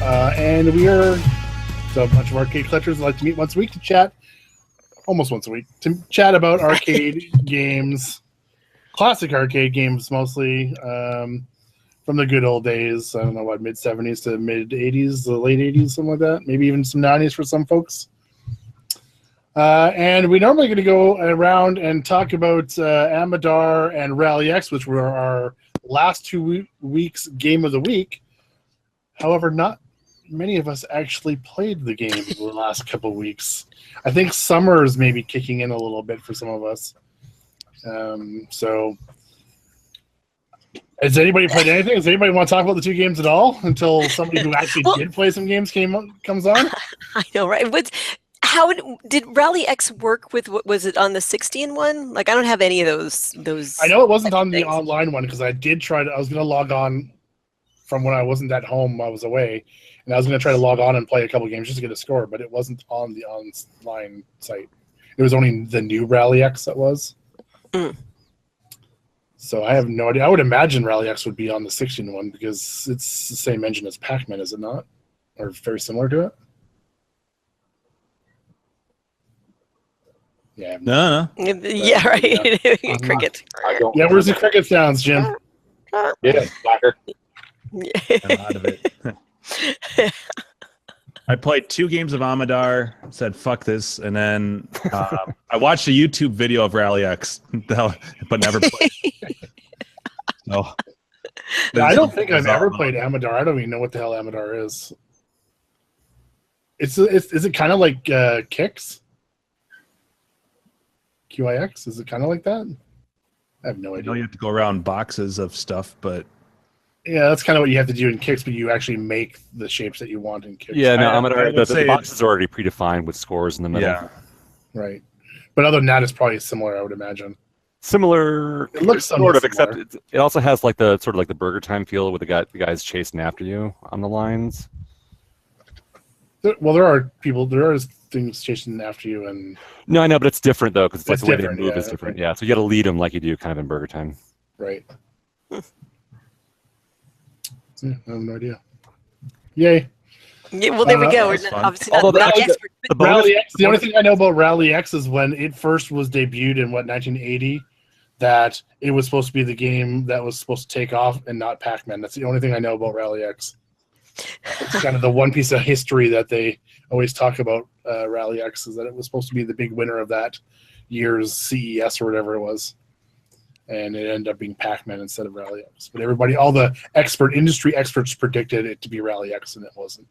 And we are a bunch of arcade collectors that like to meet once a week to chat, almost once a week, to chat about arcade games, classic arcade games mostly, from the good old days. I don't know what, mid-70s to mid-80s, the late 80s, something like that. Maybe even some 90s for some folks. And we're normally going to go around and talk about Amidar and Rally X, which were our last 2 weeks' game of the week. However, not many of us actually played the game the last couple of weeks. I think summer is maybe kicking in a little bit for some of us. So, has anybody played anything? Does anybody want to talk about the two games at all until somebody who actually did play some games comes on? I know, right? How did Rally X work with? What was it on the 16 Like, I don't have any of those. I know it wasn't on the online one because I did try to. I was going to log on from when I wasn't at home. I was away, and I was going to try to log on and play a couple games just to get a score, but it wasn't on the online site. It was only the new Rally X that was. Mm. So I have no idea. I would imagine Rally X would be on the 16 one because it's the same engine as Pac-Man, is it not? Or very similar to it? Yeah. No. Yeah, right. Cricket. Yeah, where's the cricket sounds, Jim? Yeah, slacker. I'm out of it. I played 2 games of Amidar, said fuck this, and then I watched a YouTube video of Rally X, but never played. No. I don't think I've ever played Amidar. I don't even know what the hell Amidar is. Is it kind of like Kix? QIX? Is it kind of like that? I have no idea. I know you have to go around boxes of stuff, but yeah, that's kind of what you have to do in Kix, but you actually make the shapes that you want in Kix. Yeah, no, Amidar, the boxes are already predefined with scores in the middle. Yeah. Right. But other than that, it's probably similar, I would imagine. Similar. It looks sort of, similar. except it also has like the sort of like the Burger Time feel with the guys chasing after you on the lines. Well, there are things chasing after you, and no, I know, but it's different though because it's like It's the way they different, move yeah, is different. okay. Yeah, so you got to lead them like you do kind of in Burger Time. right. Yeah, I have no idea. Yay! Yeah, well, there we go. We're that's fun. obviously not Although the the- expert. The bonus, Rally X. The only thing I know about Rally X is when it first was debuted in 1980, that it was supposed to be the game that was supposed to take off and not Pac-Man. That's the only thing I know about Rally X. It's kind of the one piece of history that they always talk about. Rally X is that it was supposed to be the big winner of that year's CES or whatever it was, and it ended up being Pac-Man instead of Rally X. But everybody, all the industry experts, predicted it to be Rally X, and it wasn't.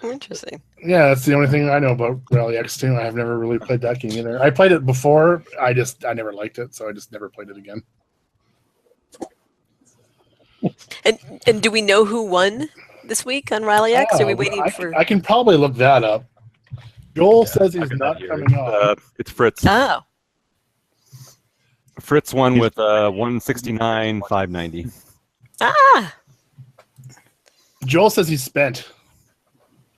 Interesting. Yeah, that's the only thing I know about Rally X too. I've never really played that game either. I played it before. I never liked it, so I just never played it again. And do we know who won this week on Rally X? Are we waiting for? I can probably look that up. Joel says he's not coming on. it's Fritz. Oh, Fritz won with 169,590. Joel says he's spent.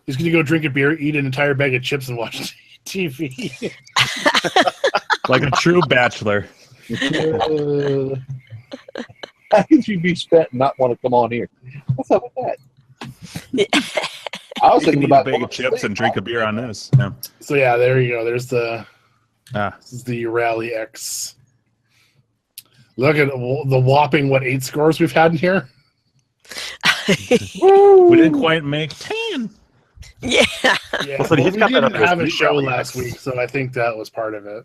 He's going to go drink a beer, eat an entire bag of chips, and watch TV. like a true bachelor. How could you be spent and not want to come on here? What's up with that? I was You can thinking eat a about bag of chips and drink a beer on this. Yeah. So yeah, there you go. There's the Ah. this is the Rally X. Look at the whopping 8 scores we've had in here. We didn't quite make 10. yeah. Yeah, Well, so he's we got that up didn't there as have a new show Rally last X. week, so I think that was part of it.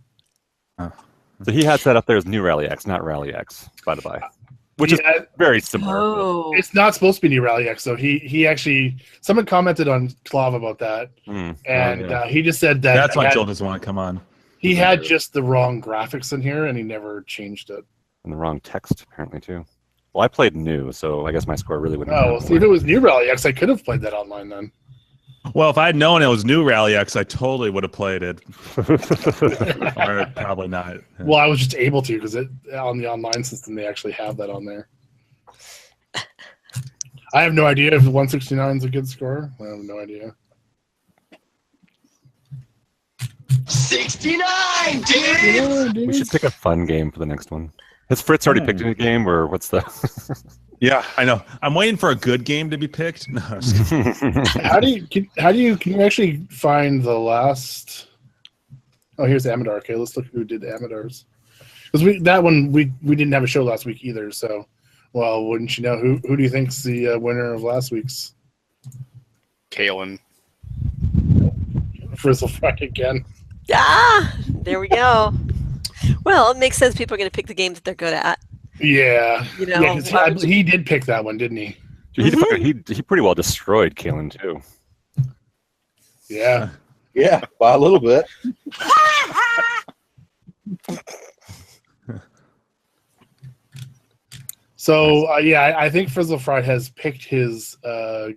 So he had that up there as new Rally X, not Rally X, by the by. Which is Yeah, very similar. Oh. it's not supposed to be new Rally X, so he actually, someone commented on Clav about that, and he just said that That's why Joel doesn't want to come on. he had just the wrong graphics in here, and he never changed it. And the wrong text, apparently, too. Well, I played new, so I guess my score really wouldn't Oh, well, see, if it was new Rally X, I could have played that online then. Well, if I had known it was new Rally X, I totally would have played it. Or probably not. Well, I was just able to because on the online system they actually have that on there. I have no idea if 169 is a good score. I have no idea. 69, dude! Yeah, dude. We should pick a fun game for the next one. Has Fritz already picked a game, or what's the... Yeah, I know. I'm waiting for a good game to be picked. No, I'm just kidding. Can you actually find the last? Oh, here's Amidar. Okay, let's look who did Amidar's. Because we didn't have a show last week either. So, well, wouldn't you know who do you think's the winner of last week's? Kalen. Frizzle Fry again. Ah, there we go. Well, it makes sense. People are going to pick the games that they're good at. Yeah, You know, yeah, 'cause he did pick that one, didn't he? He pretty well destroyed Kalen too. Yeah. Yeah, by a little bit. So yeah, I think Frizzle Fry has picked his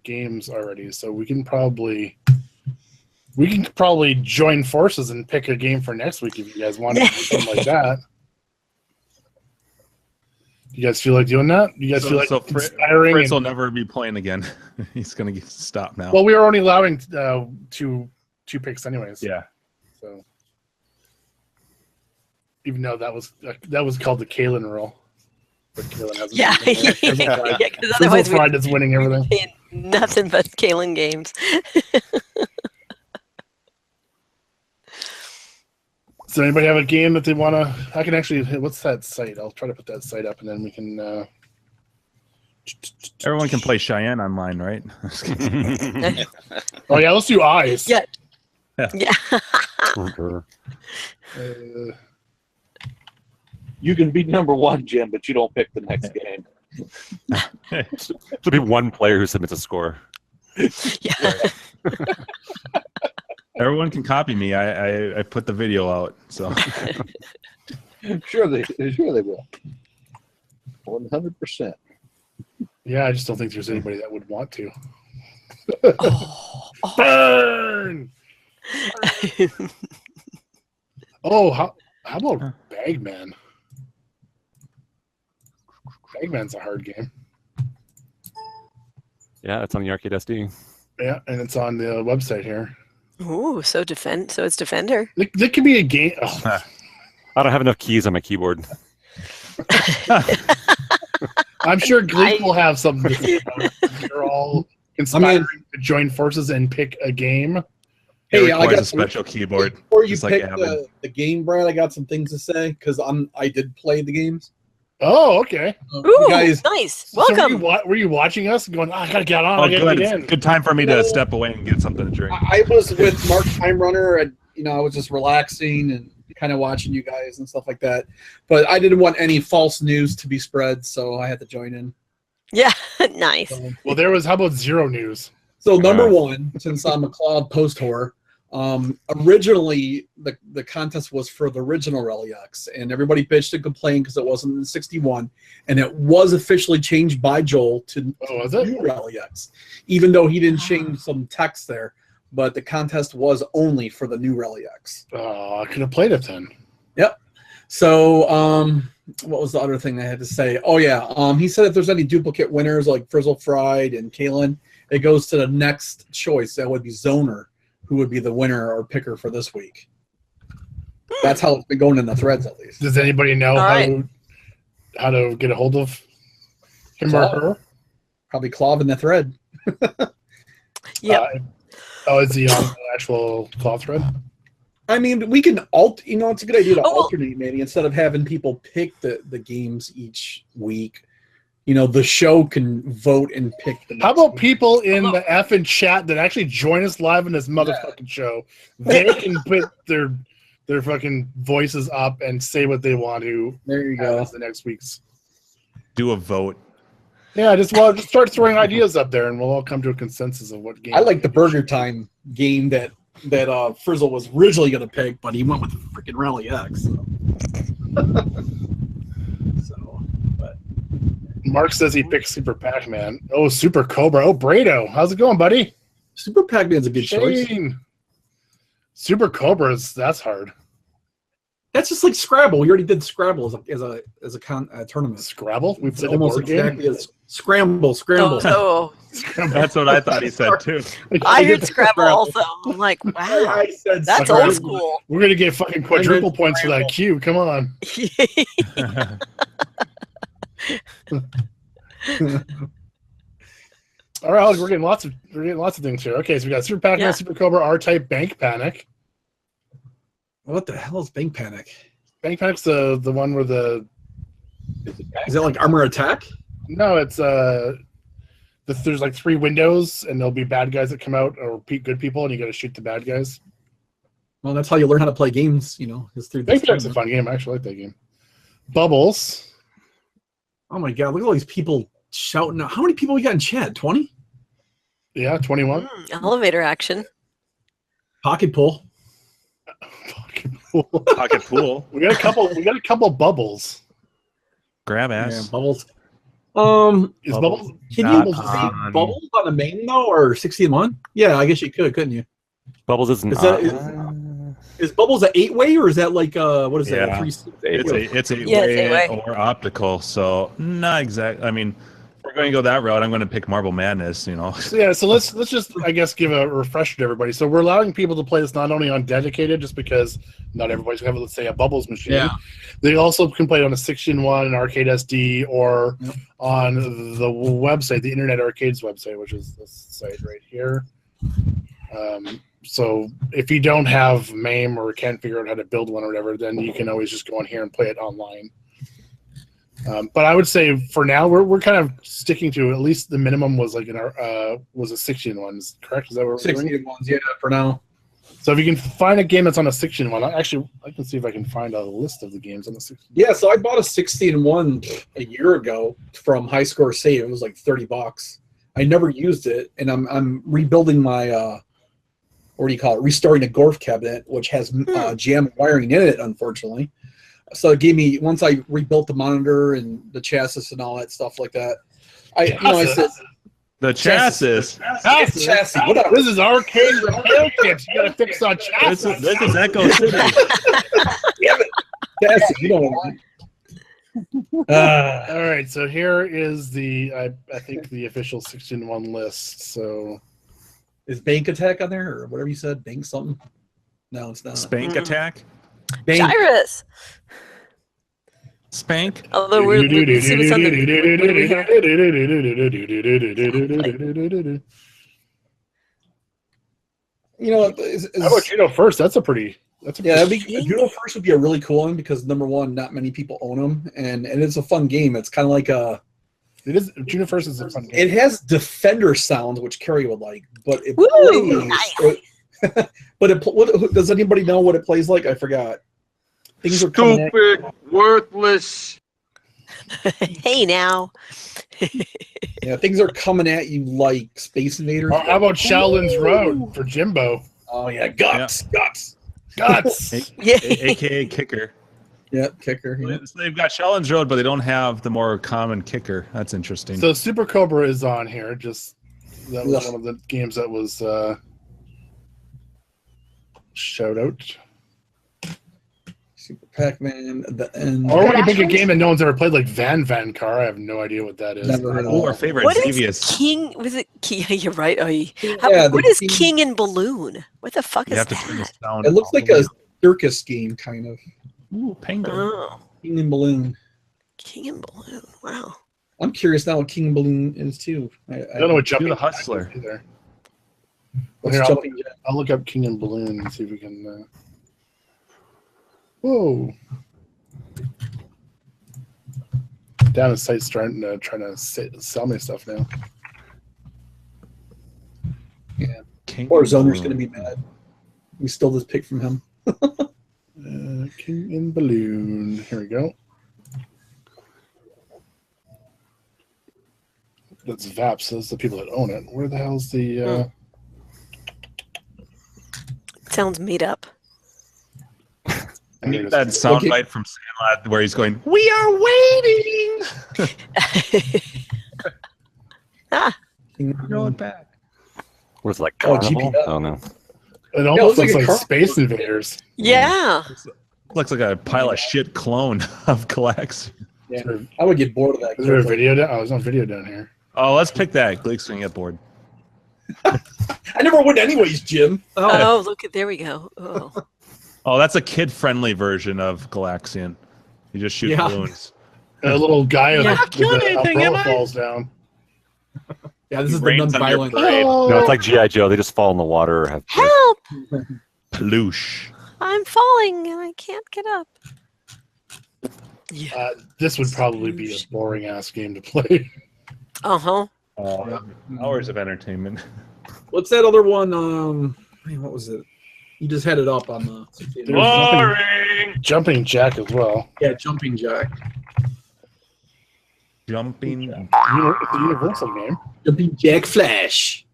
games already, so we can probably join forces and pick a game for next week if you guys want to do something like that. You guys feel like doing that? You guys feel like inspiring? Fritz will never be playing again. He's going to stop now. Well, we are only allowing two picks anyways. Yeah. So even though that was called the Kalen rule. But Kalen hasn't. Yeah, because otherwise Frizzle Fried is winning everything. Playing nothing but Kalen games. Does anybody have a game that they want to? I can actually. What's that site? I'll try to put that site up, and then we can. Everyone can play Cheyenne online, right? Oh yeah, let's do eyes. Yeah. You can be number one, Jim, but you don't pick the next game. There'll be one player who submits a score. Yeah. Everyone can copy me. I put the video out, so Sure they will. 100%. Yeah, I just don't think there's anybody that would want to. Oh. Burn! Oh, how about Bagman? Bagman's a hard game. Yeah, it's on the Arcade SD. Yeah, and it's on the website here. Ooh, so it's Defender. That could be a game. Oh. I don't have enough keys on my keyboard. I'm sure Gleek will have something to say about it. You're all inspiring to join forces and pick a game. Hey, I got a special keyboard. Before you pick the game, Brad, I got some things to say because I did play the games. Oh, okay. Ooh, guys, nice. Welcome. So were you watching us going, I got to get on. Oh, I got to good. get in. It's a good time for me to step away and get something to drink. I was with Mark Time Runner, and I was just relaxing and kind of watching you guys and stuff like that. But I didn't want any false news to be spread, so I had to join in. Yeah, nice. Well, how about zero news? So number one, since I'm a cloud post whore, originally the contest was for the original Rally X, and everybody bitched and complained because it wasn't in 61, and it was officially changed by Joel to new Rally X, even though he didn't change some text there. But the contest was only for the new Rally X. Oh, I could have played it then. Yep. So what was the other thing I had to say? Oh yeah, he said if there's any duplicate winners like Frizzle Fried and Kalen, it goes to the next choice. That would be Zoner, who would be the winner or picker for this week. That's how it's been going in the threads, at least. Does anybody know how to get a hold of him or her? Probably Clav in the thread. Yeah. Is he on the actual Clav thread? I mean, we can it's a good idea to alternate, maybe, instead of having people pick the games each week. The show can vote and pick the How about people in the effing chat that actually join us live in this motherfucking show? They can put their fucking voices up and say what they want to. There you go. The next week's. Do a vote. Yeah, just start throwing ideas up there, and we'll all come to a consensus of what game. I like the Burger Time game that Frizzle was originally going to pick, but he went with freaking Rally X. But Mark says he picked Super Pac-Man. Oh, Super Cobra. Oh, Brado. How's it going, buddy? Super Pac-Man's a good choice. Super Cobras. That's hard. That's just like Scrabble. We already did Scrabble as a tournament. Scrabble? We've said almost exactly as Scramble. Oh. That's what I thought he said too. I heard Scrabble also. I'm like, wow, that's old school. We're gonna get fucking quadruple points for that cue. Come on. All right, Alex, we're getting lots of things here. Okay, so we got Super Pac-Man, Yeah. Super Cobra, R-Type, Bank Panic. What the hell is Bank Panic? Bank Panic's the one where Is that like Armor Attack? no, it's there's like 3 windows and there'll be bad guys that come out or good people and you got to shoot the bad guys. Well, that's how you learn how to play games, you know. Is through Bank this Panic's a fun game. I actually like that game. Bubbles. Oh my god, look at all these people shouting out. How many people we got in chat? 20? Yeah, 21. Elevator action. Pocket pull. Pocket pool. We got a couple bubbles. Grab Yeah, ass. Bubbles. Is Bubbles. Bubbles? Can Not you on- make Bubbles on the main though, or 60-1? Yeah, I guess you could, couldn't you? Bubbles isn't. Is Bubbles an 8-way or is that like what is that? Yeah. A 3? It's a Yeah, it's way 8-way. or optical. So not exactly. I mean, if we're going to go that route, I'm going to pick Marble Madness. You know. So yeah, so let's just I guess give a refresher to everybody. So we're allowing people to play this not only on dedicated, just because not everybody's gonna have, let's say, a Bubbles machine. Yeah. They also can play it on a 16-1, an arcade SD, or on the website, the Internet Arcades website, which is this site right here. So if you don't have MAME or can't figure out how to build one or whatever, then you can always just go on here and play it online. But I would say for now we're kind of sticking to at least the minimum was like was a 16-1, correct? Is that what we're doing? 60-1s, yeah, for now. So if you can find a game that's on a 16-1, I can see if I can find a list of the games on the 16. Yeah, so I bought a 16-1 a year ago from High Score Save. It was like $30. I never used it, and I'm rebuilding my what do you call it? Restoring a Gorf cabinet, which has jam wiring in it, unfortunately. So it gave me, once I rebuilt the monitor and the chassis and all that stuff like that. I said The chassis. chassis, whatever. This is arcade repair kits. You gotta fix on chassis. This is Echo City. Damn it. Chassis, you know what I mean. All right, so here is the I think the official 16-1 list. So Is Bank Attack on there or whatever you said? Bank something? No, it's not. Spank attack. Bank. Gyrus. Spank. Although let's see what's on the. What do we have? You know, How about Juno first? That's a pretty. yeah, Juno First would be a really cool one because number one, not many people own them, and it's a fun game. It's kind of like a. It is Juno First is a fun game. It has Defender sounds, which Carrie would like, but it Woo, plays. But does anybody know what it plays like? I forgot. Things are coming at, Stupid, worthless. Hey now. yeah, things are coming at you like Space Invaders. How about Shaolin's Road for Jimbo? Oh yeah, guts. Guts. Yeah. AKA kicker. Yeah, kicker. Yeah. So they've got Challenge Road, but they don't have the more common kicker. That's interesting. So Super Cobra is on here. Just that was one of the games that was shout out. Super Pac-Man. Or when you pick a game that no one's ever played, like Van Car, I have no idea what that is. Never heard of Oh, our favorite, What is Devious. King? Was it King? You're right. Yeah, What the is King- King and Balloon? What the fuck You is have to turn that? this down. It looks all like the a way. circus game, kind of. Ooh, penguin. Oh, King and Balloon. King and Balloon. Wow. I'm curious now what King and Balloon is too. I don't know what jumping the Hustler. Jack is either. What's Here, Jumping Jack? I'll look up King and Balloon and see if we can. Whoa! Down his site's trying to sell me stuff now. King Or his owner's Balloon. going to be mad. We stole this pick from him. King and Balloon. Here we go. That's Vaps. Those are the people that own it. Where the hell's the? Sounds made up. I need that soundbite from Sandlot where he's going, "We are waiting." Roll it back. What is it, like Oh, Carnival? GPF. Oh, no. It almost looks looks like like a Space Invaders. Yeah. Looks like a pile of shit clone of Galax. Yeah. I would get bored of that. Is there a video down? Oh, there's no video down here. Oh, let's pick that. Gleek's gonna get bored. I never would anyways, Jim. Oh, look at there we go. Oh. Oh, that's a kid-friendly version of Galaxian. You just shoot Yeah. balloons. And a little guy with not killing an anything, am umbrella I? falls down. Yeah, this is the Rains on your non-violent. parade. No, it's like G.I. Joe. They just fall in the water or have. Help! Ploosh. I'm falling and I can't get up. Yeah. This would probably be a boring ass game to play. Uh-huh. Hours of entertainment. What's that other one? Man, what was it? You just had it up on the. There's jumping jack as well. Yeah, jumping jack. Jumping. It's a Universal game. Jumping Jack Flash.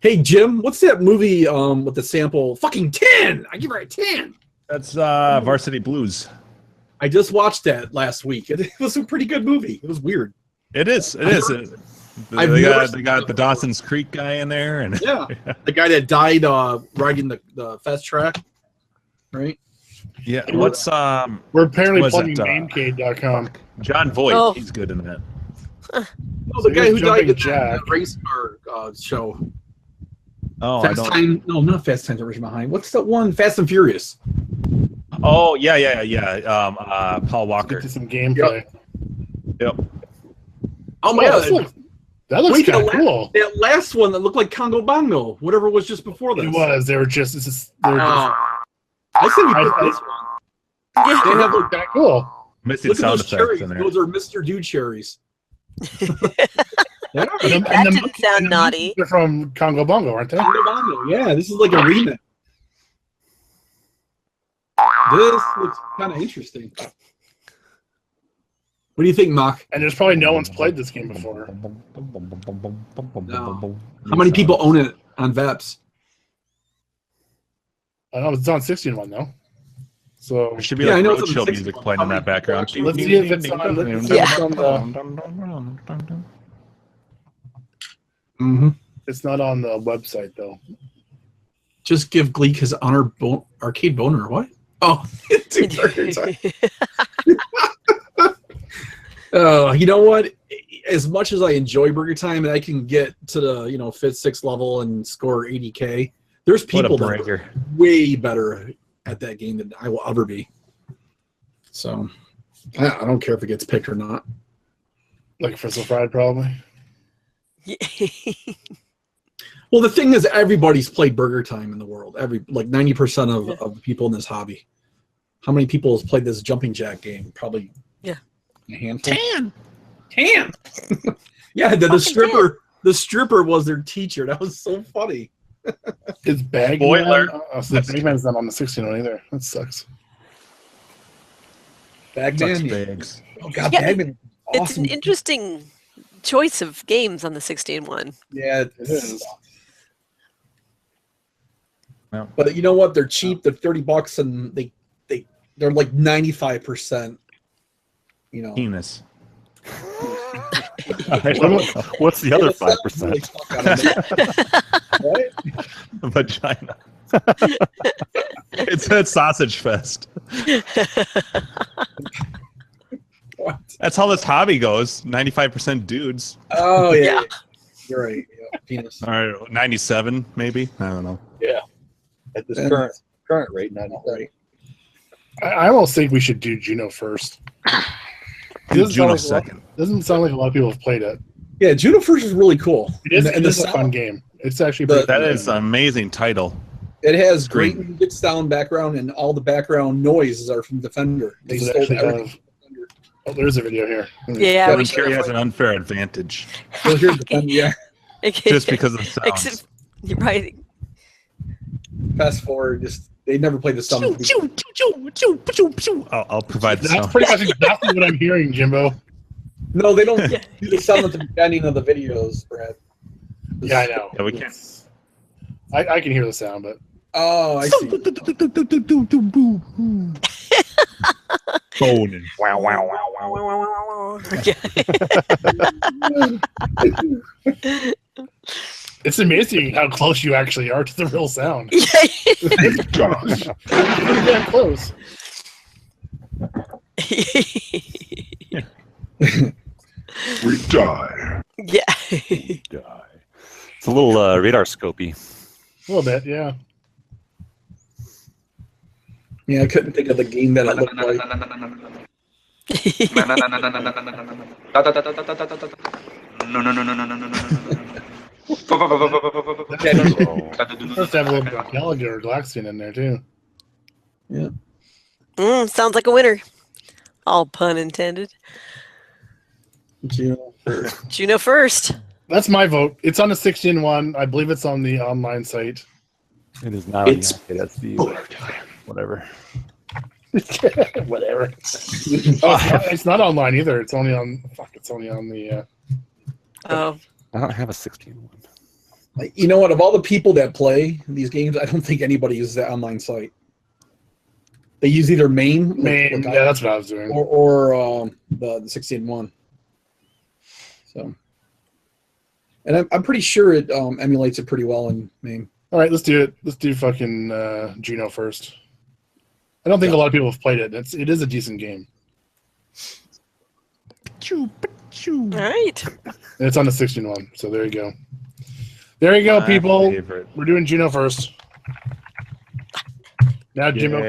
Hey Jim, what's that movie with the sample? Fucking 10! I give her a 10. That's Varsity Blues. I just watched that last week. It was a pretty good movie. It was weird. It is. It is. They got the Dawson's Creek guy in there, and Yeah. The guy that died riding the fast track. Right? yeah. What's We're apparently Was plugging it, maincade.com. John Voight? Oh. He's good in that. Oh, the guy who died Jumping in Jack. that race car show. Oh, I Fast don't. Time. No, not Fast Times at Ridgemont High. What's that one? Fast and Furious. Oh, yeah. Paul Get Walker. to some gameplay. Yep. Oh my Oh, god. that looks Wait, kind of cool. That last one that looked like Congo Bongo, whatever was just before this. It was. They were just. They were just I said we put this one. they have looked that cool. Missing Look at sound those effects cherries. in there. Those are Mr. Dude cherries. Yeah. That didn't sound naughty. They're from Congo Bongo, aren't they? Congo Bongo. Yeah, this is like a remix. This looks kind of interesting. What do you think, Mock? And there's probably no one's played this game before. No. How many people own it on Veps? I know it's on 16-1 though. So There should be Yeah, I like know it's on the roadshow 60 music one. playing in that background. let's see if it's on. Let's see if it's on the. Mm-hmm. It's not on the website though. Just give Gleek his arcade boner. What? Oh, you know what? As much as I enjoy Burger Time and I can get to the 5th, 6th level and score 80K, there's people that are way better at that game than I will ever be. So I don't care if it gets picked or not. Like Frizzle Fried, probably. Well, the thing is, everybody's played Burger Time in the world. 90% of the people in this hobby. How many people has played this jumping jack game? Probably a handful. 10. Yeah, the stripper. The stripper was their teacher. That was so funny. Is Bagman? Spoiler. So Bagman's not on the 16-1 either. That sucks. Bagman. Bags. Oh God, Yeah, Bagman. is It's Awesome. an interesting choice of games on the 16-1. Yeah, It is. But you know what? They're cheap. They're $30, and they're like 95%. Penis. What's the other 5%? Right? Vagina. It's at Sausage Fest. What? That's how this hobby goes. 95% dudes. Oh yeah. Yeah. You're right. Yeah, penis. Or 97, maybe. I don't know. At this And- current rate, not Right. I almost think we should do Juno first. Juno second. Doesn't sound like a lot of people have played it. Yeah, Juno First is really cool. It is, And it the is a sound- fun game. It's actually The- pretty That fun. is an amazing title. It has great Green. music, sound, background, and all the background noises are from Defender. They Does it stole actually everything. have- Oh, there's a video here. Yeah, Kevin we should Carey have has an unfair advantage You'll hear Defender, yeah. just because of the sounds. Except, you're right. Fast forward, just they never played the sound. I'll provide the That's sound. pretty much exactly what I'm hearing, Jimbo. No, they don't Yeah. do the sound at the beginning of the videos, Brad. Yeah, I know. Yeah, we can. I can hear the sound, but Oh, I see. Boning. Wow, wow, wow, wow. it's amazing how close you actually are to the real sound. Yeah. Pretty damn close. We die. Yeah. It's a little radar scopy. A little bit, yeah. Yeah, I couldn't think of the game that it looked like. Supposed to have a little bit of Gallagher or Glaxton in there too. Sounds like a winner. All pun intended. Juno first. That's my vote. It's on the 16-1. I believe it's on the online site. It is not. That's the whatever. Whatever. It's not online either. It's only on. It's only on the. Oh. I don't have a 16-1. You know what? Of all the people that play these games, I don't think anybody uses that online site. They use either MAME, Yeah, that's what I was doing, or the 16-1. So, and I'm pretty sure it emulates it pretty well in MAME. All right, let's do it. Let's do fucking Juno first. I don't think a lot of people have played it. It is a decent game. All right. And it's on the 16-1, so there you go. There you go, people. We're doing Juno first. Now Jimmo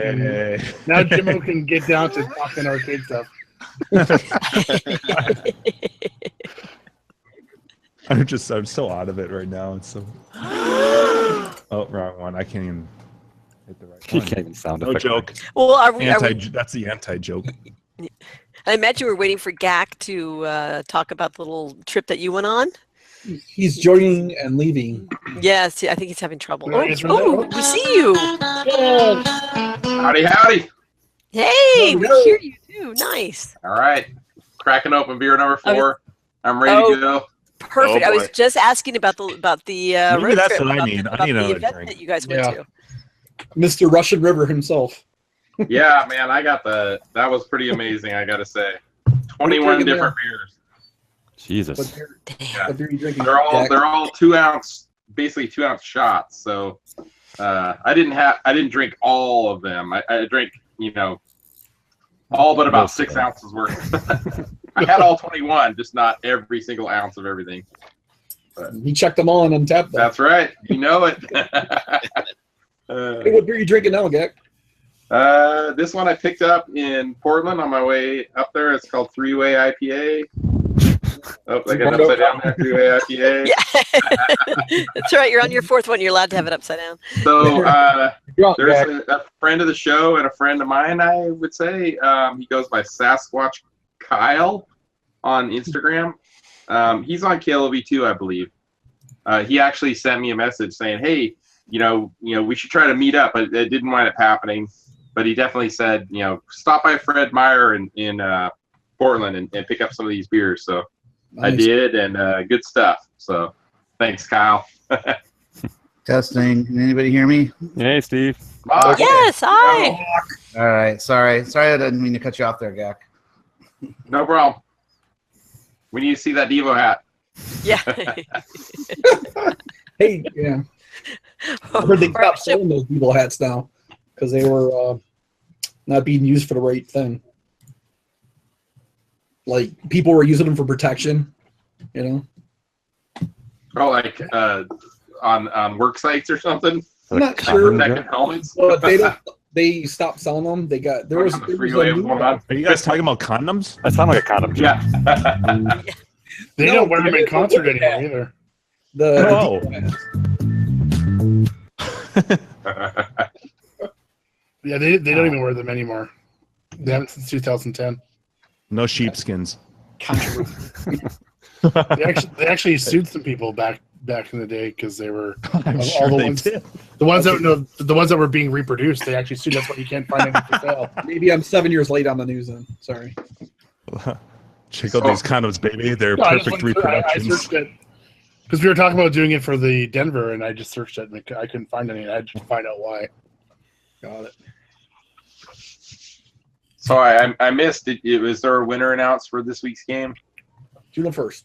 can get down to talking arcade stuff. I'm so out of it right now. It's so. Oh, wrong one. I can't even hit the right You one. can't even sound No effect. joke. Well, are we? That's the anti-joke. I imagine we're waiting for Gak to talk about the little trip that you went on. He's joining and leaving. Yes, I think he's having trouble. Yeah, he's right Oh, there. we see you. Howdy, howdy. Hey, we hear you too. Nice. All right. Cracking open beer number 4. I'm ready to go. Perfect. Oh, I was boy. just asking about the Maybe road that's trip, what I about need. the- I about need the another event drink. that you guys went Yeah. to. Mr. Russian River himself. Yeah, man, that was pretty amazing, I gotta say. 21 drinking different beers. Jesus. What beer, Damn. what beer are you drinking? They're all Jack? 2-ounce, basically 2-ounce shots. So I didn't drink all of them. I drank, all but about Most of 6 them. ounces worth. I had all 21, just not every single ounce of everything. You checked them all on Untapped. Though. That's right. You know it. Hey, what beer are you drinking now, Gak? This one I picked up in Portland on my way up there. It's called 3-Way IPA. Oh, I got it upside down there. 3-Way IPA. Yeah. That's right. You're on your fourth one. You're allowed to have it upside down. So Drunk, there's Gak. a friend of the show and a friend of mine, I would say. He goes by Sasquatch Kyle on Instagram. He's on KLV too, I believe. He actually sent me a message saying, "Hey, we should try to meet up," but it didn't wind up happening. But he definitely said, stop by Fred Meyer in Portland and pick up some of these beers. So I Nice. did, and good stuff. So thanks, Kyle. Testing. Can anybody hear me? Hey, Steve. Bye. Yes, hi. All right. Sorry. I didn't mean to cut you off there, Gak. No problem. We need to see that Devo hat. Yeah. Hey, yeah. I heard they stopped selling those Beetle hats now because they were not being used for the right thing. Like people were using them for protection, Oh, like on work sites or something. I'm not sure, Protective helmets. but they don't. They stopped selling them. They got there was On the a freeway new going one. on. Are you guys talking about condoms? That sounds like a condom. Yeah. They No, don't wear them there in is a concert wood anymore hat. either. The Oh. Yeah, they don't even wear them anymore. They haven't since 2010. No sheepskins. They actually sued some people back in the day because they were I'm all sure the they ones- did. the ones that were being reproduced. They actually sued. That's why you can't find any for sale. maybe I'm 7 years late on the news. Then sorry. Check out these condoms, baby. They're No, I just perfect went through- I reproductions. searched it because we were talking about doing it for the Denver, and I just searched it and I couldn't find any. I had to find out why. Got it. So I missed it. Was there a winner announced for this week's game? June 1st.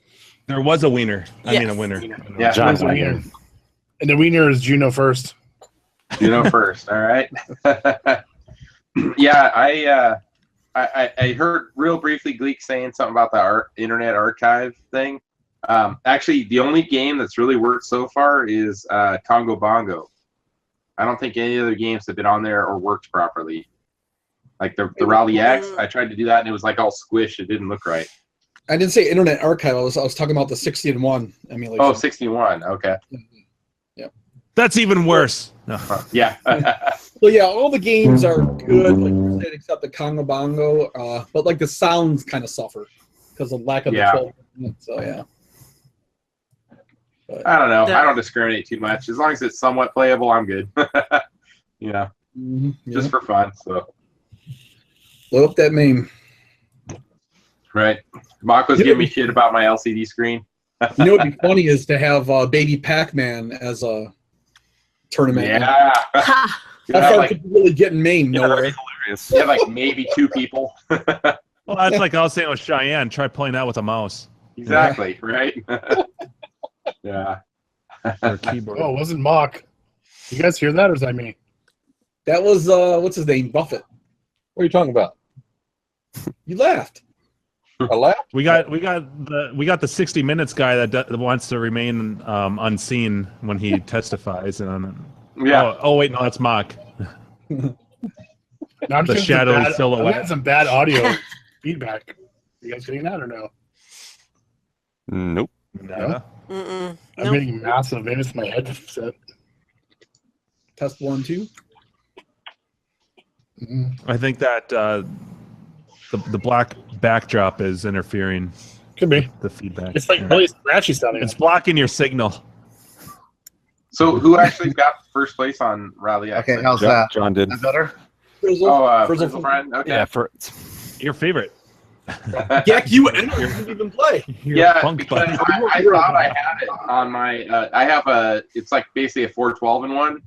There was a wiener. I mean, a Yes. winner. Yeah, John There's a wiener. And the wiener is Juno first. first. All right. Yeah, I heard real briefly Gleek saying something about the Internet Archive thing. Actually, the only game that's really worked so far is Congo Bongo. I don't think any other games have been on there or worked properly. Like the Rally X, I tried to do that and it was like all squished. It didn't look right. I didn't say Internet Archive. I was talking about the 60-1 emulation. Oh, 61. Okay. That's even worse. No. Yeah. Well, yeah, all the games are good, like you said, except the Congo Bongo. But like the sounds kind of suffer because of lack of the 12 minutes. So yeah. But, I don't know. I don't discriminate too much. As long as it's somewhat playable, I'm good. You know, just for fun. So. Blow up that meme. Right. Marco's giving me shit about my LCD screen. You know what'd be funny is to have Baby Pac-Man as a tournament. Yeah. That's how people really get in Maine. No way. You have like maybe 2 people. Well, that's like I was saying with Cheyenne. Try playing that with a mouse. Exactly. Right. Yeah. Or keyboard. Oh, it wasn't Mock. You guys hear that, or is that me? That was what's his name? Buffett. What are you talking about? You laughed. I laughed. We got the 60 Minutes guy that wants to remain unseen when he testifies. And Yeah. oh wait, no, that's Mock. No, I'm The just shadowy bad, silhouette. I had some bad audio feedback. You guys getting that or no? Nope. No. Mm-mm. I'm Nope. getting massive. Maybe it's my headset. Test 1, 2. I think that the black backdrop is interfering Could be. the feedback. It's like really scratchy sounding. It's blocking your signal. So who actually got first place on Rally X? Okay, how's that? John did. Is that better? Frizzle friend. Okay. Yeah, for Your favorite. Gek, you didn't even play. Your Yeah, funk because buddy. I thought I had it on my. I have it's like basically a 412-in-1,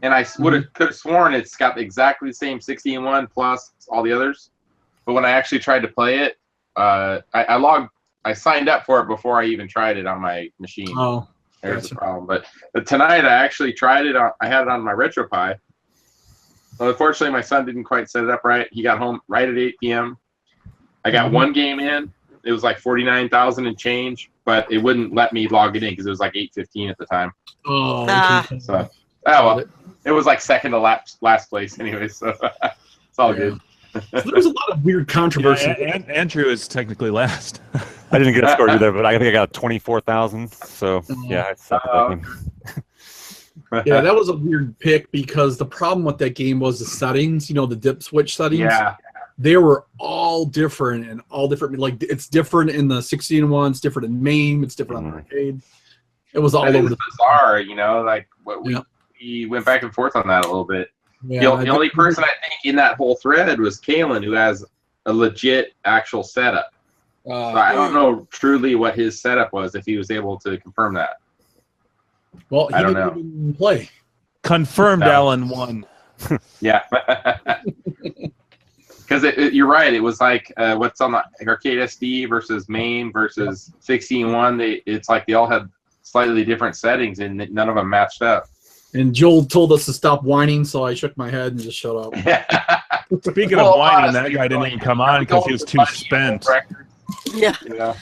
and I could have sworn it's got exactly the same 60-in-1 plus all the others. But when I actually tried to play it, I signed up for it before I even tried it on my machine. Oh, There's the problem. But tonight I actually tried it. I had it on my RetroPie. Well, unfortunately, my son didn't quite set it up right. He got home right at 8 p.m. I got one game in. It was like 49,000 and change, but it wouldn't let me log it in because it was like 8:15 at the time. Oh, Ah. okay. So, well, it was like second to last place anyway. So it's all good. So there was a lot of weird controversy. And Andrew is technically last. I didn't get a score either, but I think I got 24,000. So yeah, I sucked at that game. Yeah, that was a weird pick because the problem with that game was the settings. You know, the dip switch settings. Yeah. They were all different and all different. Like it's different in the 16-in-1, it's different in MAME, it's different on arcade. It was all That over is the bizarre, you know. Like we went back and forth on that a little bit. Yeah, The only person I think in that whole thread was Kalen, who has a legit actual setup. So I don't know truly what his setup was, if he was able to confirm that. Well, he I don't didn't even play. Confirmed No. Alan won. Yeah. Because you're right. It was like what's on the Arcade SD versus MAME versus 16-1. It's like they all had slightly different settings, and none of them matched up. And Joel told us to stop whining, so I shook my head and just shut up. Speaking of whining, that guy didn't even come on because he was too spent. Yeah. Yeah.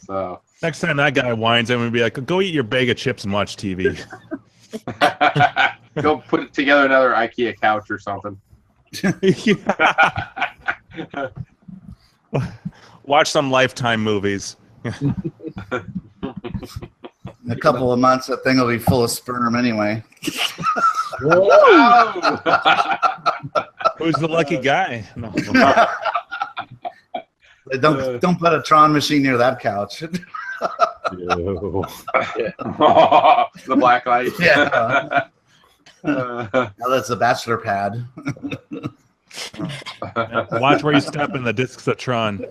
So Next time that guy whines, I'm going to be like, go eat your bag of chips and watch TV. go put together another IKEA couch or something. Watch some Lifetime movies. In a couple of months, that thing will be full of sperm anyway. Who's the lucky guy? No. Don't put a Tron machine near that couch. Ew. The black light. Yeah. Now that's a bachelor pad. Watch where you step in the discs of Tron.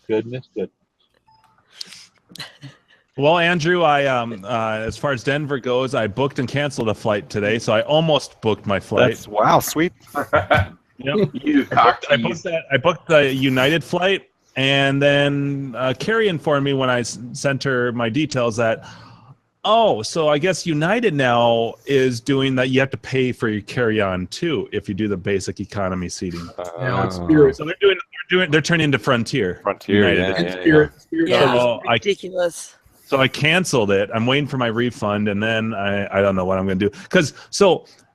Goodness, good. Well, Andrew, I as far as Denver goes, I booked and canceled a flight today, so I almost booked my flight. That's wow, sweet. Yep. You cock tease. I booked the United flight, and then Carrie informed me when I sent her my details that, so I guess United now is doing that. You have to pay for your carry-on too if you do the basic economy seating. Yeah, it's Spirit. So they're turning into Frontier. Frontier. United. Yeah. Spirit. Yeah, So it's ridiculous. So I canceled it. I'm waiting for my refund, and then I don't know what I'm going to do. Because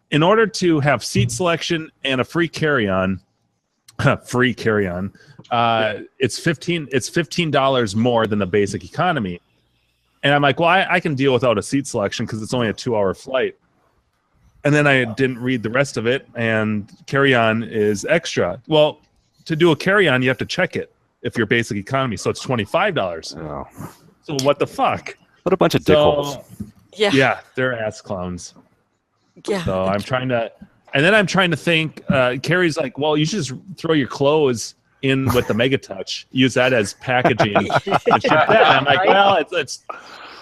in order to have seat selection and a free carry-on, it's $15 more than the basic economy. And I'm like, well, I can deal without a seat selection because it's only a 2-hour flight. And then I didn't read the rest of it, and carry-on is extra. Well, to do a carry-on, you have to check it if you're basic economy, so it's $25. Oh. So what the fuck? What a bunch of dickholes. Yeah. They're ass clowns. Yeah. So I'm trying to think. Carrie's like, well, you should just throw your clothes in with the Mega Touch, use that as packaging, and ship that. And I'm like, well, it's.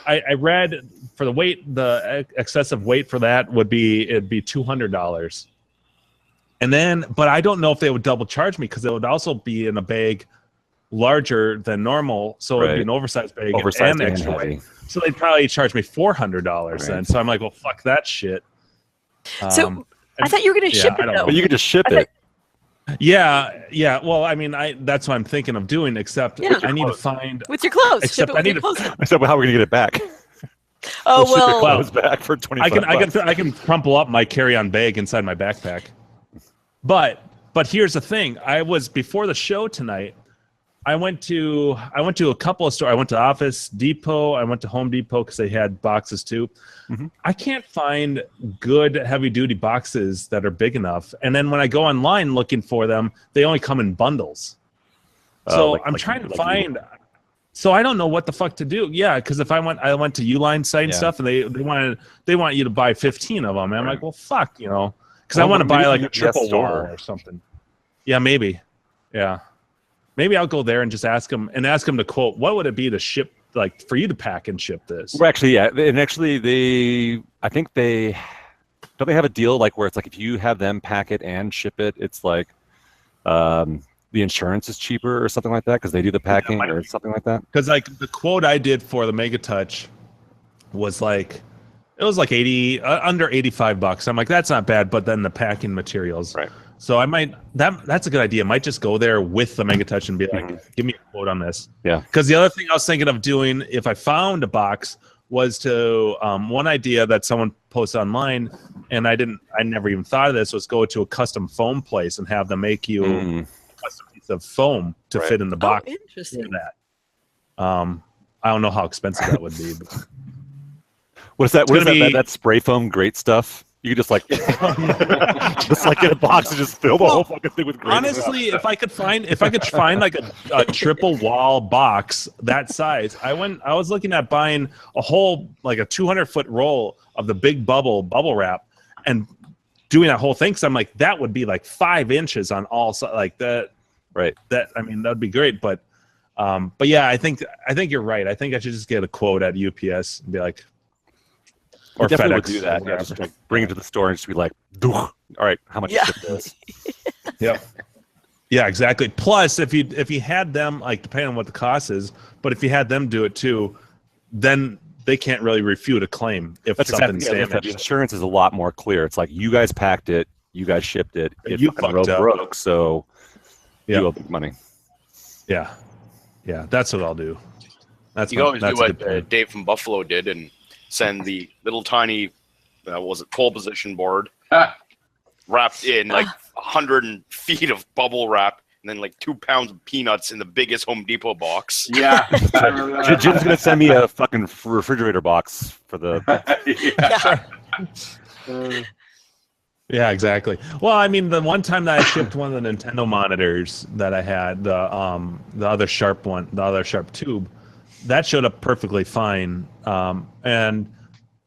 I read for the weight, the excessive weight for that it'd be $200. And then, but I don't know if they would double charge me because it would also be in a bag larger than normal, so it'd be an oversized bag and extra weight. So they'd probably charge me $400 then. So I'm like, well, fuck that shit. So I thought you were going to ship it though. But you could just ship it. Yeah. Well, I mean, that's what I'm thinking of doing. Except I need to find with your clothes. Except I need to. Except how are we gonna get it back? Oh ship your clothes back for $25. I can crumple up my carry-on bag inside my backpack. But here's the thing. Before the show tonight, I went to a couple of stores. I went to Office Depot. I went to Home Depot because they had boxes too. Mm-hmm. I can't find good heavy-duty boxes that are big enough. And then when I go online looking for them, they only come in bundles. So I'm trying to find. So I don't know what the fuck to do. Yeah, because if I went to Uline site and stuff, and they want you to buy 15 of them. And I'm like, well, fuck, because I want to buy like a triple wall or something. Yeah, maybe. Yeah. Maybe I'll go there and just ask them to quote, what would it be to ship, like for you to pack and ship this? Well, actually, yeah. And actually, I think don't they have a deal like where it's like if you have them pack it and ship it, it's like the insurance is cheaper or something like that because they do the packing or something like that? Because like the quote I did for the Mega Touch was like, it was like under $85. I'm like, that's not bad, but then the packing materials. Right. So I might that's a good idea. I might just go there with the Mega Touch and be like, give me a quote on this. Yeah. Because the other thing I was thinking of doing if I found a box was to one idea that someone posted online, and I never even thought of this, was go to a custom foam place and have them make you a custom piece of foam to fit in the box. Oh, interesting. That. I don't know how expensive that would be. But what is that? What is that spray foam great stuff? You could just like get a box and just fill the whole fucking thing with great honestly stuff. if I could find like a triple wall box that size, I was looking at buying a whole like a 200-foot roll of the big bubble wrap and doing that whole thing. Because I'm like, that would be like 5 inches on all sides, like that. Right. That, I mean, that'd be great. But yeah, I think you're right. I think I should just get a quote at UPS and be like, or definitely FedEx. would do that. Yeah, just like bring it to the store and just be like, all right, how much ship this? Yeah. Yeah, exactly. Plus, if you had them, like depending on what the cost is, but if you had them do it too, then they can't really refute a claim if something's damaged. The insurance is a lot more clear. It's like you guys packed it, you guys shipped it, you fucked up. broke, so you owe money. Yeah, that's what I'll do. You can always do what Dave from Buffalo did and send the little tiny, pole position board wrapped in like 100 feet of bubble wrap and then like 2 pounds of peanuts in the biggest Home Depot box. Yeah. Jim's going to send me a fucking refrigerator box for the... Yeah, exactly. Well, I mean, the one time that I shipped one of the Nintendo monitors that I had, the other sharp one, the other sharp tube, that showed up perfectly fine. And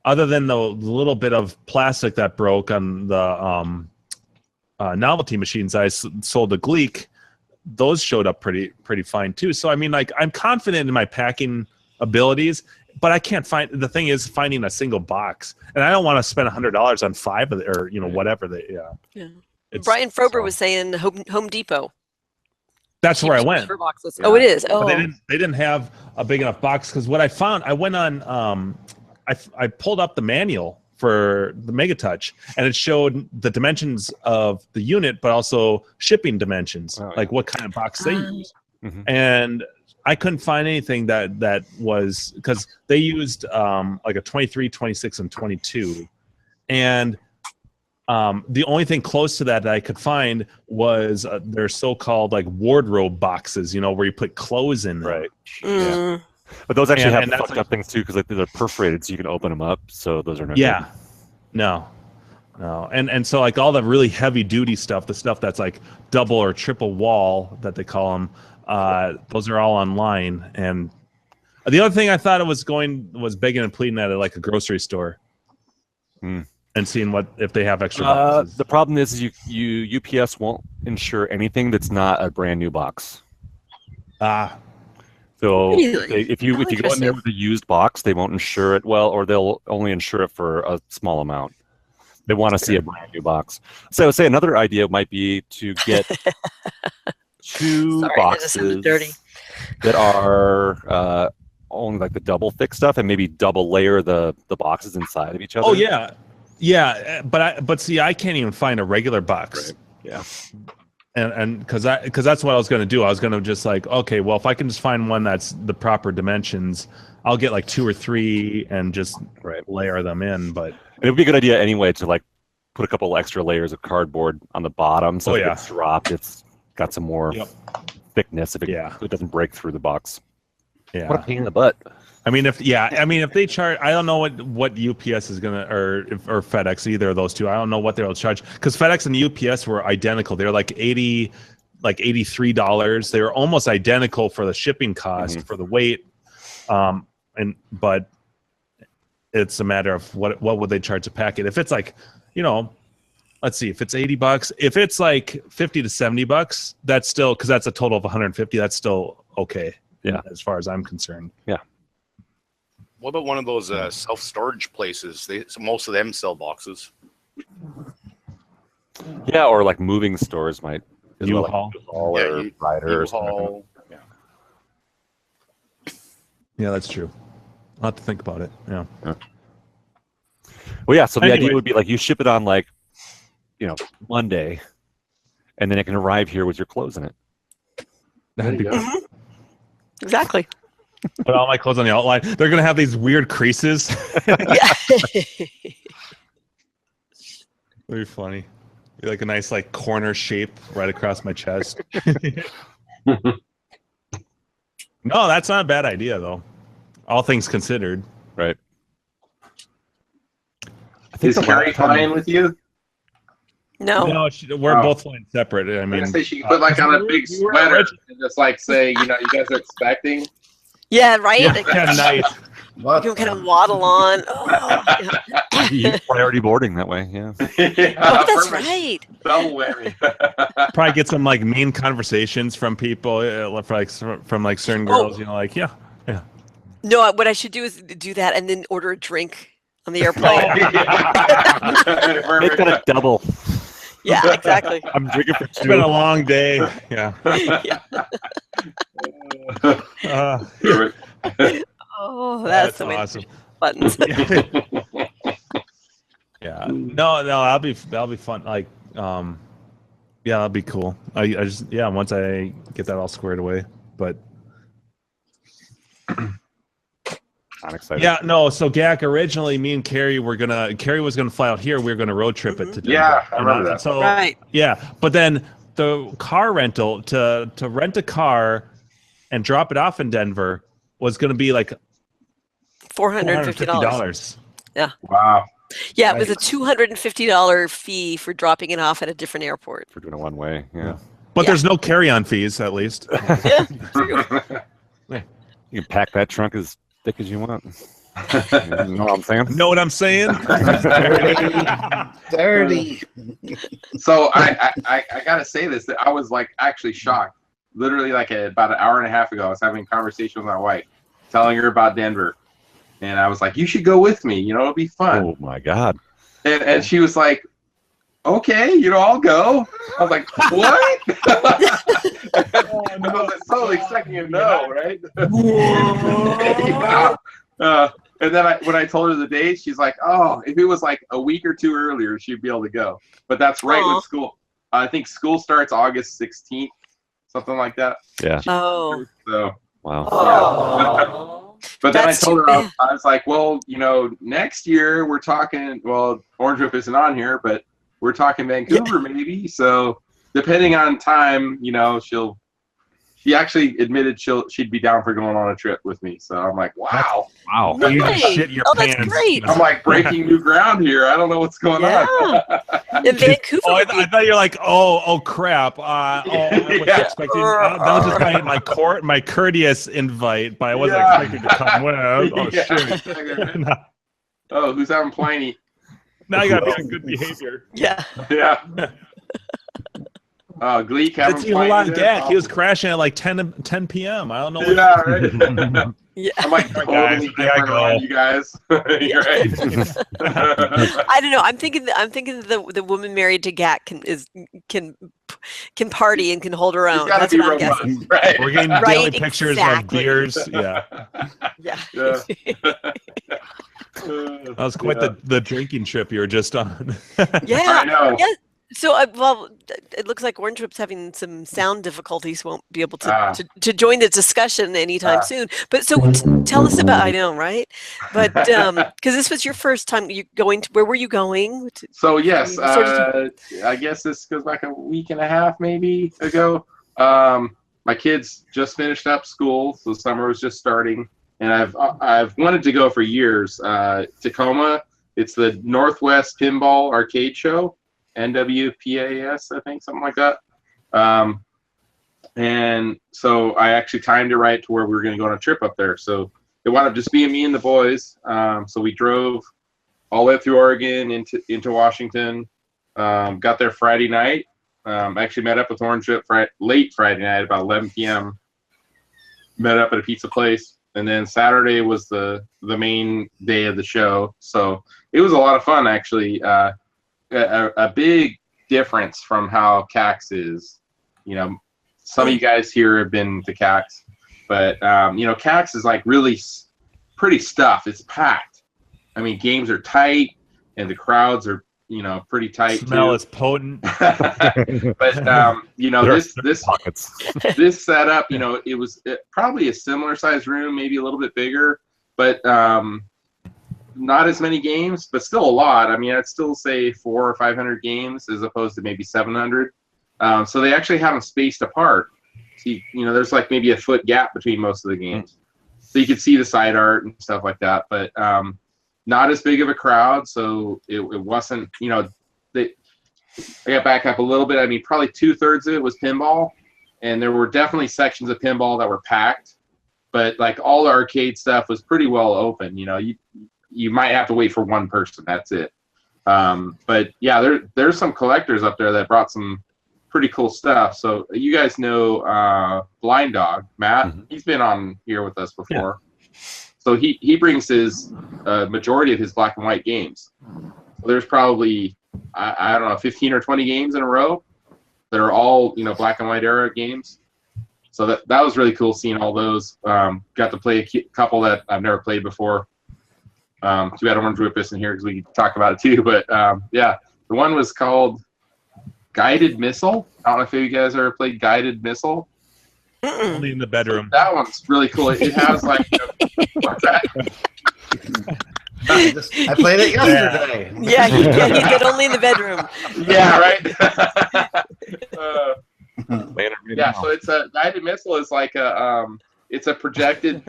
other than the little bit of plastic that broke on the novelty machines I sold to Gleek, those showed up pretty fine too. So, I mean, like, I'm confident in my packing abilities, but I can't find, the thing is finding a single box. And I don't want to spend $100 on 5 of it or, whatever. Brian Frober was saying Home Depot. That's where I went. Boxes. Oh, it is. Oh, but they didn't have a big enough box because what I found, I went on, I pulled up the manual for the Mega Touch and it showed the dimensions of the unit, but also shipping dimensions, like what kind of box they use. Mm-hmm. And I couldn't find anything that was, because they used like a 23, 26, and 22, and the only thing close to that I could find was their so-called like wardrobe boxes, where you put clothes in them. Right. Mm. But those actually have that's fucked up things too, because like they're perforated, so you can open them up. So those are no Yeah. good. No. And so like all the really heavy duty stuff, the stuff that's like double or triple wall that they call them, those are all online. And the other thing I thought it was begging and pleading at like a grocery store. And seeing if they have extra boxes. The problem is you UPS won't insure anything that's not a brand new box. So Really? if you go in there with a used box, they won't insure it well, or they'll only insure it for a small amount. They want to see a brand new box. So I would say another idea might be to get two boxes that are only like the double thick stuff, and maybe double layer the boxes inside of each other. Oh yeah, but see, I can't even find a regular box. Right. Yeah. And because that's what I was going to do. I was going to just like, okay, well, if I can just find one that's the proper dimensions, I'll get like 2 or 3 and just layer them in. But it would be a good idea anyway to like put a couple extra layers of cardboard on the bottom, so if it gets dropped, it's got some more thickness if it doesn't break through the box. Yeah. What a pain in the butt. I mean, if they charge, I don't know what UPS is gonna or FedEx, either of those two. I don't know what they'll charge, because FedEx and UPS were identical. They're like $83. They were almost identical for the shipping cost for the weight, but it's a matter of what would they charge a packet. If it's like, let's see, if it's $80, if it's like $50 to $70, that's still, because that's a total of 150. That's still okay. Yeah, as far as I'm concerned. Yeah. What about one of those self-storage places? Most of them sell boxes. Yeah, or like moving stores might. U-Haul. Or Ryder or something. Yeah, that's true. I'll have to think about it. Yeah. Well, yeah. So the idea would be like you ship it on like, Monday, and then it can arrive here with your clothes in it. That'd be good. Exactly. Put all my clothes on the outline. They're gonna have these weird creases. Very funny. Be like a nice like corner shape right across my chest. No, that's not a bad idea though. All things considered. Right. I think Carrie flying with you? No. No, we're both flying separate. I mean, say she could put like on a big sweater and just like say, you guys are expecting. Yeah, right. Yeah, nice. You can kind of waddle on. Oh, You priority boarding that way, yeah. Oh, that's right. Double whammy. Probably get some like mean conversations from people, from like certain girls. Yeah. No, what I should do is do that and then order a drink on the airplane. Make that a double. Yeah, exactly. I'm drinking for 2. It's been a long day. Yeah. Oh, that's awesome. Buttons. Yeah. No, that'll be fun. Like, that'll be cool. I just once I get that all squared away, but. I'm excited. Yeah, no. So Gak, originally, me and Carrie was gonna fly out here. We were gonna road trip it to Denver. Yeah, I remember that. So right. Yeah, but then the car rental to rent a car and drop it off in Denver was gonna be like $450. Yeah. Wow. Yeah, it was a $250 fee for dropping it off at a different airport. For doing a one way, yeah. But there's no carry-on fees, at least. Yeah. You can pack that trunk as thick as you want. You know what I'm saying? Know what I'm saying? Dirty. So I gotta say this, that I was like actually shocked. Literally like about an hour and a half ago, I was having a conversation with my wife, telling her about Denver. And I was like, you should go with me, it'll be fun. Oh my God. And she was like, okay, I'll go. I was like, what? I was totally expecting a no, right? And then when I told her the date, she's like, oh, if it was like a week or 2 earlier, she'd be able to go. But that's right with school. I think school starts August 16th, something like that. Yeah. Oh. So Wow. Yeah. But then That's I told too her, bad. I was like, well, next year we're talking, well, Orange Whip isn't on here, but we're talking Vancouver maybe. So depending on time, she actually admitted she'd be down for going on a trip with me. So I'm like, wow. Wow. Nice. You just shit your Oh, pants. that's great. I'm like breaking new ground here. I don't know what's going on. In Vancouver. Oh, I thought you were like, oh crap. I was expecting that was just my courteous invite, but I wasn't expecting to come with. Oh shit. Oh, who's having Pliny? Now you gotta be on good behavior. Yeah. Yeah. Gleek having That's hold on, Gak. He was crashing at like 10 p.m. I don't know. Yeah, right. Yeah. I'm like totally different around you guys. You're right. I don't know. I'm thinking the woman married to Gak can party and can hold her own. That's what I'm guessing. Right. We're getting daily pictures of deers. Yeah. Yeah. That was quite the drinking trip you were just on. Yeah. I know. Yeah. So, it looks like Orange Whip's having some sound difficulties. Won't be able to join the discussion anytime soon. But so, tell us about. I know, right? But because this was your first time going to, where were you going? So yes, I guess this goes back a week and a half maybe ago. My kids just finished up school, so summer was just starting, and I've wanted to go for years. Tacoma. It's the Northwest Pinball Arcade Show. NWPAS, I think, something like that. And so I actually timed it right to where we were going to go on a trip up there. So it wound up just being me and the boys. So we drove all the way up through Oregon into Washington. Got there Friday night. Actually met up with Orange Whip late Friday night, about 11 p.m. Met up at a pizza place. And then Saturday was the main day of the show. So it was a lot of fun, actually. A big difference from how CAX is. Some of you guys here have been to CAX, but CAX is like really pretty stuffed. It's packed. I mean, games are tight, and the crowds are pretty tight. Smell too. is potent. But this setup, it was probably a similar sized room, maybe a little bit bigger, but not as many games, but still a lot. I mean, I'd still say 400 or 500 games as opposed to maybe 700. So they actually have them spaced apart. So there's like maybe a foot gap between most of the games, so you could see the side art and stuff like that. But not as big of a crowd, so it wasn't. I got back up a little bit. I mean, probably 2/3 of it was pinball, and there were definitely sections of pinball that were packed. But like all the arcade stuff was pretty well open. You might have to wait for one person. That's it. But yeah, there's some collectors up there that brought some pretty cool stuff. So you guys know Blind Dog, Matt. Mm-hmm. He's been on here with us before. Yeah. So he brings his majority of his black and white games. So there's probably I don't know 15 or 20 games in a row that are all black and white era games. So that was really cool seeing all those. Got to play a couple that I've never played before. Too bad Orange Whip isn't here because we could talk about it too. But yeah, the one was called Guided Missile. I don't know if you guys ever played Guided Missile. Only in the bedroom. That one's really cool. It has like. What's that? I played it yesterday. Yeah, he did only in the bedroom. Yeah, right. Yeah, so it's a Guided Missile is like it's a projected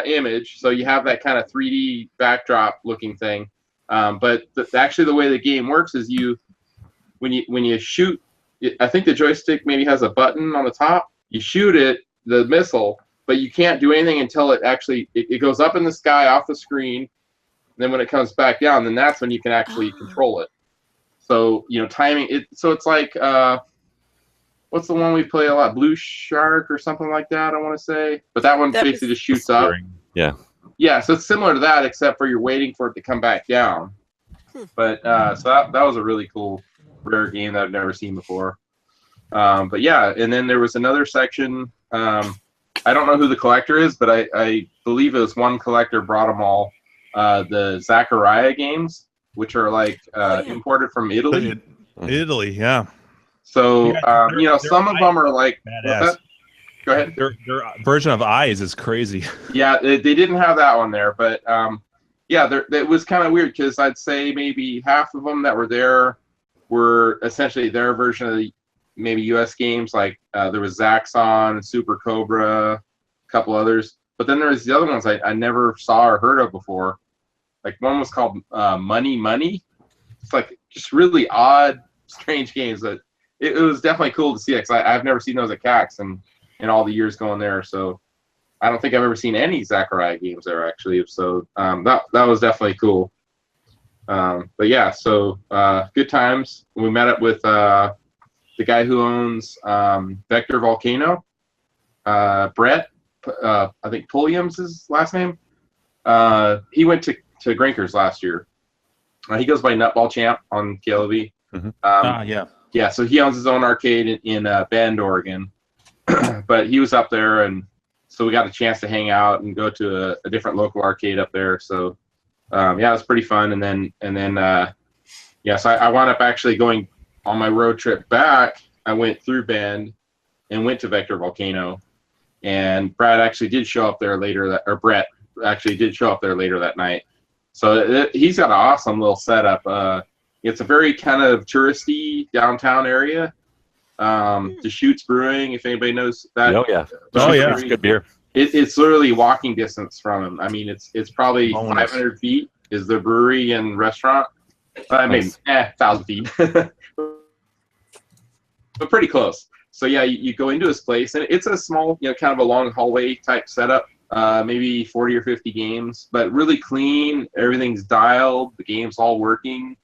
image, so you have that kind of 3D backdrop looking thing. But actually, the way the game works is when you shoot, I think the joystick maybe has a button on the top. You shoot the missile, but you can't do anything until it goes up in the sky off the screen. And then when it comes back down, then that's when you can actually control it. So timing it. So it's like what's the one we play a lot? Blue Shark or something like that, I want to say. But that one basically just shoots up. Yeah. Yeah, so it's similar to that, except for you're waiting for it to come back down. But so that was a really cool, rare game that I've never seen before. But yeah, and then there was another section. I don't know who the collector is, but I believe it was one collector brought them all. The Zaccaria games, which are like imported from Italy. Italy, yeah. So some of them are like Go ahead. Their version of Eyes is crazy. Yeah, they didn't have that one there, but yeah, it was kind of weird because I'd say maybe half of them that were there were essentially their version of the maybe U.S. games. Like there was Zaxxon, Super Cobra, a couple others. But then there was the other ones I never saw or heard of before. Like one was called Money Money. It's like just really odd, strange games. But it was definitely cool to see it because I've never seen those at CAX and in all the years going there. So I don't think I've ever seen any Zaccaria games there actually. So that was definitely cool. But yeah, so good times. We met up with the guy who owns Vector Volcano, Brett. I think Pulliam's his last name. He went to Grinkers last year. He goes by Nutball Champ on KLV. Yeah. Yeah, so he owns his own arcade in Bend, Oregon. But he was up there, and so we got a chance to hang out and go to a different local arcade up there. So yeah, it was pretty fun. And then yeah, so I wound up actually going on my road trip back. I went through Bend and went to Vector Volcano, and Brad actually did show up there later. Brett actually did show up there later that night. So he's got an awesome little setup. It's a very kind of touristy downtown area. Deschutes Brewing, if anybody knows that. Oh yeah, Deschutes it's good beer. It's literally walking distance from him. I mean, it's probably 500 feet is the brewery and restaurant. I mean, 1,000 feet, but pretty close. So yeah, you go into his place, and it's a small, kind of a long hallway type setup. Maybe 40 or 50 games, but really clean. Everything's dialed. The game's all working.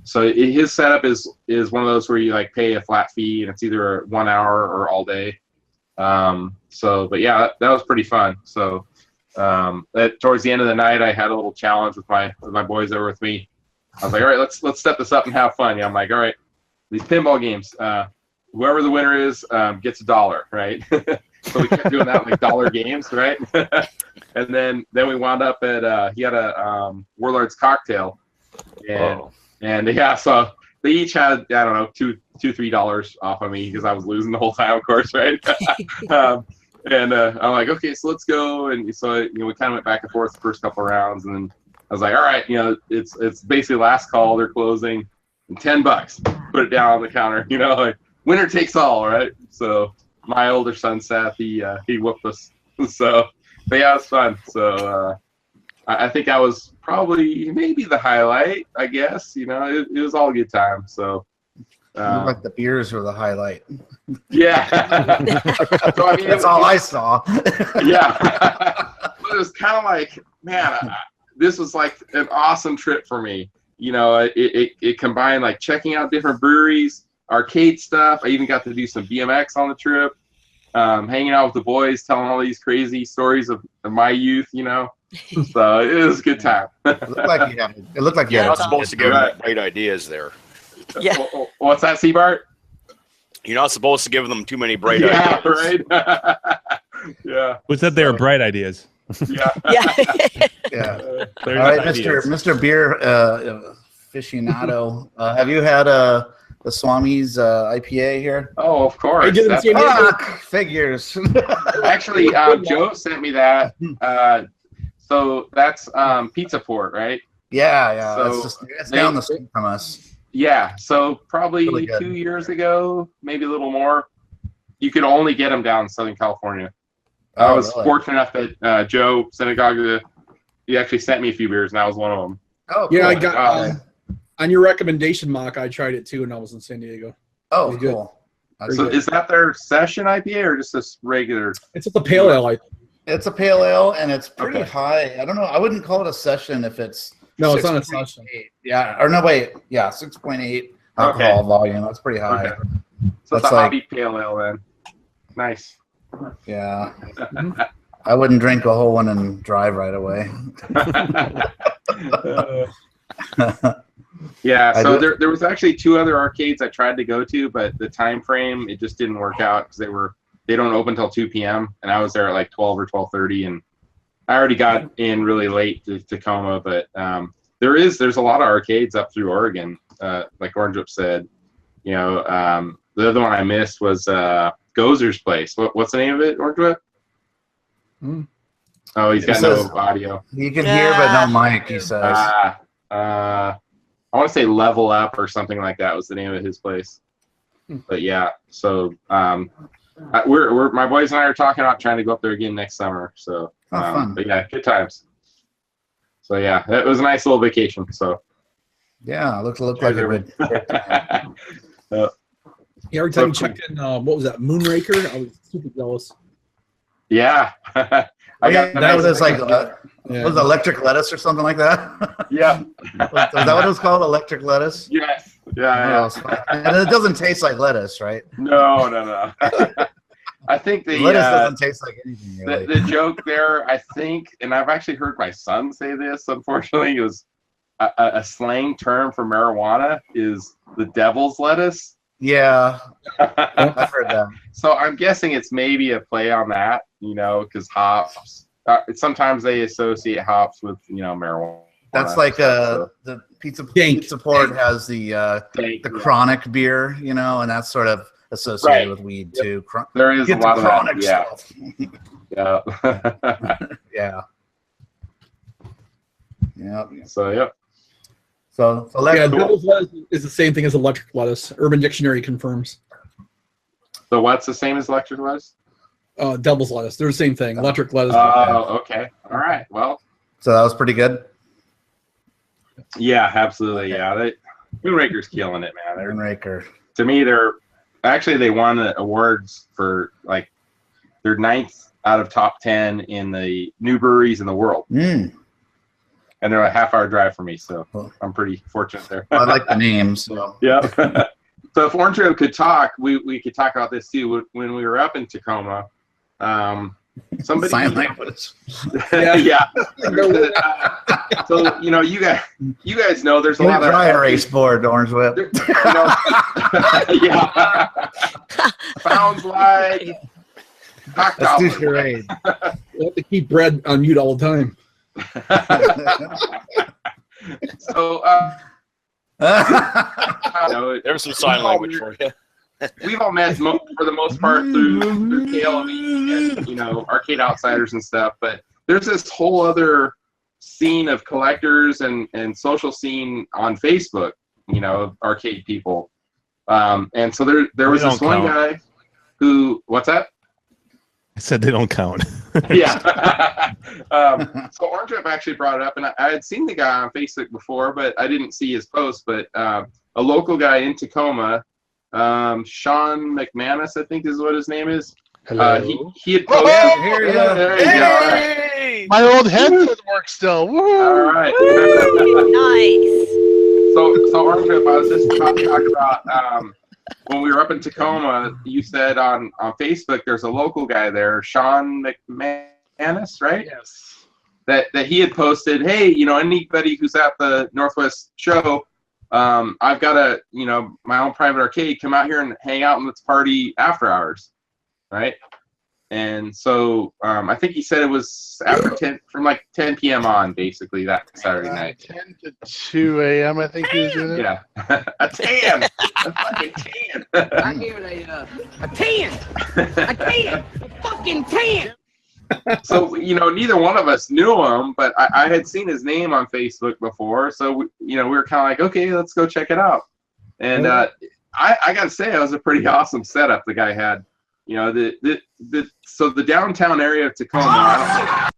So his setup is one of those where you like pay a flat fee, and it's either 1 hour or all day. But yeah, that was pretty fun. So towards the end of the night, I had a little challenge with my boys that were with me. I was like, all right, let's step this up and have fun. Yeah, I'm like, all right, these pinball games, whoever the winner is gets $1, right? So we kept doing that like dollar games, right? And then we wound up at he had a Warlord's Cocktail, and yeah, so they each had, I don't know, $2-3 off of me because I was losing the whole time, of course, right? I'm like, okay, so let's go. And so we kind of went back and forth the first couple of rounds, and then I was like, all right, it's basically last call. They're closing, and $10. Put it down on the counter, like winner takes all, right? So my older son sat, he whooped us. So, but yeah, it was fun. So I think I was probably maybe the highlight, I guess. It was all a good time. So like the beers were the highlight. Yeah. So, I mean, that's all I saw. Yeah. It was kind of like, man, this was like an awesome trip for me. It combined like checking out different breweries, arcade stuff. I even got to do some BMX on the trip, hanging out with the boys, telling all these crazy stories of my youth, So it was a good time. It looked like you had. You're not supposed to give them great ideas there. Yeah. What's that, Seabart? You're not supposed to give them too many bright ideas. Right? Yeah. Who said they were bright ideas? Yeah. Yeah. All right, Mr. Beer aficionado, have you had the Swami's IPA here? Oh, of course. Figures. Actually, Joe sent me that. So that's Pizza Port, right? Yeah. So it's down the street from us. Yeah. So probably really 2 years ago, maybe a little more, you could only get them down in Southern California. I was fortunate enough that Joe Synagogue, he actually sent me a few beers, and I was one of them. Oh, cool. Yeah, I got on your recommendation, Mock. I tried it too, and I was in San Diego. Oh, cool. So is that their session IPA or just this regular? It's a pale ale. It's a pale ale, and it's pretty high. I don't know. I wouldn't call it a session if it's no, it's not a session. Yeah, or no, wait. Yeah, 6.8 alcohol volume. That's pretty high. Okay. So it's a hobby pale ale then. Nice. Yeah. I wouldn't drink a whole one and drive right away. Yeah, so there was actually 2 other arcades I tried to go to, but the time frame, it just didn't work out because they don't open until 2 p.m. and I was there at like 12 or 12:30, and I already got in really late to Tacoma. But there's a lot of arcades up through Oregon, like Orange Whip said. the other one I missed was Gozer's place. What's the name of it, Orange? Oh, he's got no audio. You can hear, but no mic, he says. I want to say Level Up or something like that was the name of his place. But yeah, so we're my boys and I are talking about trying to go up there again next summer. So, fun. But yeah, good times. So yeah, it was a nice little vacation. So yeah, looked like a good time. Every time you checked in, what was that, Moonraker? I was super jealous. Yeah. I got that was like was it electric lettuce or something like that? Yeah. Was that what it was called? Electric lettuce? Yes. Yeah. And it doesn't taste like lettuce, right? No. I think the lettuce doesn't taste like anything. Really. The joke there, I think, and I've actually heard my son say this. Unfortunately, it was a slang term for marijuana is the devil's lettuce. Yeah, I've heard that. So I'm guessing it's maybe a play on that, because hops. Sometimes they associate hops with, marijuana. That's like the pizza port has the chronic beer, and that's sort of associated with weed too. There is a lot of chronic stuff. Yeah. Yeah. So yep. So devil's lettuce is the same thing as electric lettuce. Urban Dictionary confirms. So what's the same as electric lettuce? Devil's lettuce. They're the same thing. Electric lettuce. Oh, okay. All right. Well. So that was pretty good. Yeah, absolutely. Okay. Yeah, Moonraker's killing it, man. Moonraker. To me, they won awards for like their 9th out of top 10 in the new breweries in the world. And they're a half-hour drive for me, so I'm pretty fortunate there. I like the names. So. Yeah. So if Orange Road could talk, we could talk about this too. When we were up in Tacoma, somebody sign language. Yeah. So you guys know there's a lot of dry erase board, Orange Whip. Yeah. Sounds like. Let's do charade. You have to keep Brad on mute all the time. So there's some sign language for you. We've all met for the most part through KLV and Arcade Outsiders and stuff, but there's this whole other scene of collectors and social scene on Facebook, of arcade people. And so there was this one guy who, what's that? I said they don't count. Yeah. So Orange Whip actually brought it up, and I had seen the guy on Facebook before, but I didn't see his post. But a local guy in Tacoma, Sean McManus, I think is what his name is. Hello. He had posted. Here you go. There you go. Hey! My old headset works still. Woo! All right. Nice. So Orange Whip, I was just talking about when we were up in Tacoma. You said on Facebook there's a local guy there, Sean McManus, right? Yes. That he had posted, hey, anybody who's at the Northwest show, I've got my own private arcade. Come out here and hang out and let's party after hours, right? And so I think he said it was after 10, from like 10 p.m. on, basically that Saturday night. 10 to 2 a.m. I think he was doing it. Yeah, a 10, a fucking 10. I give it a 10, a 10, a fucking 10. So neither one of us knew him, but I had seen his name on Facebook before, so we were kind of like, okay, let's go check it out. And I gotta say, it was a pretty awesome setup the guy had. So the downtown area of Tacoma,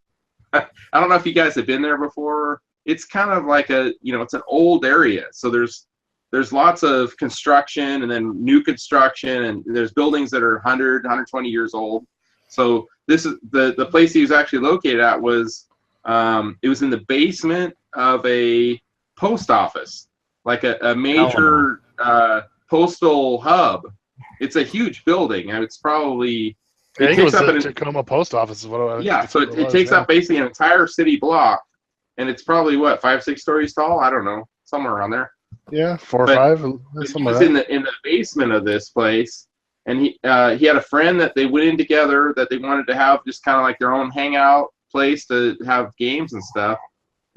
I don't know if you guys have been there before. It's kind of like it's an old area. So there's lots of construction and then new construction, and there's buildings that are 100, 120 years old. So this is the place he was actually located at was it was in the basement of a post office, like a major postal hub. It's a huge building, and it's probably I think it was the Tacoma Post Office. Is what so it takes up basically an entire city block, and it's probably 5-6 stories tall. I don't know, somewhere around there. Yeah, 4 or 5. He was in the basement of this place, and he had a friend that they went in together that they wanted to have just kind of like their own hangout place to have games and stuff,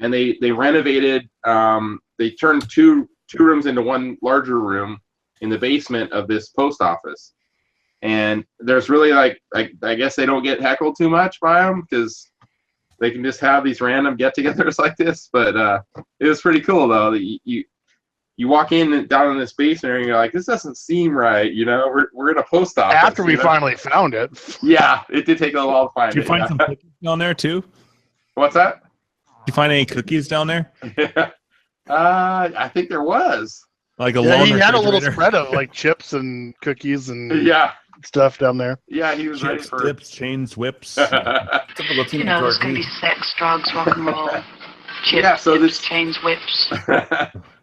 and they renovated. They turned two rooms into one larger room. in the basement of this post office. And there's really like, I guess they don't get heckled too much by them because they can just have these random get-togethers like this. But it was pretty cool though. That you walk in and down in this basement and you're like, this doesn't seem right. You know, we're in a post office. After we finally found it. Yeah, it did take a while to find it. Did you find some cookies down there too? What's that? Did you find any cookies down there? I think there was. Like a yeah, long he had a little refrigerator? spread of like chips and cookies and Yeah. stuff down there. Yeah, he was ready Chips, for dips, chains, whips. Typical You know, there's going to be sex, drugs, rock and roll, chips, Yeah, so dips, this- chains, whips.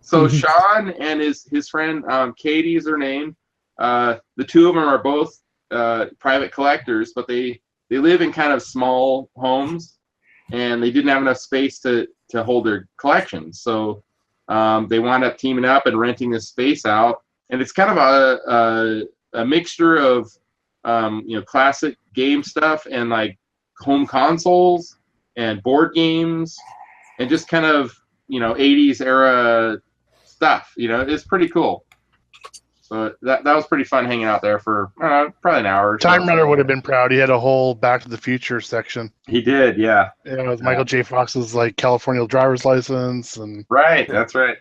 So Sean and his friend Katie is her name. The two of them are both private collectors, but they live in kind of small homes, and they didn't have enough space to hold their collections. So they wound up teaming up and renting this space out, and it's kind of a mixture of classic game stuff and like home consoles and board games and just kind of 80s era stuff. It's pretty cool. So that was pretty fun hanging out there for probably an hour or so. Time Runner would have been proud. He had a whole Back to the Future section. He did, yeah. It was Michael J. Fox's like California driver's license and Right, that's right.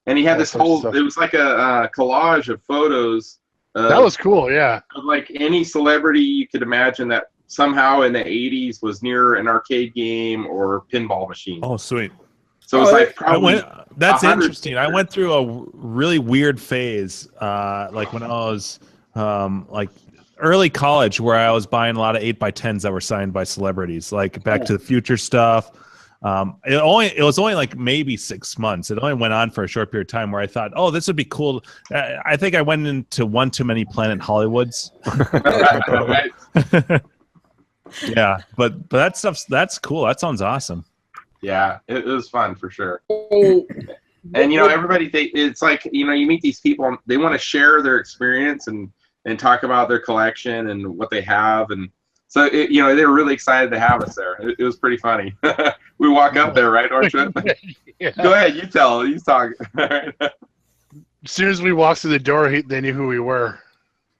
And he had this sort of whole, stuff. it was like a collage of photos that was cool, yeah. of like any celebrity you could imagine that somehow in the 80s was near an arcade game or pinball machine. Oh, sweet. So it's like probably That's 100 interesting. I went through a really weird phase, like when I was like early college, where I was buying a lot of 8x10s that were signed by celebrities, like Back to the Future stuff. It was only like maybe 6 months. It only went on for a short period of time where I thought, oh, this would be cool. I think I went into one too many Planet Hollywoods. Yeah, but that's cool. That sounds awesome. Yeah, it was fun for sure. And everybody, it's like you meet these people, and they want to share their experience and talk about their collection and what they have, and so they were really excited to have us there. It was pretty funny. We walk up there, right, Orange Whip? Yeah. Go ahead, you tell. You talk. As soon as we walked through the door, they knew who we were.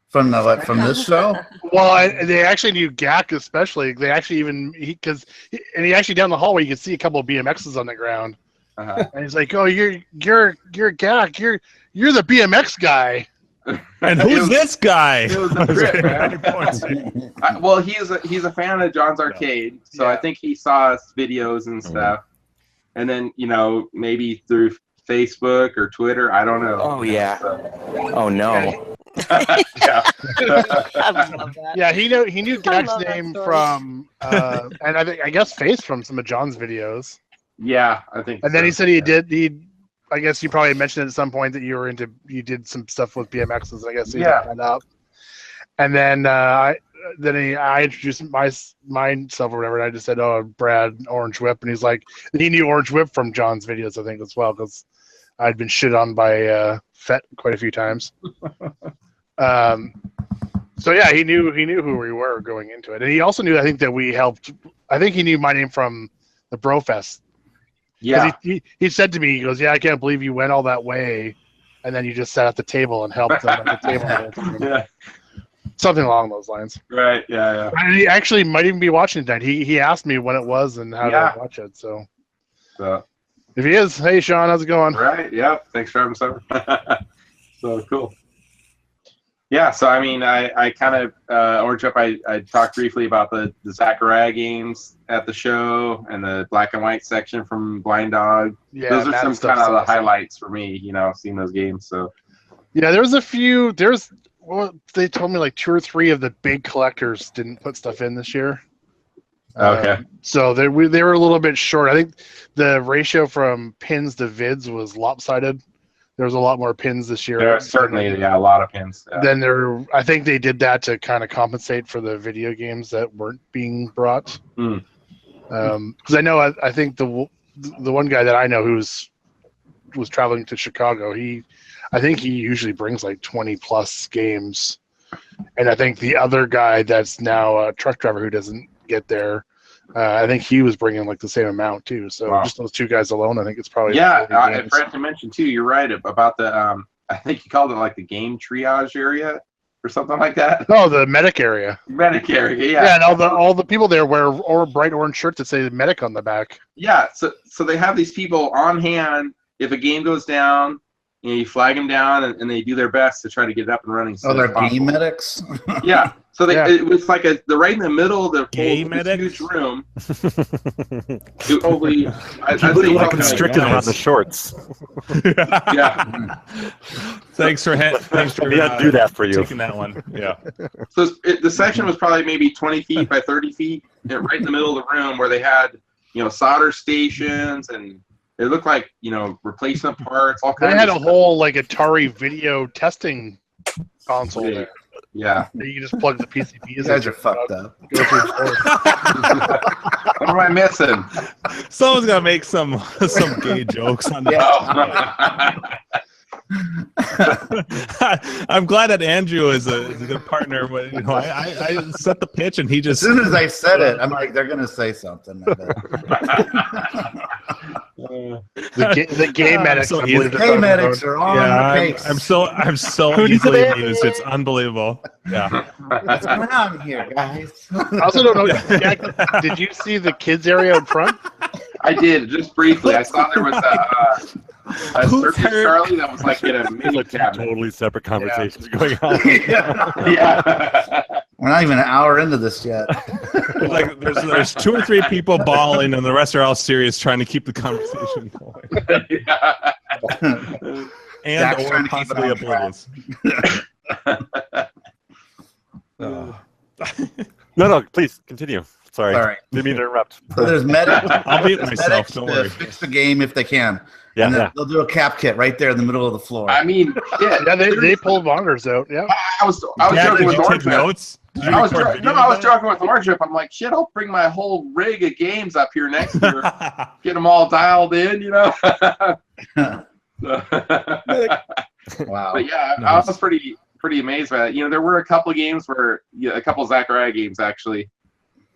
From this show? Well, they actually knew Gak especially. They actually he actually down the hallway you could see a couple of BMXs on the ground, and he's like, "Oh, you're Gak. You're the BMX guy." And who's this guy? It was a trip, man. Well, he's a fan of John's Arcade, so I think he saw us videos and stuff, and then maybe through Facebook or Twitter, I don't know. Oh yeah. Oh no. Yeah. I love that. Yeah, he knew Gak's name from, and I guess Face from some of John's videos. Yeah, I think. And then he said I guess you probably mentioned at some point that you did some stuff with BMXs. I guess he looked that up. And then I introduced myself or whatever, and I just said, "Oh, Brad Orange Whip," and he's like, he knew Orange Whip from John's videos, I think, as well, because I'd been shit on by Fett quite a few times. So yeah, he knew who we were going into it, and he also knew, I think, that we helped. I think he knew my name from the Brofest. Yeah, he said to me, he goes, "Yeah, I can't believe you went all that way, and then you just sat at the table and helped them at the table." Yeah. Something along those lines. Right. Yeah. And he actually might even be watching tonight. He asked me when it was and how to watch it. So if he is, hey Sean, how's it going? Right. Yeah. Thanks for having us over. So cool. Yeah. So I mean, I kind of Orange Up. I talked briefly about the Zachariah games at the show and the black and white section from Blind Dog. Yeah, those are that some stuff's kind of the awesome. highlights for me. Seeing those games. So Yeah, there was a few. They told me like 2 or 3 of the big collectors didn't put stuff in this year. Okay. So they were a little bit short. I think the ratio from pins to vids was lopsided. There was a lot more pins this year. there are certainly a lot of pins. Yeah. Then I think they did that to kind of compensate for the video games that weren't being brought. Mm. Because I think the one guy that I know was traveling to Chicago. I think he usually brings like 20 plus games, and I think the other guy that's now a truck driver who doesn't get there, I think he was bringing like the same amount too. So Wow. just those 2 guys alone, I think it's probably Yeah. I forgot to mention too. You're right about the I think he called it like the game triage area or something like that. No, the medic area. Medic area, yeah. Yeah, and all the people there wear bright orange shirts that say medic on the back. Yeah, so they have these people on hand. If a game goes down, you flag them down, and they do their best to try to get it up and running. Oh, they're game medics? Yeah. So it was like they're right in the middle of the huge room. I'd say like constricted around the shorts. Yeah. Thanks for do that for you. Taking that one. Yeah. So the section was probably maybe 20 feet by 30 feet, right in the middle of the room where they had solder stations, and it looked like replacement parts. All kinds. They had of a whole like Atari video testing console there. Yeah. You just plug the PCBs. You guys are fucked up. What am I missing? Someone's gonna make some gay jokes on that. I'm glad that Andrew is a good partner. But I set the pitch and he just. As soon as I said it, I'm like, they're gonna say something. The gay medics. So the gay medics are on the case. I'm so easily amused. It's unbelievable. Yeah. What's going on here, guys? I also don't know. Jack, did you see the kids area out front? I did, just briefly. I saw there was a Circus Charlie that was like in a mini cabinet. Totally separate conversations going on. Yeah. We're not even an hour into this yet. Like there's 2 or 3 people bawling, and the rest are all serious, trying to keep the conversation going. And or possibly oblivious. No, please continue. Sorry. Didn't mean to interrupt. So there's medics. I'll mute myself. Don't worry. Fix the game if they can. Yeah, and then they'll do a cap kit right there in the middle of the floor. I mean, yeah, they pulled monitors out. Yeah. I was joking with Orange Rip. Notes? I was joking with Orange Rip. I'm like, shit, I'll bring my whole rig of games up here next year. Get them all dialed in, Wow. But yeah, I was pretty amazed by that. There were a couple of games where a couple of Zachariah games actually,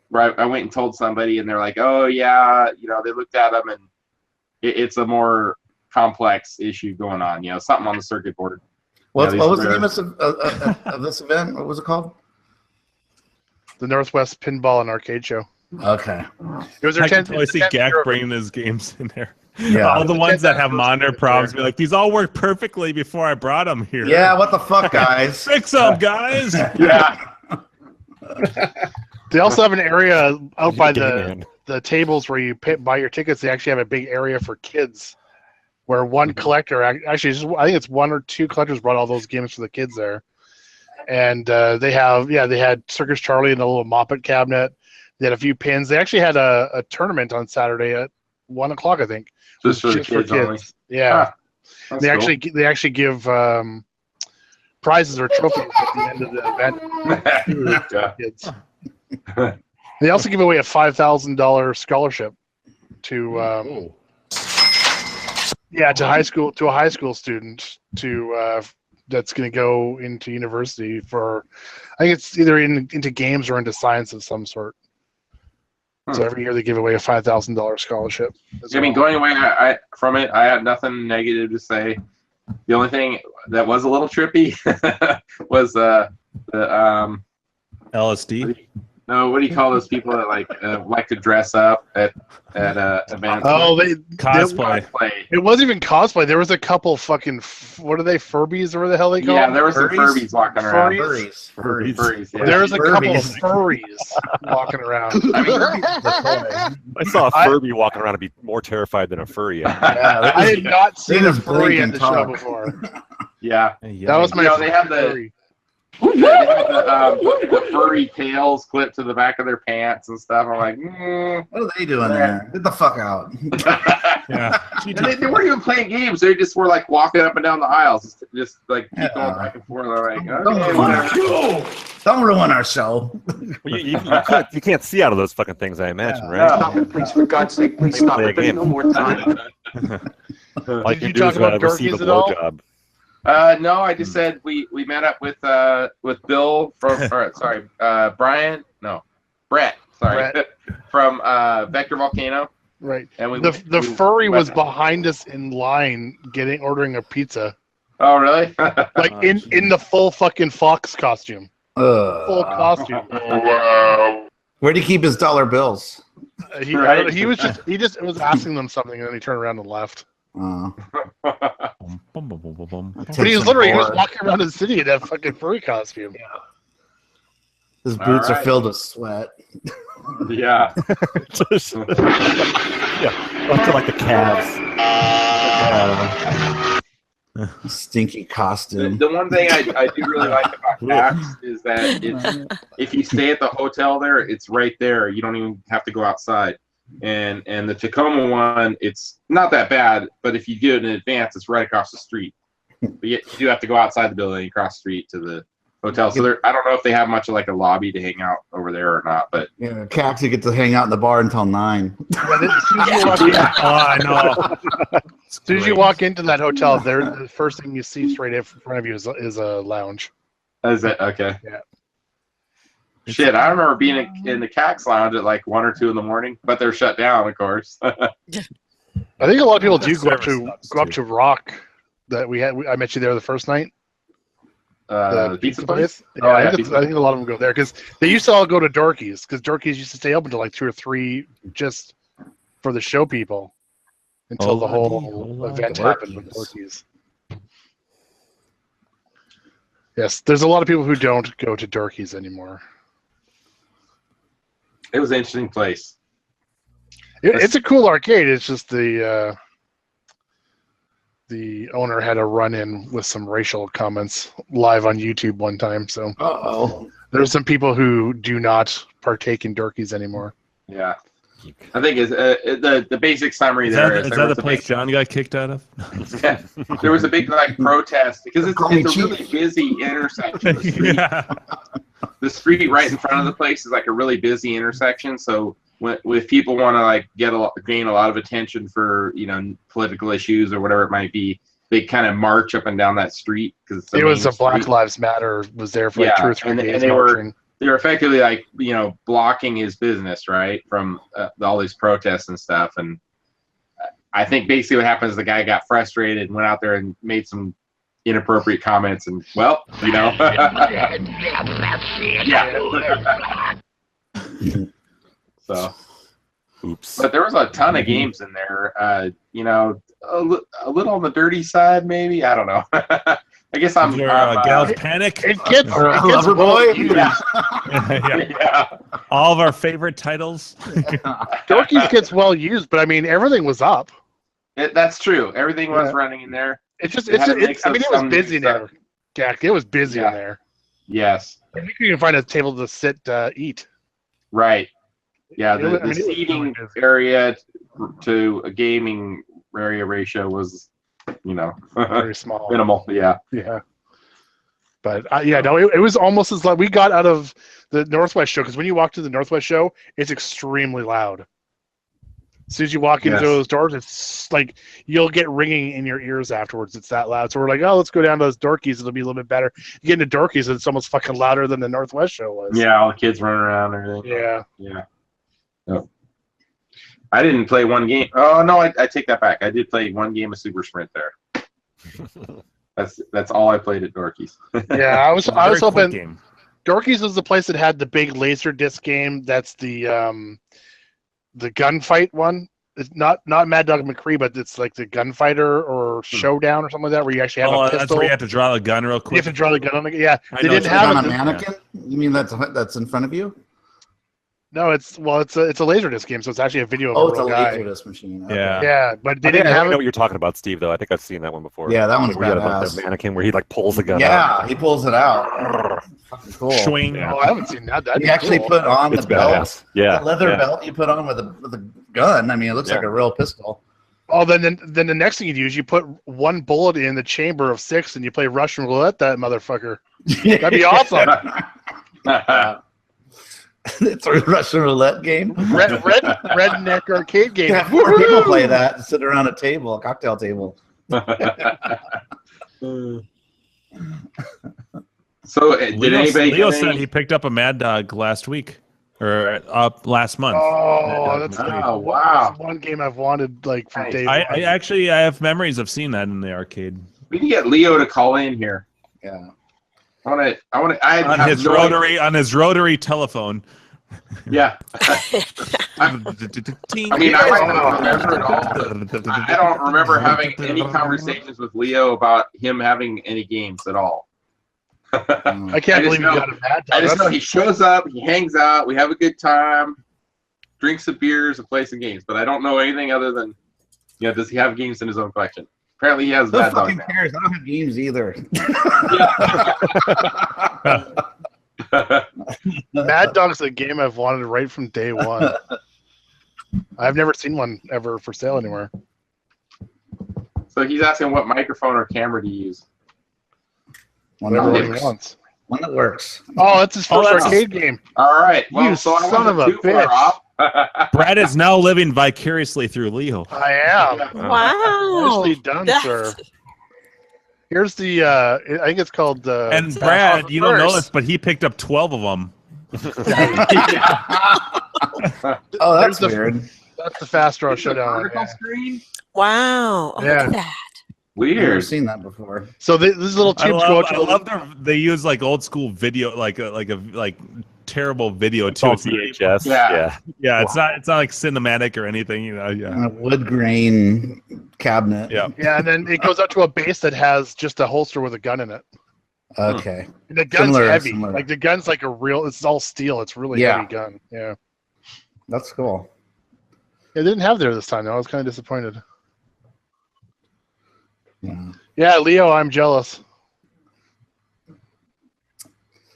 where I went and told somebody, and they're like, "Oh yeah," they looked at them, and it's a more complex issue going on. Something on the circuit board. What was the name of this event? What was it called? The Northwest Pinball and Arcade Show. Okay. It was I can totally see Gak bringing his games in there. Yeah. All the ones that have monitor problems be like, these all work perfectly before I brought them here. Yeah, what the fuck, guys? Fix them, guys. Yeah. They also have an area out by the tables where you buy your tickets. They actually have a big area for kids, where one collector I think it's 1 or 2 collectors brought all those games for the kids there, and they had Circus Charlie in a little Moppet cabinet. They had a few pins. They actually had a tournament on Saturday at 1 o'clock, I think. Just for kids only. Yeah. They actually give prizes or trophies at the end of the event to kids. They also give away a $5,000 scholarship to a high school student that's going to go into university for, I think it's either into games or into science of some sort. So every year they give away a $5,000 scholarship. I mean, going away from it, I had nothing negative to say. The only thing that was a little trippy was the LSD. No, what do you call those people that like to dress up at events? Oh, cosplay. It wasn't even cosplay. There was a couple fucking what are they, Furbies or whatever the hell they call them? Yeah, there was some Furbies walking around. Furries. Yeah. There was a couple of furries walking around. I saw a Furby walking around and be more terrified than a furry. I had not seen a furry at the show before. Yeah, that was my. They have the furry tails clipped to the back of their pants and stuff. I'm like, what are they doing there? Get the fuck out. Yeah. They weren't even playing games. They just were like walking up and down the aisles, just like keep going back and forth. They're like, don't ruin our show. Well, you can't see out of those fucking things, I imagine, right? Stop it, please, for God's sake, please stop it. There's no more time. All Did you talk about receive a Dorkies at all? blowjob. No, I just said we met up with Bill from Brett from Vector Volcano. Right. And the furry was behind us in line ordering a pizza. Oh, really? Like in the full fucking fox costume. Full costume. Where'd he keep his dollar bills? He just was asking them something, and then he turned around and left. But he was walking around the city in that fucking furry costume. Yeah. His boots are filled with sweat. Yeah. Up to like the calves. Stinky costume. The one thing I do really like about PAX is that if you stay at the hotel there, it's right there. You don't even have to go outside. And the Tacoma one, it's not that bad, but if you do it in advance, it's right across the street. But you do have to go outside the building, across the street to the hotel. So I don't know if they have much of like a lobby to hang out over there or not. But yeah, Cax, you get to hang out in the bar until 9. I know. As soon as you walk into that hotel, the first thing you see straight in front of you is a lounge. Is it okay? Yeah. Shit, I remember being in the Cax lounge at like 1 or 2 in the morning, but they're shut down, of course. I think a lot of people do go up to Rock. That I met you there the first night. The pizza place? Yeah, I think a lot of them go there because they used to all go to Dorky's because Dorky's used to stay open until like 2 or 3 just for the show people until the whole event happened with Dorky's. Yes, there's a lot of people who don't go to Dorky's anymore. It was an interesting place. It's a cool arcade. It's just the owner had a run-in with some racial comments live on YouTube one time. So there's some people who do not partake in Dorky's anymore. Yeah, I think the basic summary is that the place John got kicked out of? There was a big protest because it's a really busy intersection. The street right in front of the place is like a really busy intersection. So if people want to gain a lot of attention for political issues or whatever it might be, they kind of march up and down that street because it was a Black Lives Matter was there for 2 or 3 days. And they were effectively blocking his business right from all these protests and stuff. And I think basically what happened is the guy got frustrated and went out there and made some inappropriate comments and so oops. But there was a ton of games in there. A little on the dirty side, maybe. I don't know. I guess I'm. Gal's Panic. It gets well used. Yeah. All of our favorite titles. Dorky's gets well used, but I mean everything was up. That's true. Everything was running in there. It was busy there. Jack, it was busy in there. Yes. I think you can find a table to sit, eat. Right. Yeah, the seating area to a gaming area ratio was, very small, minimal. Yeah. Yeah. But it was almost as like we got out of the Northwest show because when you walk to the Northwest show, it's extremely loud. As soon as you walk into those doors, it's like you'll get ringing in your ears afterwards. It's that loud. So we're like, let's go down to those Dorky's. It'll be a little bit better. You get into Dorky's, and it's almost fucking louder than the Northwest show was. Yeah, all the kids running around and everything. Yeah. Yeah. No. I didn't play one game. Oh no, I take that back. I did play one game of Super Sprint there. That's all I played at Dorky's. Yeah, I was hoping Dorky's was the place that had the big laser disc game. That's the gunfight one. It's not Mad Dog McCree, but it's like the gunfighter or showdown or something like that, where you actually have a pistol. That's where you have to draw the gun real quick. You have to draw the gun on the They didn't have on a mannequin. You mean that's in front of you? No, it's a laser disc game, so it's actually a video of a real guy. It's a laser disc machine. Okay. Yeah, but they didn't have. I know what you're talking about, Steve. Though I think I've seen that one before. Yeah, that one's badass. A mannequin where he pulls the gun out. Yeah, he pulls it out. Fucking cool. Swing. Yeah. Oh, I haven't seen that. You actually put on the belt. Badass. Yeah, the leather belt you put on with a gun. I mean, it looks like a real pistol. Oh, then the next thing you do is you put one bullet in the chamber of 6 and you play Russian roulette. That motherfucker. That'd be awesome. It's a Russian roulette game. Redneck arcade game. Yeah, 4 people play that and sit around a cocktail table. So did anybody? Leo said he picked up a Mad Dog last week or last month. Oh, that's wow! That's one game I've wanted from day one. I have memories of seeing that in the arcade. We can get Leo to call in here. Yeah. I want to. On his rotary telephone. Yeah. I mean, I might not remember it all, but I don't remember having any conversations with Leo about him having any games at all. I can't believe you got a Mad Dog. I just know he shows up, he hangs out, we have a good time, drinks some beers, and plays some games. But I don't know anything other than, does he have games in his own collection? Apparently, he has Mad Dog now. Who fucking cares? I don't have games either. Mad Dog's a game I've wanted right from day one. I've never seen one ever for sale anywhere. So he's asking what microphone or camera to use. One that works. Oh, that's his first arcade game. All right. Well, You so I son of a wasn't too far bitch. off. Brad is now living vicariously through Leo. I am. Wow. Nicely done, sir. Here's the, I think it's called... and Brad, you don't know this, but he picked up 12 of them. Oh, that's weird. That's the Fast Draw Showdown. Vertical screen? Wow. Oh, Yeah. look at that. I've never Weird. seen that before. So these little I tubes go out love, to I love they use like old school video, like terrible video too. It's all VHS. Yeah. Yeah, it's not like cinematic or anything, Yeah. A wood grain cabinet. Yeah. Yeah, and then it goes out to a base that has just a holster with a gun in it. Okay. And the gun's heavy. Similar. Like the gun's like it's all steel. It's really heavy gun. Yeah. That's cool. They didn't have there this time though. I was kind of disappointed. Yeah. Yeah, Leo, I'm jealous.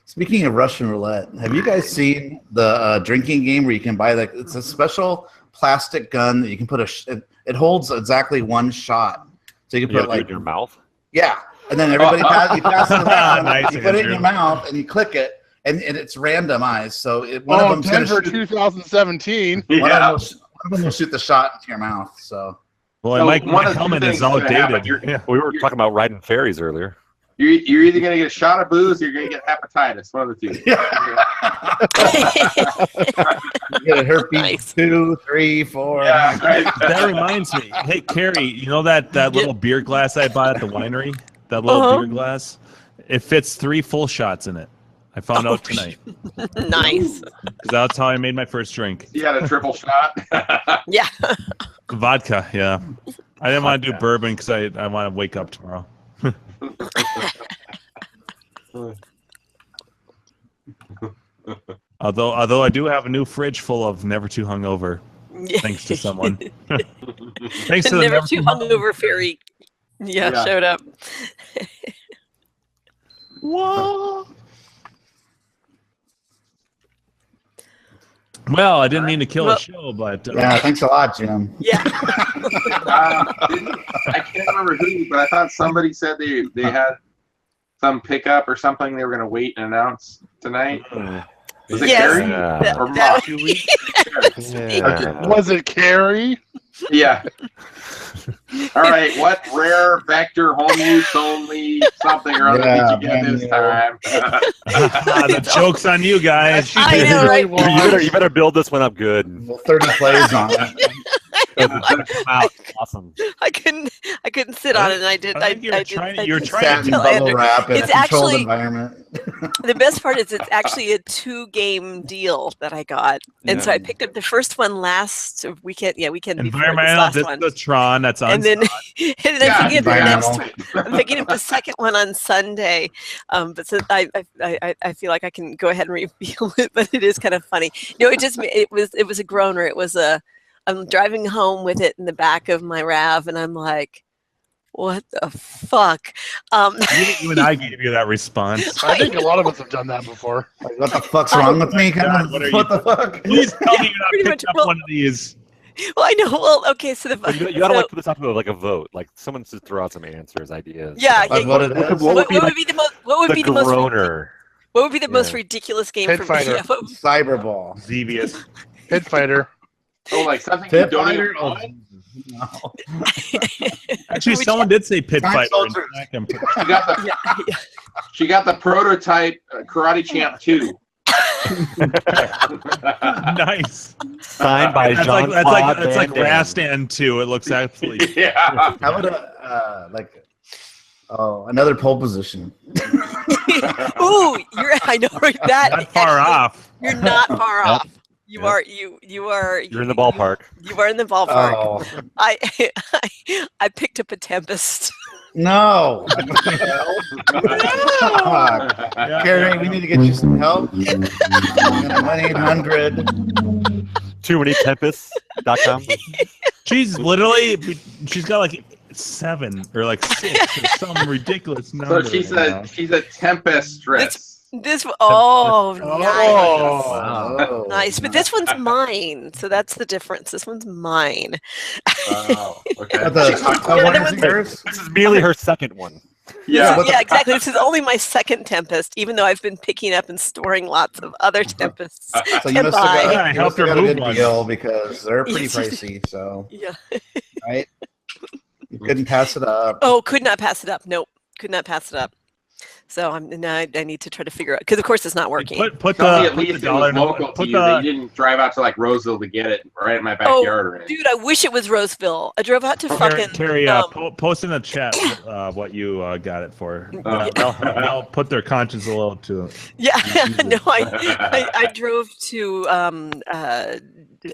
Speaking of Russian roulette, have you guys seen the drinking game where you can buy it's a special plastic gun that you can put it holds exactly one shot. So you can put it in your mouth? Yeah. And then everybody you pass it around, Nice, you put it in Andrew. your mouth and you click it and it's randomized. So one of them's Denver gonna shoot, 2017. one of them will shoot the shot into your mouth. So Well, So my one of the helmet things is that's gonna happen, outdated. you're- We were talking about riding ferries earlier. You're either going to get a shot of booze or you're going to get hepatitis. One of the two. you get a herpes Nice. 2, 3, 4. Yeah, right. That reminds me. Hey, Carrie, you know that little beer glass I bought at the winery? That little beer glass? It fits 3 full shots in it. I found out tonight. Nice. 'Cause that's how I made my first drink. You had a triple shot. Yeah. Vodka, yeah. I didn't want to do bourbon because I want to wake up tomorrow. Although I do have a new fridge full of Never Too Hungover, thanks to someone. Thanks to the Never Too Hungover Fairy. Yeah, showed up. Whoa. Well, I didn't mean to kill a show, but Yeah, thanks a lot, Jim. Yeah. I can't remember who, but I thought somebody said they had some pickup or something they were going to wait and announce tonight. Was it Yes. Carrie? Yeah. Or That- Mark? Was it Carrie? Yeah. All right. What rare vector home use only something or other did you get this time? the joke's on you guys. I know, right? You better build this one up good. 30 plays on it. Awesome. I couldn't sit on it, and I did. I think you're trying to Satin tell bubble Andrew. wrap in It's a controlled actually- environment. The best part is it's actually a 2-game deal that I got, and so I picked up the first one last weekend. Yeah, weekend before this Environmental, last this one. is the Tron that's on. And then, and then Yeah, I forget the next. environmental. I'm picking up the second one on Sunday, but so I feel like I can go ahead and reveal it, but it is kind of funny. No, it was a groaner. It was I'm driving home with it in the back of my RAV, and I'm like, what the fuck? You and I gave you that response. I think a lot of us have done that before. Like, what the fuck's wrong with me? God, what are What you- the fuck? Please tell me pretty you're not much, picked up well- one of these. Well, I know. Well, okay, so the You gotta like put this up to like a vote. Like someone should throw out some answers, ideas. yeah, Like, what it is? What would like be the most? What would be the most? groaner? What would be the most Yeah. ridiculous game Pit for me? Fighter. Yeah, what would- Cyberball. Devious. Pit Fighter. Oh, like something you Pit don't fighter? even Oh, know? no. Actually, someone did say pit Time fighter. soldiers. She got the prototype Karate Champ 2. Nice. Signed by That's Jean like Grass Stand 2. It looks actually. Yeah. How about like Oh, another pole position. Ooh, I know that. Not far off. You're not far Yep. off. You Yep. are. You're in the ballpark. You are in the ballpark. Oh I picked up a Tempest. no! Yeah. Carrie, we need to get you some help. 1-800. Too many tempests.com. She's literally, she's got like 7 or like 6 or some ridiculous number. So she's a tempestress. Nice. Oh. Nice. But this one's mine, so that's the difference. This one's mine. Oh, okay. This This is merely her second one. Yeah. Yeah, exactly. This is only my second Tempest, even though I've been picking up and storing lots of other Tempests. So you must have got a good deal because they're pretty pricey. So yeah, right. You couldn't pass it up. Oh, could not pass it up. Nope, could not pass it up. So I need to try to figure out because of course it's not working. At least it was local to you. That you didn't drive out to like Roseville to get it right in my backyard. Or dude, I wish it was Roseville. I drove out to fucking. Carrie, post in the chat what you got it for. I'll put their conscience a little to. Yeah, no, I drove to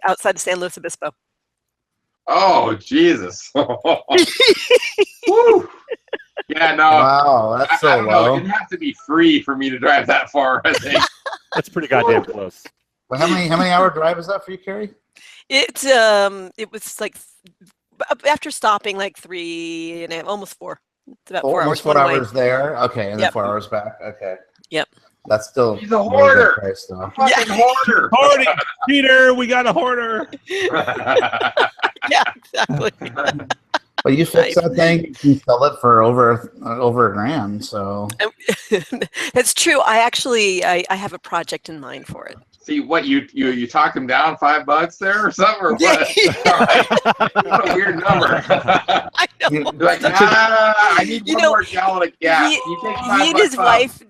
outside of San Luis Obispo. Oh Jesus! Woo. Yeah, no. Wow, that's so I don't low. know. It'd have to be free for me to drive that far, I think. That's pretty goddamn close. Well, how many hour drive is that for you, Carrie? It was like after stopping like 3.5, almost 4. It's about 4 hours. Almost 4 hours there. Okay, and then 4 hours back. Okay. Yep. That's still. He's a hoarder. Price, though. Fucking hoarder. Hoarding, Peter. We got a hoarder. Yeah, exactly. But you fix that thing, you can sell it for over $1,000. So that's true. I actually I have a project in mind for it. See what you talked him down $5 there or something or what? What a weird number. I know. You're like, I need one more gallon of gas. He and his wife.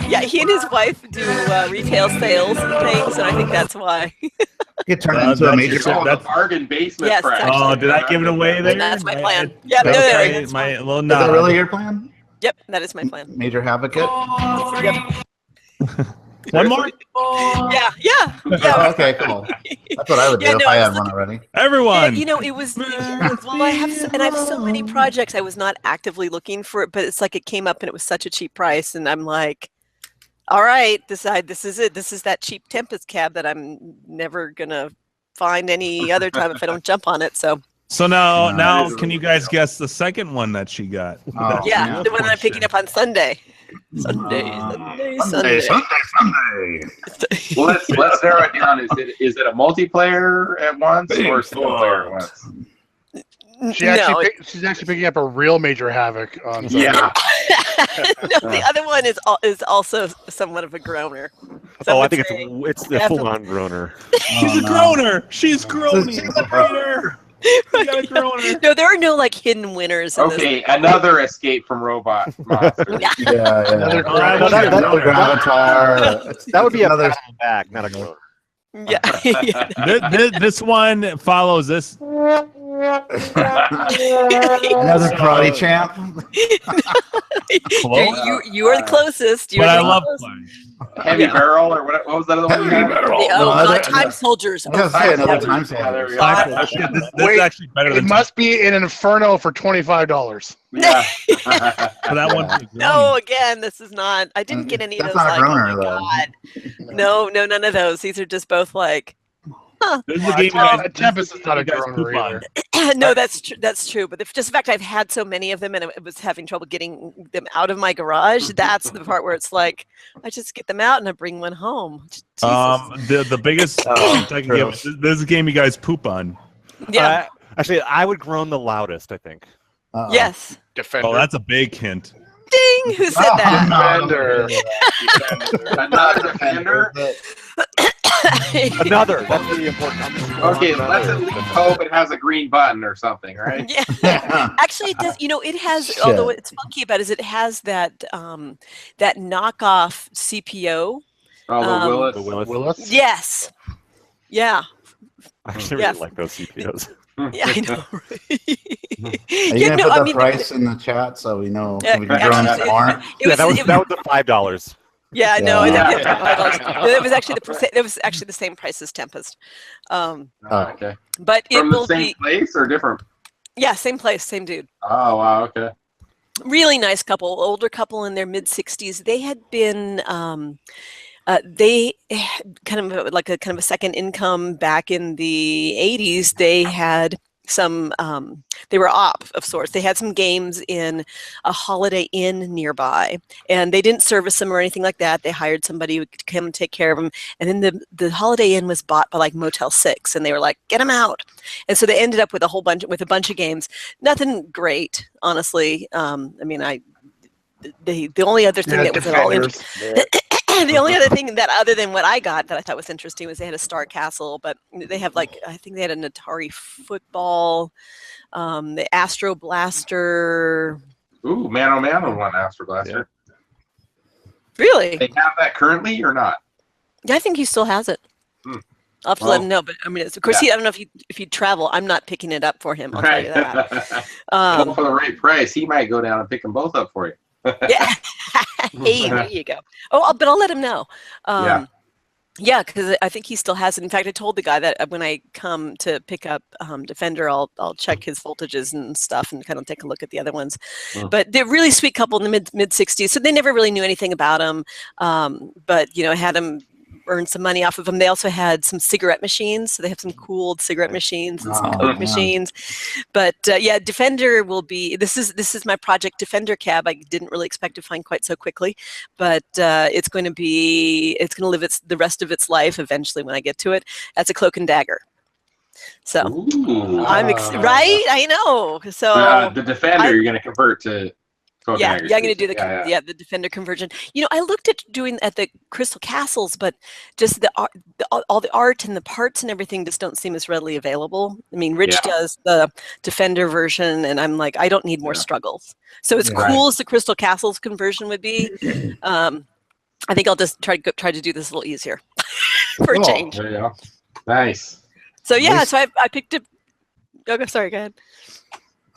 Yeah, he and his wife do retail sales and things, and I think that's why. Get turned into a major bargain basement. Yes, oh, did I give it away there? That's my plan. Yeah, Is that really your plan? Yep, that is my plan. Major advocate. Yep. One more? Yeah. Oh, okay, cool. That's what I would do if I had one already. Everyone. Yeah, it was. Well, I have so many projects. I was not actively looking for it, but it's like it came up and it was such a cheap price, and I'm like, all right, this is it. This is that cheap Tempest cab that I'm never gonna find any other time if I don't jump on it. So now, can you guys guess the second one that she got? Oh, yeah, the one that I'm picking up on Sunday. Sunday. Well, let's narrow it down. Is it a multiplayer at once or a single player at once? She's actually picking up a real Major Havoc on Sunday. Yeah. No, the other one is also somewhat of a groaner. I think it's the full-on groaner. She's a groaner. She's groaning. She's a groaner. No, there are no like hidden winners. Okay, another Escape from Robot Monster. Yeah. Another Avatar. That would be another bag, not a groaner. Yeah. This one follows this. Another karate champ. You are the closest. But I love playing. Heavy Barrel or what was that other one? Time Soldiers. Another Time Soldiers. This is actually better than it must be an Inferno for $25. Yeah. For that one. No, again, this is not. I didn't get any of those. That's not a groaner, oh God. No, none of those. These are just both like. Huh. This is a game. Tempest is not a groaner either. No, that's true. That's true. But just the fact I've had so many of them and I was having trouble getting them out of my garage. That's the part where it's like I just get them out and I bring one home. Jesus. The biggest I can give. This is a game you guys poop on. Yeah. Actually, I would groan the loudest. I think. Yes. Defender. Oh, that's a big hint. Ding! Who said that? Defender. Another Defender. Another. That's really important. Okay, let's at least hope it has a green button or something, right? Yeah. Actually, it does. It has. Although what's funky about it is it has that that knockoff CPO. Oh, the Willis. Yes. Yeah. I actually really like those CPOs. Yeah, I know. Right? Are you gonna put the price in the chat so we know we can draw them more? That was the $5. Yeah, no, I think it was actually the same price as Tempest. Okay. But it From the will same be place or different? Yeah, same place, same dude. Oh wow, okay. Really nice couple, older couple in their mid-60s. They had been they kind of like a second income back in the 80s. They had some they were op of sorts. They had some games in a Holiday Inn nearby, and they didn't service them or anything like that. They hired somebody who could come and take care of them, and then the Holiday Inn was bought by like Motel 6, and they were like, get them out. And so they ended up with a bunch of games. Nothing great, honestly. I mean, the only other thing that was at all interesting. The only other thing that, other than what I got, that I thought was interesting was they had a Star Castle, but they have I think they had an Atari football, the Astro Blaster. Ooh, Man Oh Man one Astro Blaster. Really? They have that currently or not? Yeah, I think he still has it. I'll have to let him know, but I mean, of course, I don't know if he'd travel. I'm not picking it up for him. I'll tell you that. Well, for the right price, he might go down and pick them both up for you. Yeah. Hey, there you go. Oh, but I'll let him know. Yeah, because I think he still has it. In fact, I told the guy that when I come to pick up Defender, I'll check his voltages and stuff and kind of take a look at the other ones. But they're a really sweet couple in the mid 60s, so they never really knew anything about him. But had him earn some money off of them. They also had some cigarette machines, so they have some cooled cigarette machines and some Coke machines. But yeah, Defender will be. This is my Project Defender cab. I didn't really expect to find quite so quickly, but it's going to live the rest of its life eventually when I get to it. That's a Cloak and Dagger. So I'm right. I know. So the Defender you're going to convert to. Yeah, I'm going to do the Defender conversion. I looked at doing at the Crystal Castles, but just all the art and the parts and everything just don't seem as readily available. I mean, Rich does the Defender version, and I'm like, I don't need more struggles. So as cool as the Crystal Castles conversion would be, I think I'll just try to do this a little easier for a change. There you go. Nice. So yeah, so I picked it. Okay, sorry, go ahead.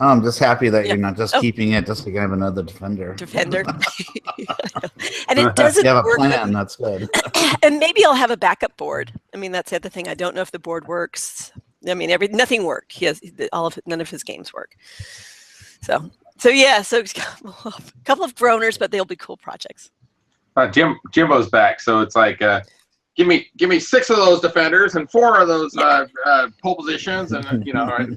I'm just happy that you're not just keeping it just to have another Defender. And it doesn't you have a work plan, that's good. And maybe I'll have a backup board. I mean, that's the other thing. I don't know if the board works. I mean, nothing worked. He has none of his games work. So yeah, so a couple of groaners, but they'll be cool projects. Jimbo's back, so it's like give me 6 of those Defenders and 4 of those pole positions, and right.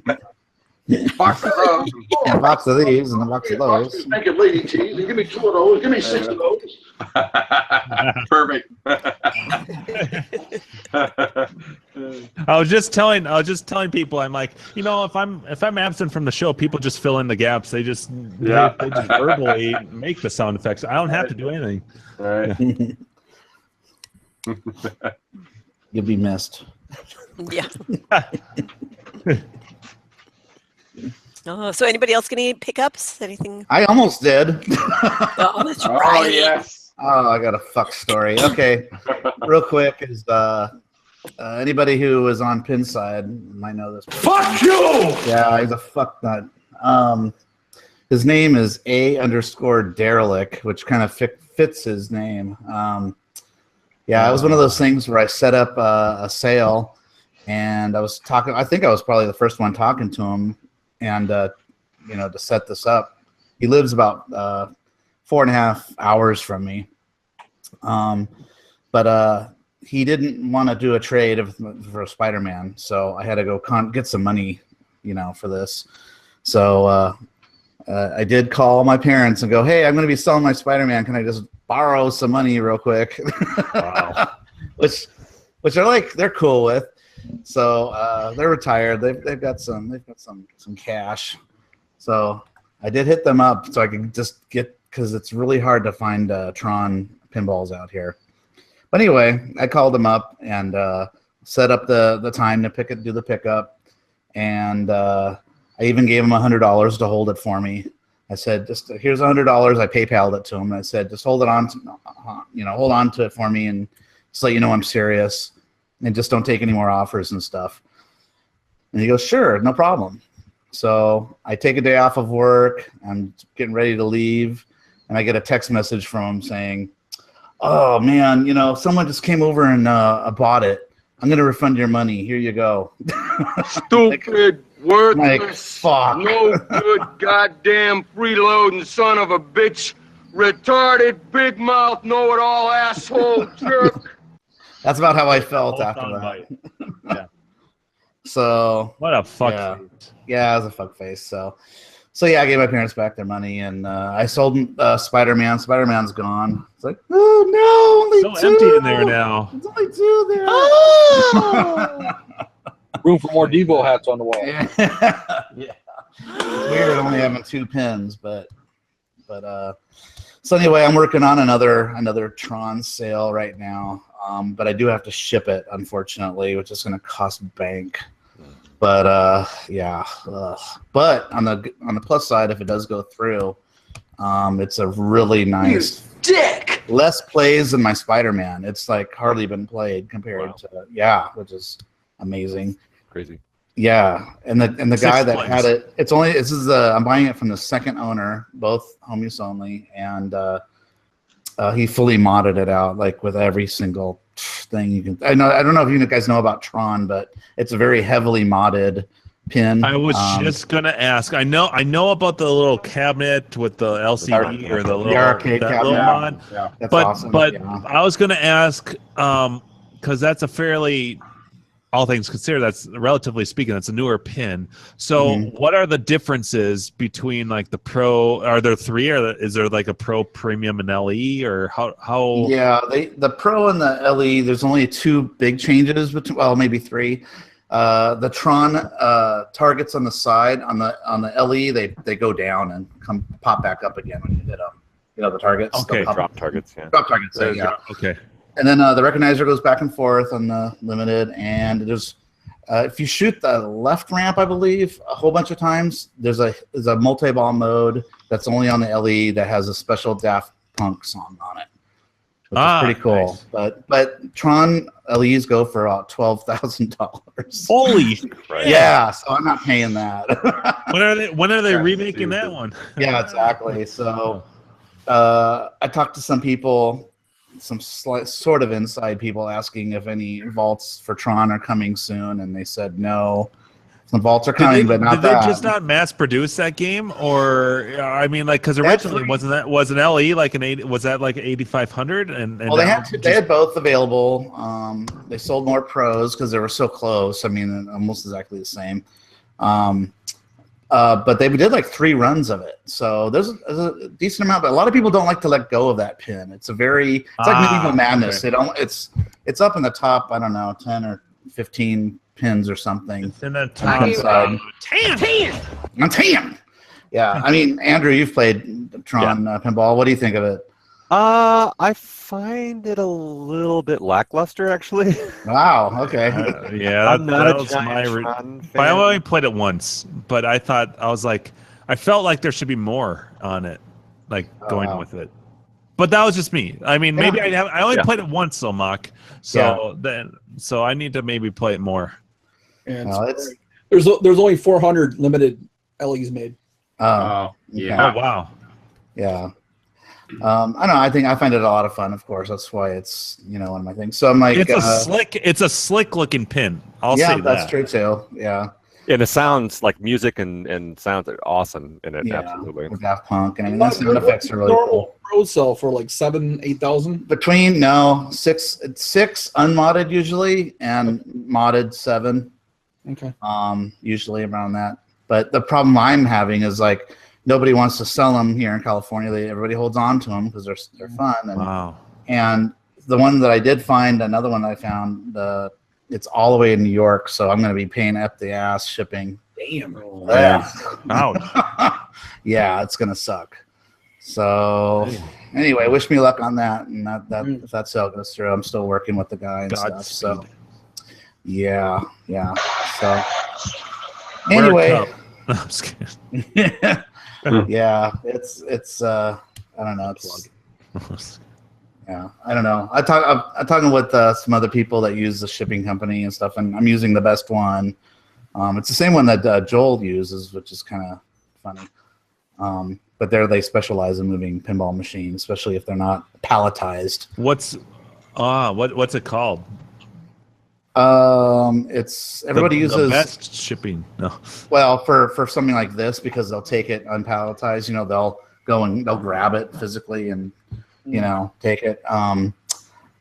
Box of those. A box of these and a box of those. Make it lady cheese and give me 2 of those. Give me 6 of those. Perfect. I was just telling people, I'm like, if I'm absent from the show, people just fill in the gaps. They just verbally make the sound effects. I don't have to do anything. Right. You'll be missed. Yeah. So anybody else get any pickups? Anything? I almost did. That's right. Oh yes. Oh, I got a fuck story. Okay, real quick is anybody who was on Pinside might know this person. Fuck you! Yeah, he's a fuck nut. His name is A_Derelict, which kind of fits his name. Yeah, it was one of those things where I set up a sale, and I was talking. I think I was probably the first one talking to him. And to set this up, he lives about 4.5 hours from me. But he didn't want to do a trade for Spider-Man, so I had to go get some money, for this. So I did call my parents and go, "Hey, I'm going to be selling my Spider-Man. Can I just borrow some money real quick?" Wow. which they're cool with. So they're retired. They've got some cash. So I did hit them up so I could just get, because it's really hard to find Tron pinballs out here. But anyway, I called them up and set up the time to do the pickup, and I even gave him $100 to hold it for me. I said, "Just here's $100." I PayPal'd it to him. I said, "Just hold it on, hold on to it for me, and just let you know I'm serious. And just don't take any more offers and stuff." And he goes, sure, no problem. So I take a day off of work. I'm getting ready to leave. And I get a text message from him saying, oh, man, someone just came over and bought it. I'm going to refund your money. Here you go. Stupid, worthless, fuck. no good, goddamn freeloading son of a bitch, retarded, big mouth, know-it-all asshole jerk. That's about how I felt after that. Yeah. So what a fuck face. Yeah, it was a fuck face. So yeah, I gave my parents back their money, and I sold Spider-Man. Spider-Man's gone. It's like, oh no, only so two. empty in there now. It's only two there. Oh! Room for more Devo hats on the wall. Yeah. It's weird only having 2 pins, but so anyway, I'm working on another Tron sale right now. But I do have to ship it, unfortunately, which is going to cost bank. But yeah. But on the plus side, if it does go through, it's a really nice dick. Less plays than my Spider-Man. It's like hardly been played compared to which is amazing. Crazy. Yeah, and the guy that plays. had it, I'm buying it from the second owner, both home use only, and he fully modded it out, like with every single thing you can. I don't know if you guys know about Tron, but it's a very heavily modded pin. I was just gonna ask. I know about the little cabinet with the LCD or the little arcade cabinet. little mod. Yeah, that's but awesome. but Yeah. I was gonna ask because that's a fairly, all things considered, that's relatively speaking, that's a newer pin. So what are the differences between like the Pro? Are there 3? Or is there like a Pro, Premium, and LE, or how? Yeah, the Pro and the LE. There's only 2 big changes between. Well, maybe 3. The Tron targets on the side on the LE, they go down and pop back up again when you hit them. The targets. Okay, drop targets. Yeah. Drop targets. Yeah. Okay. And then the recognizer goes back and forth on the limited, and there's if you shoot the left ramp, I believe, a whole bunch of times, there's a multi-ball mode that's only on the LE that has a special Daft Punk song on it, which is pretty cool. Nice. But Tron LEs go for about $12,000. Holy crap! Yeah, so I'm not paying that. When are they remaking that one? Yeah, exactly. So I talked to some people, some sort of inside people, asking if any vaults for Tron are coming soon, and they said no. Some vaults are coming, but not did that. they just not mass produce that game, or I mean, like, because originally was an LE like was that like 8500? And well, they had both available. They sold more Pros because they were so close. I mean, almost exactly the same. But they did like 3 runs of it, so there's a decent amount. But a lot of people don't like to let go of that pin. It's like Medieval Madness. Okay. It's up in the top. I don't know, 10 or 15 pins or something. It's in the top. Damn. Yeah, I mean, Andrew, you've played Tron pinball. What do you think of it? I find it a little bit lackluster, actually. Wow. Okay. Yeah, I'm not that a was giant Tron fan. But I only played it once. But I felt like there should be more on it, like going with it. But that was just me. I mean, maybe I only played it once, so Mock. So I need to maybe play it more. And there's only 400 limited LEs made. Yeah. Oh wow. Yeah. I don't know. I find it a lot of fun. Of course, that's why it's one of my things. So I'm like, it's a slick looking pin. I'll say that. That's true too. Yeah. And the sounds, like music and sounds, are awesome in it. Absolutely. With Daft Punk, and I mean, the sound effects are really cool. Pro sell for like 7,000-8,000. Between six unmodded usually, and modded 7. Okay. Usually around that. But the problem I'm having is like nobody wants to sell them here in California. Everybody holds on to them because they're fun. And, wow. And the one that I did find, another one I found, it's all the way in New York, so I'm going to be paying up the ass shipping. Damn. Ouch. Yeah, it's going to suck. So anyway, wish me luck on that. And if that sale goes through, I'm still working with the guy and stuff. So yeah. So anyway. I'm just kidding. Yeah, it's I don't know. Yeah, I don't know. I'm talking with some other people that use the shipping company and stuff, and I'm using the best one. It's the same one that Joel uses, which is kind of funny. But they specialize in moving pinball machines, especially if they're not palletized. What's it called? It's everybody uses the best shipping. No. Well, for something like this, because they'll take it unpalletized. They'll go and they'll grab it physically and take it.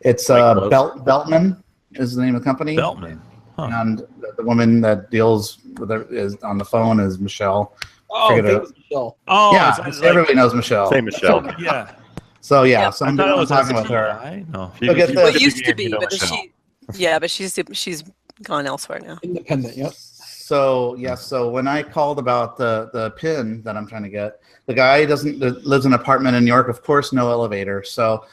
It's Beltman is the name of the company. Beltman. Huh. And the woman that deals with it is on the phone is Michelle. Oh, Michelle. Oh, yeah, everybody knows Michelle. Same Michelle. Yeah. So I I'm thought it was talking with her. I know. Look at Well, this. it used to be, but she's gone elsewhere now. Independent. Yep. So so when I called about the pin that I'm trying to get, the guy lives in an apartment in New York. Of course, no elevator. So.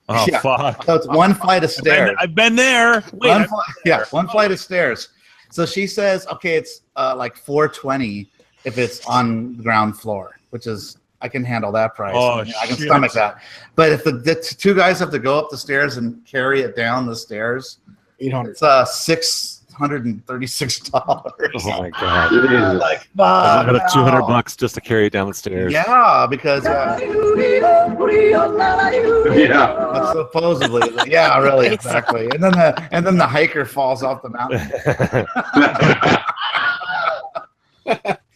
Oh, fuck. So it's one flight of stairs. I've been there. Wait, one flight of stairs. So she says, okay, it's like $420 if it's on the ground floor, which is, I can handle that price. Oh, I can stomach that. But if the two guys have to go up the stairs and carry it down the stairs, $800. It's $636. Oh my god! It is. Like, another $200 just to carry it down the stairs. Yeah, because yeah, but supposedly, yeah, really, exactly. And then the hiker falls off the mountain.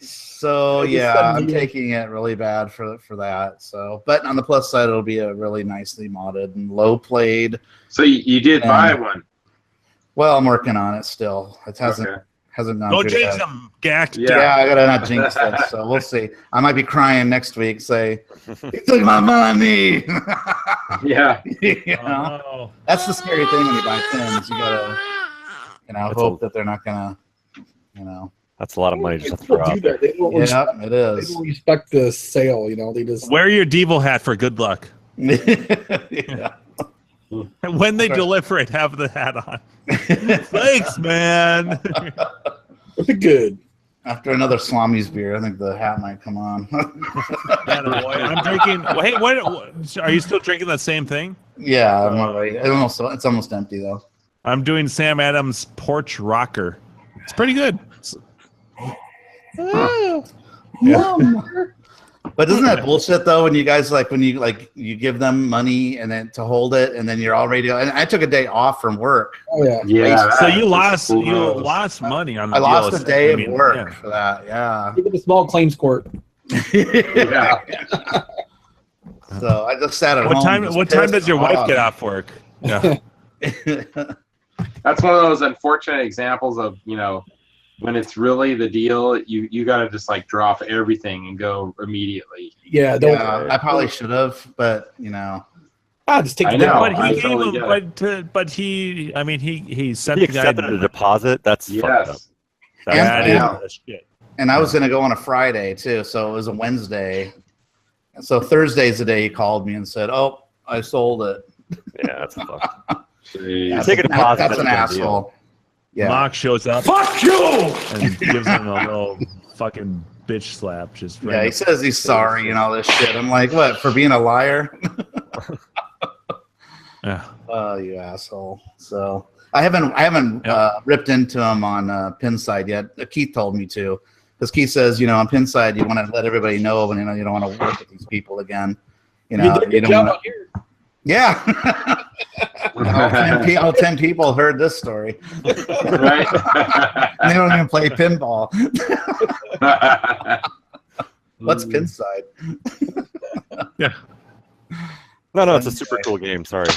So yeah, I'm taking it really bad for that. So, but on the plus side, it'll be a really nicely modded and low played. So you did buy one. Well, I'm working on it still. It hasn't gone. Don't good jinx yet. them, Gak. Yeah, I gotta not jinx this. So we'll see. I might be crying next week. Say, he took my money. Yeah. That's the scary thing when you buy pins. You gotta, hope that they're not gonna, That's a lot of money just to throw out there. It is. They don't respect the sale. They just wear your Devo hat for good luck. Yeah. And when they deliver it, have the hat on. Thanks, man. Look good. After another Swami's beer, I think the hat might come on. I'm drinking. Hey, what? Are you still drinking that same thing? Yeah, I'm already. It's almost empty though. I'm doing Sam Adams Porch Rocker. It's pretty good. But isn't that bullshit though? When you guys you give them money and then to hold it, and then you're all ready to. And I took a day off from work. Oh yeah. Yeah. So you lost money on the I lost deal. a day of work for that. Yeah. Give it a small claims court. Yeah. So I just sat at home. What time does your wife get off work? Yeah. That's one of those unfortunate examples of when it's really the deal, you got to just drop everything and go immediately. Yeah, I probably should have, but just take it But out. he gave him, but he sent He the guy accepted a deposit. That's fucked up. That's shit. And I was going to go on a Friday too, so it was a Wednesday. And so Thursday's the day he called me and said, "Oh, I sold it." Yeah, that's fucked. Yeah, take a deposit. That's an asshole. Yeah. Mock shows up. Fuck you! And gives him a little fucking bitch slap. Just yeah, he says he's sorry and all this shit. I'm like, what, for being a liar? Yeah. Oh, you asshole. So I haven't ripped into him on Pinside yet. Keith told me to, because Keith says, on Pinside you want to let everybody know when you don't want to work with these people again. You don't want to. Yeah. all 10 people heard this story. Right? They don't even play pinball. What's Pinside? Yeah. No, it's a super cool game. Sorry.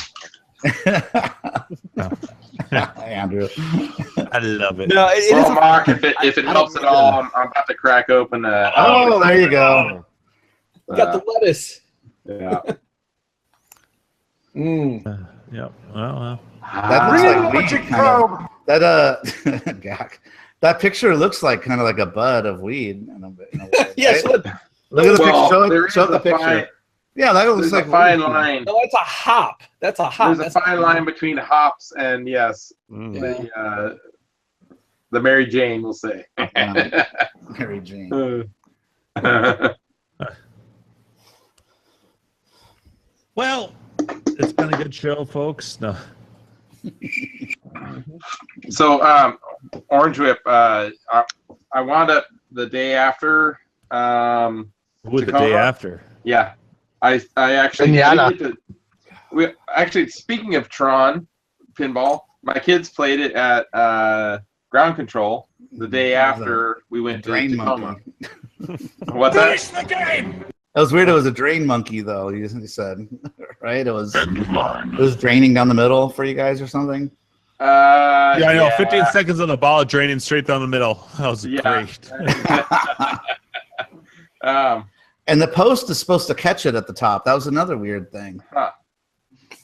Andrew. I love it. No, Mark, if it helps at all, I'm about to crack open a... Oh, there you go. Got the lettuce. Yeah. Yeah. Well. That looks like weed. That picture looks like kind of like a bud of weed. Yes. Right? Look at the picture. Show the picture. Yeah, that looks like a fine line. No, that's a hop. That's a hop. There's a fine line between hops and the Mary Jane, we'll say. Mary Jane. Well, it's been a good show, folks. No. So, Orange Whip, I wound up the day after. The Tacoma. day after. Yeah, I actually actually, speaking of Tron pinball, my kids played it at Ground Control the day after we went to Tacoma. What's that? Finish the game. That was weird. It was a drain monkey, though. You said, right? It was draining down the middle for you guys or something. Yeah, I know. 15 seconds on the ball, draining straight down the middle. That was great. And the post is supposed to catch it at the top. That was another weird thing. Huh.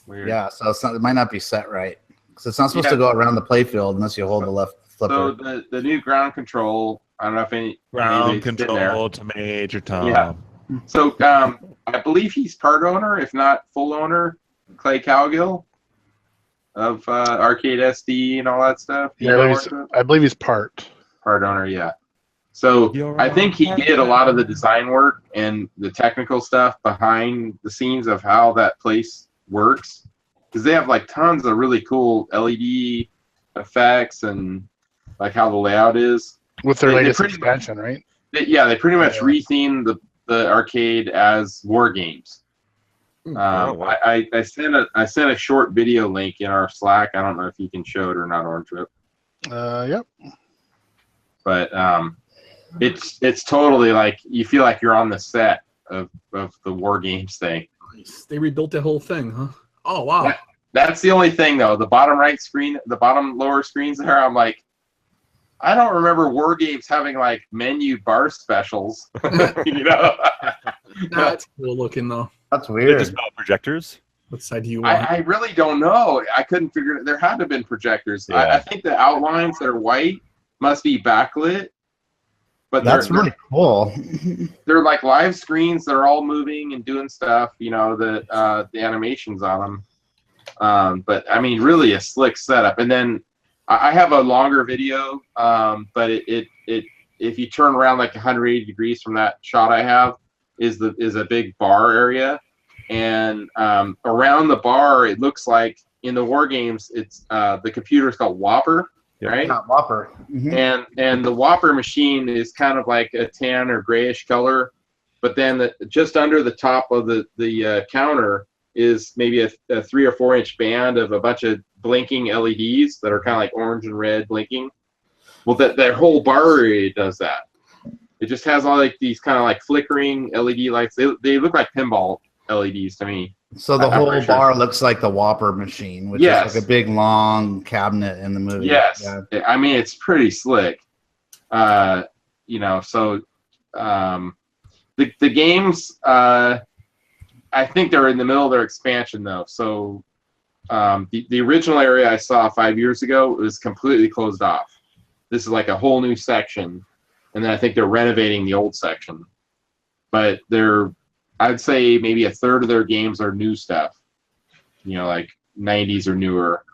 Weird. Yeah, so it might not be set right because it's not supposed to go around the playfield unless you hold the left flipper. So the new Ground Control. I don't know if any Ground Control to Major Tom. Yeah. So I believe he's part owner, if not full owner, Clay Cowgill of Arcade SD and all that stuff. Yeah, I believe he's part owner. Yeah. So I think he did a lot of the design work and the technical stuff behind the scenes of how that place works, because they have like tons of really cool LED effects and like how the layout is with their latest expansion, right? They pretty much rethemed the arcade as war games. I sent a short video link in our Slack. I don't know if you can show it or not, Orange Whip. Yep. But it's totally like you feel like you're on the set of the war games thing. Nice. They rebuilt the whole thing, huh? Oh wow. That's the only thing though. The bottom right screen, the bottom lower screens there, I'm like, I don't remember war games having like menu bar specials. You know? That's cool looking though. That's weird. Just about projectors. What side do you want? I really don't know. I couldn't figure it. There had to have been projectors. Yeah. I think the outlines that are white must be backlit. But that's really cool. They're like live screens that are all moving and doing stuff. You know, the animations on them. But I mean, really a slick setup. And then I have a longer video, but it if you turn around like 180 degrees from that shot I have is a big bar area, and around the bar it looks like in the war games it's the computer is called Whopper. Right? Yeah, Whopper. Mm-hmm. And the Whopper machine is kind of like a tan or grayish color, but then just under the top of the counter is maybe a 3 or 4 inch band of a bunch of blinking LEDs that are kind of like orange and red blinking. Well, that whole bar area does that. It just has all like these kind of like flickering LED lights. They look like pinball LEDs to me. So the whole bar looks like the Whopper machine, which is like a big long cabinet in the movie. Yes. Yeah. I mean, it's pretty slick. You know, so the games, I think they're in the middle of their expansion though. So the original area I saw 5 years ago was completely closed off. This is like a whole new section. And then I think they're renovating the old section. But I'd say maybe a third of their games are new stuff, you know, like 90s or newer.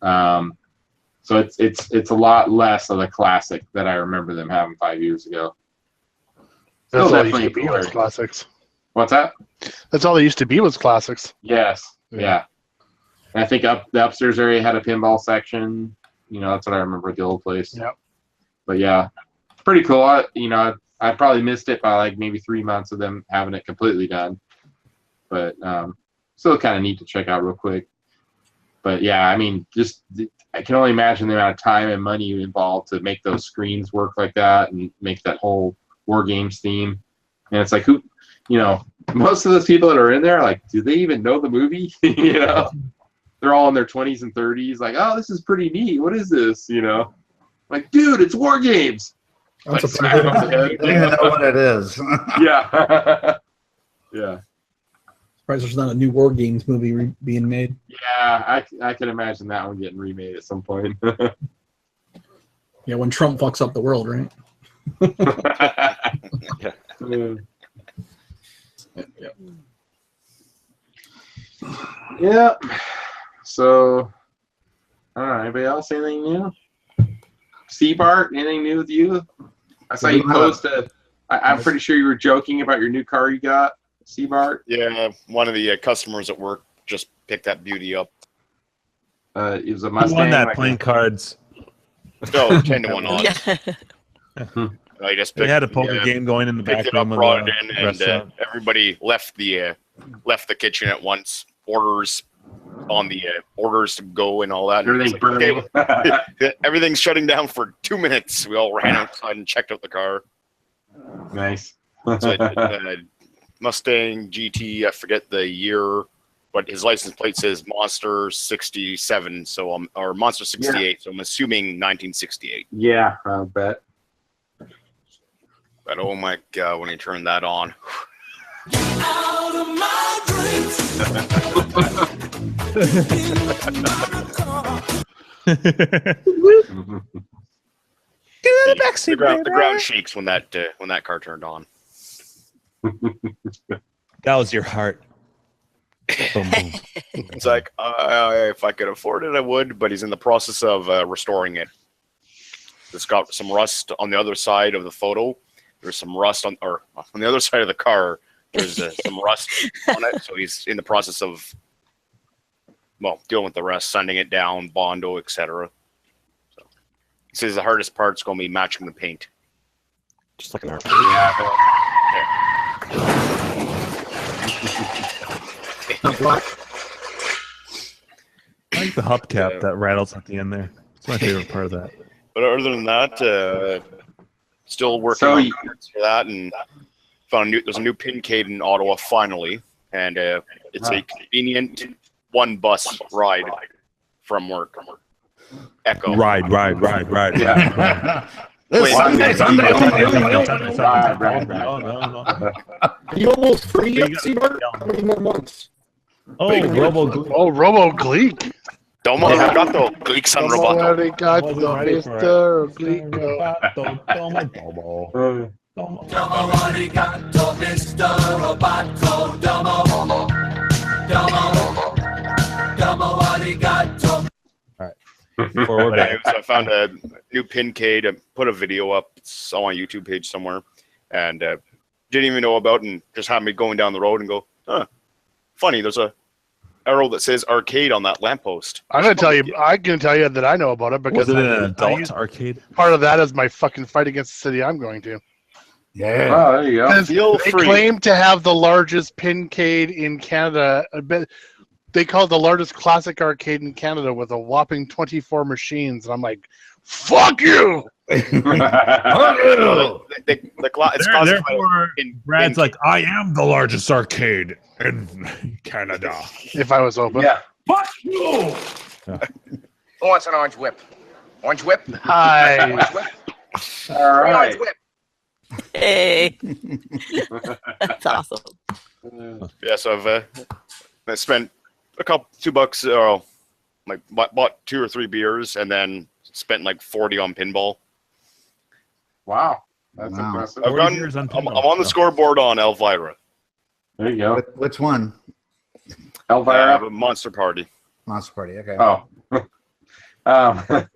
So it's a lot less of the classic that I remember them having 5 years ago. That's all used to be was classics. What's that? That's all they used to be was classics. Yes, yeah. And I think the upstairs area had a pinball section. You know, that's what I remember at the old place. Yep. But yeah, pretty cool. I probably missed it by like maybe 3 months of them having it completely done. But still kind of neat to check out real quick. But yeah, I mean, I can only imagine the amount of time and money involved to make those screens work like that and make that whole War Games theme. And it's like, most of those people that are in there, like, do they even know the movie? You know, they're all in their 20s and 30s, like, oh, this is pretty neat. What is this? You know, like, dude, it's War Games. Like, smack them on the head. I don't even know what it is. Yeah. Yeah. Surprised there's not a new War Games movie being made. Yeah, I can imagine that one getting remade at some point. Yeah, when Trump fucks up the world, right? Yeah. So, all right. Anybody else? Anything new? Seabart, anything new with you? I saw you post I'm pretty sure you were joking about your new car you got, Seabart. Yeah, one of the customers at work just picked that beauty up. It was a Who Mustang. won that like playing cards? Oh, 10-1 odds. I just They had a poker game going in the back picked it up, room of brought the it in, and restaurant. everybody left the kitchen at once. Orders on the orders to go and all that. Everything's burning. Everything's shutting down for 2 minutes. We all ran outside and checked out the car. Nice. So, Mustang GT, I forget the year, but his license plate says Monster 67, so or Monster 68, so I'm assuming 1968. Yeah, I bet. But oh my god, when he turned that on. Out of my dreams. The ground shakes when that car turned on. That was your heart. Boom, boom. It's like if I could afford it, I would. But he's in the process of restoring it. It's got some rust on the other side of the photo. There's some rust on the other side of the car. There's some rust on it, so he's in the process of dealing with the rest, sanding it down, Bondo, etc. So he says the hardest part's going to be matching the paint. Just like an arcade. Yeah. I like the hubcap that rattles at the end there. It's my favorite part of that. But other than that, still working on parts for that, and found there's a new pincade in Ottawa finally, and it's a convenient one bus ride from work. Echo. Ride. Yeah. Sunday. Are you almost free yet, Seabird? How many more months? Robo Gleek. Domo arigato, Gleek san roboto. Mr. Gleek. Domo arigato, Mr. Roboto. Domo arigato. So I found a new pincade. I put a video up. It's on my YouTube page somewhere, and didn't even know about, and just had me going down the road and go, funny. There's a arrow that says arcade on that lamppost. I can tell you that I know about it because Was it an adult arcade? Part of that is my fucking fight against the city I'm going to. Yeah. Oh, there you go. They claim to have the largest pincade in Canada. They call it the largest classic arcade in Canada with a whopping 24 machines. And I'm like, fuck you! Therefore, Brad's like, I am the largest arcade in Canada. If I was open. Yeah. Fuck you! Who wants an orange whip? Orange whip? Hi. Orange whip? All right. Orange whip. Hey. That's awesome. Yeah, so I spent $2 or bought 2 or 3 beers and then spent like 40 on pinball. Wow. That's impressive. I'm on the scoreboard on Elvira. There you go. Which one? Elvira? I have a Monster Party. Monster Party, okay. Oh. I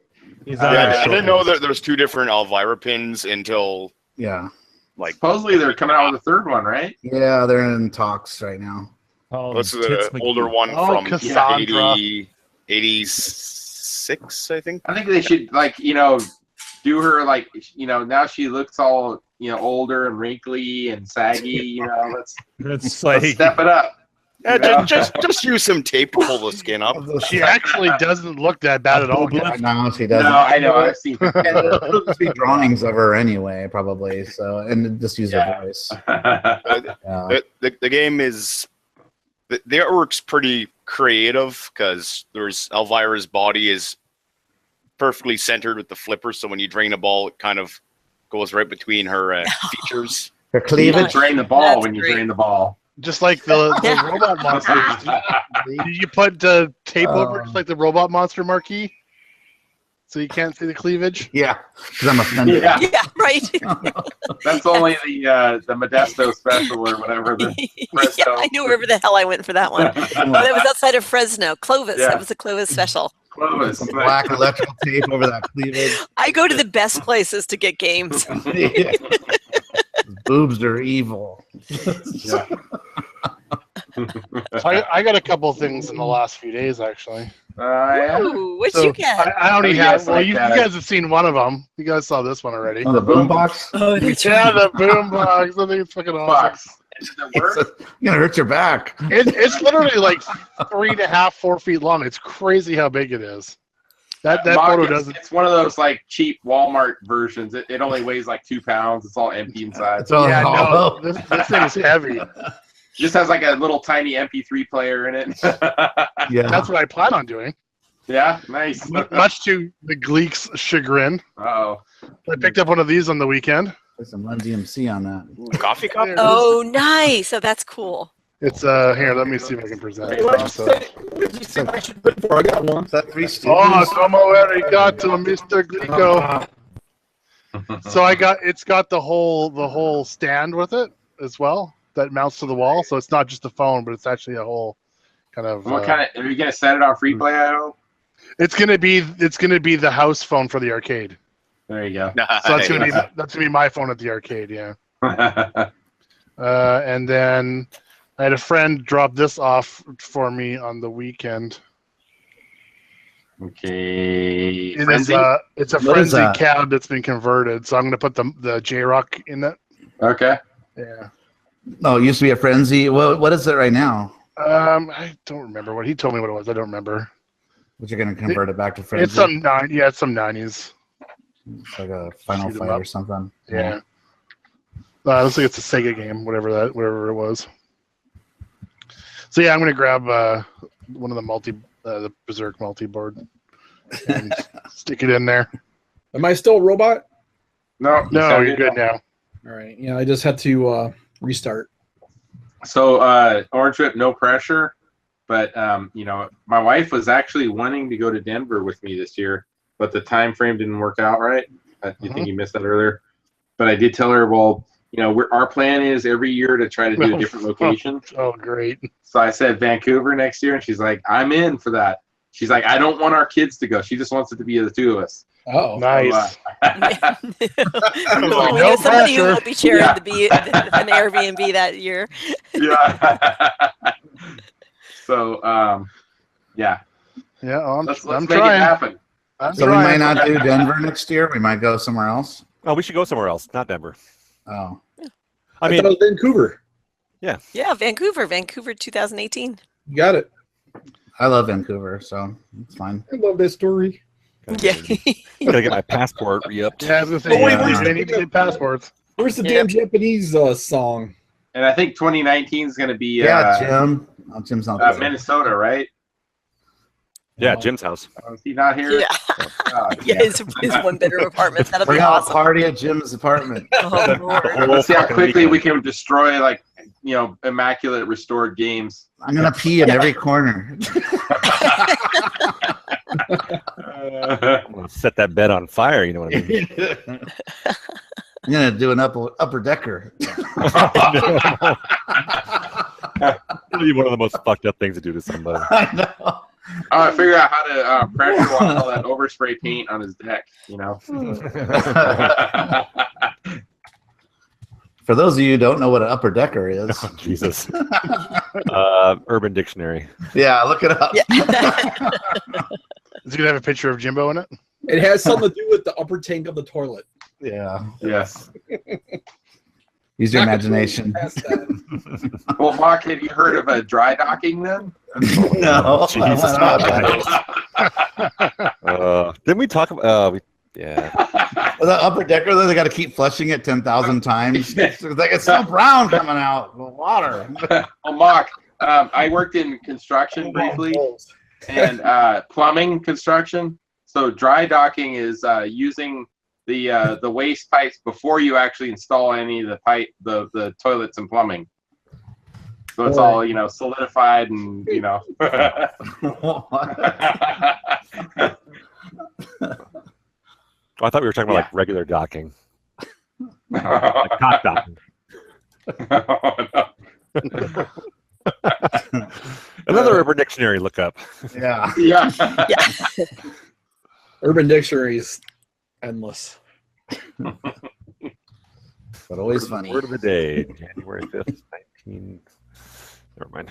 didn't know that there's 2 different Elvira pins until supposedly they're coming out with a third one, right? Yeah, they're in talks right now. That's the older one from Cassandra. 86, I think. I think they should do her now she looks all older and wrinkly and saggy. Let's step it up. Yeah, just use some tape to pull the skin up. She actually doesn't look that bad at all. No, she doesn't. No, I know. I've seen It'll just be drawings of her anyway, probably. So, and just use her voice. The game is the artwork's pretty creative because Elvira's body is perfectly centered with the flipper, so when you drain a ball, it kind of goes right between her features. Her cleavage. You drain the ball when you drain the ball. Just like the robot monsters. Did you put tape over just like the robot monster marquee? So you can't see the cleavage? Yeah, because I'm offended. Yeah, right. That's only the Modesto special or whatever. Yeah, I knew wherever the hell I went for that one. That was outside of Fresno. Clovis. Yeah. That was a Clovis special. Clovis. Some black electrical tape over that cleavage. I go to the best places to get games. Boobs are evil. I got a couple things in the last few days, actually. Yeah. Ooh, what So you get? I only you have. guys Well, like you that? guys have seen one of them. You guys saw this one already. Oh, the boombox. Oh, that's Yeah, the boombox. I think it's fucking awesome. Box. Does it work? You're gonna hurt your back. It's literally like 3.5, 4 feet long. It's crazy how big it is. That Mark, photo it's, doesn't. it's one of those like cheap Walmart versions. It only weighs like 2 pounds. It's all empty inside. It's all Yeah, no, hollow. this thing is heavy. Just has like a little tiny MP3 player in it. Yeah. That's what I plan on doing. Yeah, nice. Much to the Gleek's chagrin. Oh, I picked up one of these on the weekend. There's some Run DMC on that. Coffee cup? Oh, nice. So that's cool. It's here. Let me see if I can present it. Also. What did you say I should put for? I got one. Is that Three Stooges? Oh, como arigato, Mr. Glico. So it's got the whole stand with it as well that mounts to the wall. So it's not just a phone, but it's actually a whole kind of. what kind of? Are you gonna set it on free play? I hope. It's gonna be the house phone for the arcade. There you go. So that's gonna be my phone at the arcade. Yeah. And then I had a friend drop this off for me on the weekend. Okay. It's a What is Frenzy that? cab that's been converted. So I'm gonna put the J-Rock in it. Okay. Yeah. No, it used to be a Frenzy. What is it right now? I don't remember what he told me what it was. I don't remember. But you're gonna convert it back to Frenzy. It's some 90s. It's like a Final Shoot 'em Fight up. or something. Yeah. Looks like it's a Sega game, whatever it was. So yeah, I'm gonna grab one of the Berserk multi-board and stick it in there. Am I still a robot? No, you're good now. All right. Yeah, I just had to restart. So Orange Whip, no pressure, but my wife was actually wanting to go to Denver with me this year, but the time frame didn't work out right. I think you missed that earlier, but I did tell her, well, our plan is every year to try to do a different location. Oh, great. So I said Vancouver next year, and she's like, I'm in for that. She's like, I don't want our kids to go. She just wants it to be the two of us. Oh, nice. No somebody who won't be sharing an Airbnb that year. Yeah. So, yeah. Yeah, let's I'm make trying. it happen. So we might not do Denver next year. We might go somewhere else. Oh, we should go somewhere else, not Denver. Oh. I thought it was Vancouver. Yeah. Yeah, Vancouver 2018. You got it. I love Vancouver, so it's fine. I love this story. Yeah. Gotta get my passport re-upped. Yeah, I was gonna say, they need to get passports. Where's the damn Japanese song? And I think 2019 is going to be Jim. Oh, Jim's not there. Minnesota, right? Yeah, Jim's house. Is he not here? Yeah. Oh, Yeah, his one-bedroom apartment. That'll We're be gonna awesome. party at Jim's apartment. Oh, Lord. Let's see how quickly we can destroy immaculate restored games. I'm gonna pee in every corner. I'm gonna set that bed on fire. You know what I mean? I'm gonna do an upper decker. Really one of the most fucked up things to do to somebody. I know. I figure out how to pressure wash all that overspray paint on his deck. For those of you who don't know what an upper decker is, Oh, Jesus. Urban Dictionary. Yeah, look it up. Yeah. Is it gonna have a picture of Jimbo in it? It has something to do with the upper tank of the toilet. Yeah. Yes. Use your imagination. Well, Mark, have you heard of a dry docking then? No. Jesus. Didn't we talk about? Yeah. The upper decker, though, they got to keep flushing it 10,000 times. It's so brown coming out. The water. Well, Mark, I worked in construction briefly and plumbing construction. So dry docking is using the waste pipes before you actually install any of the toilets and plumbing. So it's all solidified and I thought we were talking about like regular docking. Like cock docking. Another Urban Dictionary lookup. Yeah. Yeah. Urban Dictionary is endless. But always funny. Word of the day, January 5th, 19. Never mind.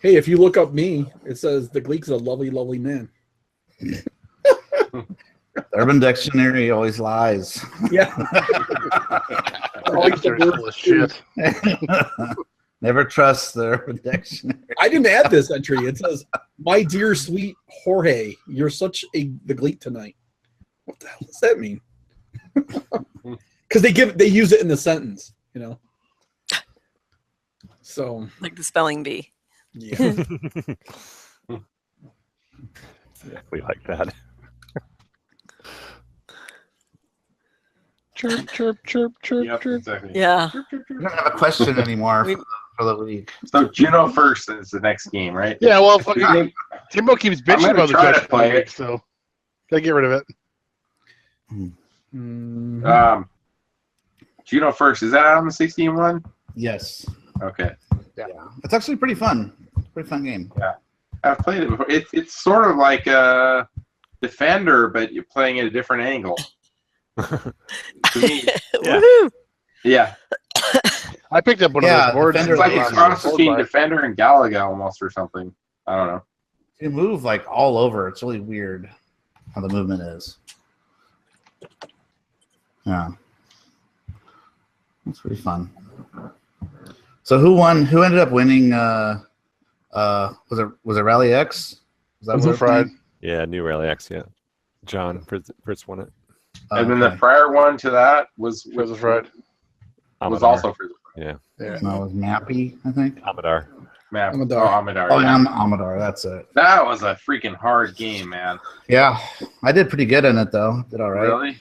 Hey, if you look up me, it says the Gleek's a lovely, lovely man. Urban Dictionary always lies. Yeah. Always full of shit. Never trust the Urban Dictionary. I didn't add this entry. It says, "My dear sweet Jorge, you're such the Gleek tonight." What the hell does that mean? Because they use it in the sentence, you know. So like the spelling bee. Yeah. Exactly like that. Chirp, chirp, chirp, chirp, Yep, chirp. exactly. Yeah. We don't have a question anymore for the week. So Juno first is the next game, right? Yeah, well, fucking Timbo keeps I'm bitching gonna about the try to question play every week, it. so gotta get rid of it. Juno first, is that out on the 16-1? Yes. Okay. Yeah. It's actually pretty fun. It's a pretty fun game. Yeah. I've played it before. It's sort of like a Defender, but you're playing at a different angle. To me, Woohoo! yeah. I picked up one of those boards. It's like a cross between Defender and Galaga almost or something. I don't know. You move like all over. It's really weird how the movement is. Yeah. That's pretty fun. So who won? Who ended up winning? Was it Rally X? Was that Fried? Yeah, New Rally X. Yeah, John Fritz won it. And then the prior one to that was Fried. Was also Frizzle Fried. Yeah. No, it was Mappy, I think. Amidar. Amidar. Oh, Amidar. Oh, yeah. Amidar. That's it. That was a freaking hard game, man. Yeah, I did pretty good in it though. Did all right. Really?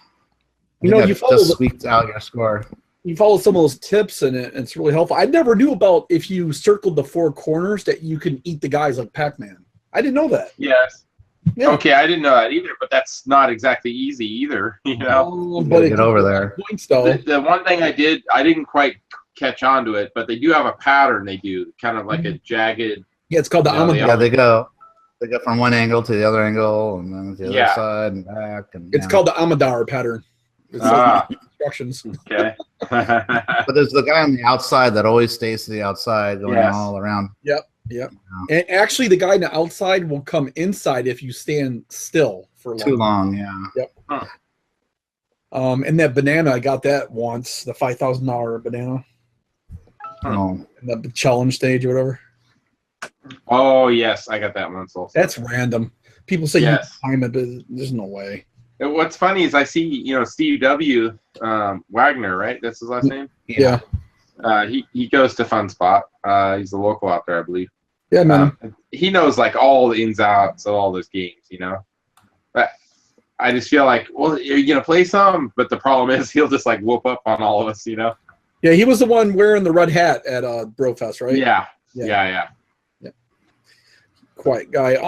You know, you just squeaked out your score. You follow some of those tips in it, and it's really helpful. I never knew about if you circled the 4 corners that you can eat the guys like Pac-Man. I didn't know that. Yes. Yeah. Okay, I didn't know that either, but that's not exactly easy either. You know, But get over there. Points, though. The one thing I didn't quite catch on to it, but they do have a pattern. They do kind of like a jagged. Yeah, it's called the Amidar. Yeah, they go from one angle to the other angle, and then to the other side and back. And it's called the Amidar pattern. It's like instructions. Okay. But there's the guy on the outside that always stays to the outside, going all around. Yep. And actually, the guy on the outside will come inside if you stand still for too long. Yeah. Yep. Huh. And that banana, I got that once, the $5,000 banana. Oh. In the challenge stage or whatever. Oh yes, I got that once also. That's random. People say you time it, but there's no way. What's funny is I see, Steve W. Wagner, right? That's his last name. Yeah. He goes to Fun Spot. He's a local out there, I believe. Yeah, man. He knows like all the ins and outs of all those games, But I just feel like, well, you're gonna play some, but the problem is he'll just like whoop up on all of us, Yeah, he was the one wearing the red hat at Brofest, right? Yeah. Quiet guy.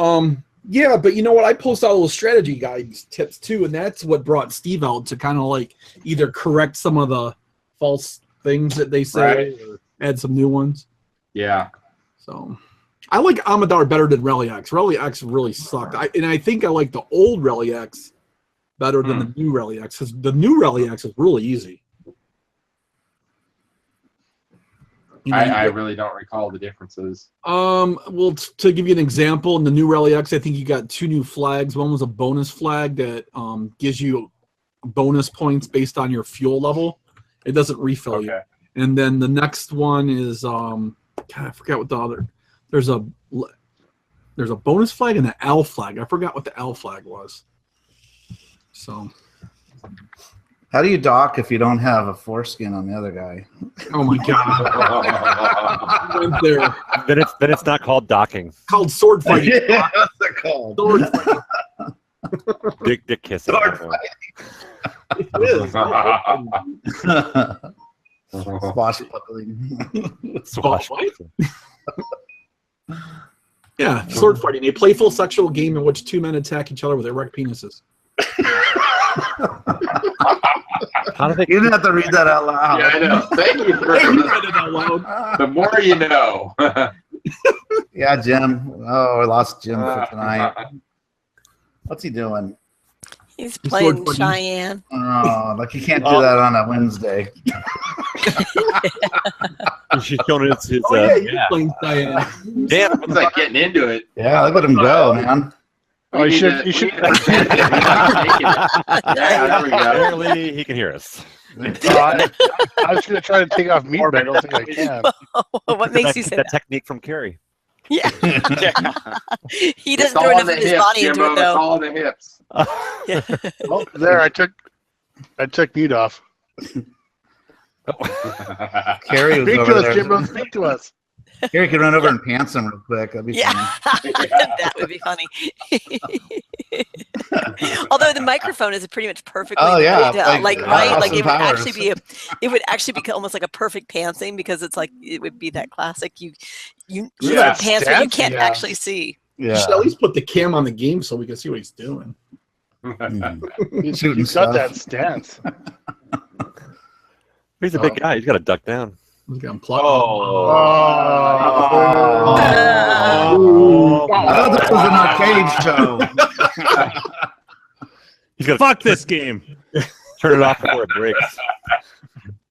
Yeah, but you know what? I post all those strategy guides tips too, and that's what brought Steve out to kind of like either correct some of the false things that they say or add some new ones. Yeah. So I like Amidar better than Rally X. Rally X really sucked. I think I like the old Rally X better than the new Rally X, because the new Rally X is really easy. I really don't recall the differences. Well, to give you an example, in the new Rally X, I think you got 2 new flags. One was a bonus flag that gives you bonus points based on your fuel level. It doesn't refill you. And then the next one is God, I forgot what the other. There's a bonus flag and an L flag. I forgot what the L flag was. So. How do you dock if you don't have a foreskin on the other guy? Oh my god! Went there. Then it's not called docking. It's called sword fighting. Yeah, what's it called? Sword fighting. Dick kissing. Sword fighting. It is. Swashbuckling. Swashbuckling. Yeah, sword fighting. A playful sexual game in which 2 men attack each other with erect penises. How do they? You didn't have to read that out loud. Yeah, I know. Thank you for read it out loud. The more you know. Yeah, Jim. Oh, I lost Jim for tonight. What's he doing? He's playing Cheyenne. Oh, like you can't do that on a Wednesday. She's showing us his. Playing Cyan. Damn, He's like getting into it. Yeah, look at him go, man. Oh, you should. Yeah, there we go. Apparently, he can hear us. I was going to try to take off meat, but I don't think I can. What makes you say that that? technique from Carrie? Yeah. He doesn't It's throw all enough in of the his hips, body into Jimbo. it, It's though. all in the hips. Yeah. Oh, there, I took meat off. Carrie was Speak over to us, there. Jimbo. Speak to us. Carrie could run over and pants him real quick. That'd be Yeah, funny. that would be funny. Although the microphone is pretty much perfectly laid out, like right, like it would actually be almost like a perfect pantsing because it's like it would be that classic you pants where you can't actually see. You should at least put the cam on the game so we can see what he's doing. He's got that stance. He's a big guy. He's got to duck down. He's got plug. I thought this was an arcade show. He's gonna fuck this game. Turn it off before it breaks.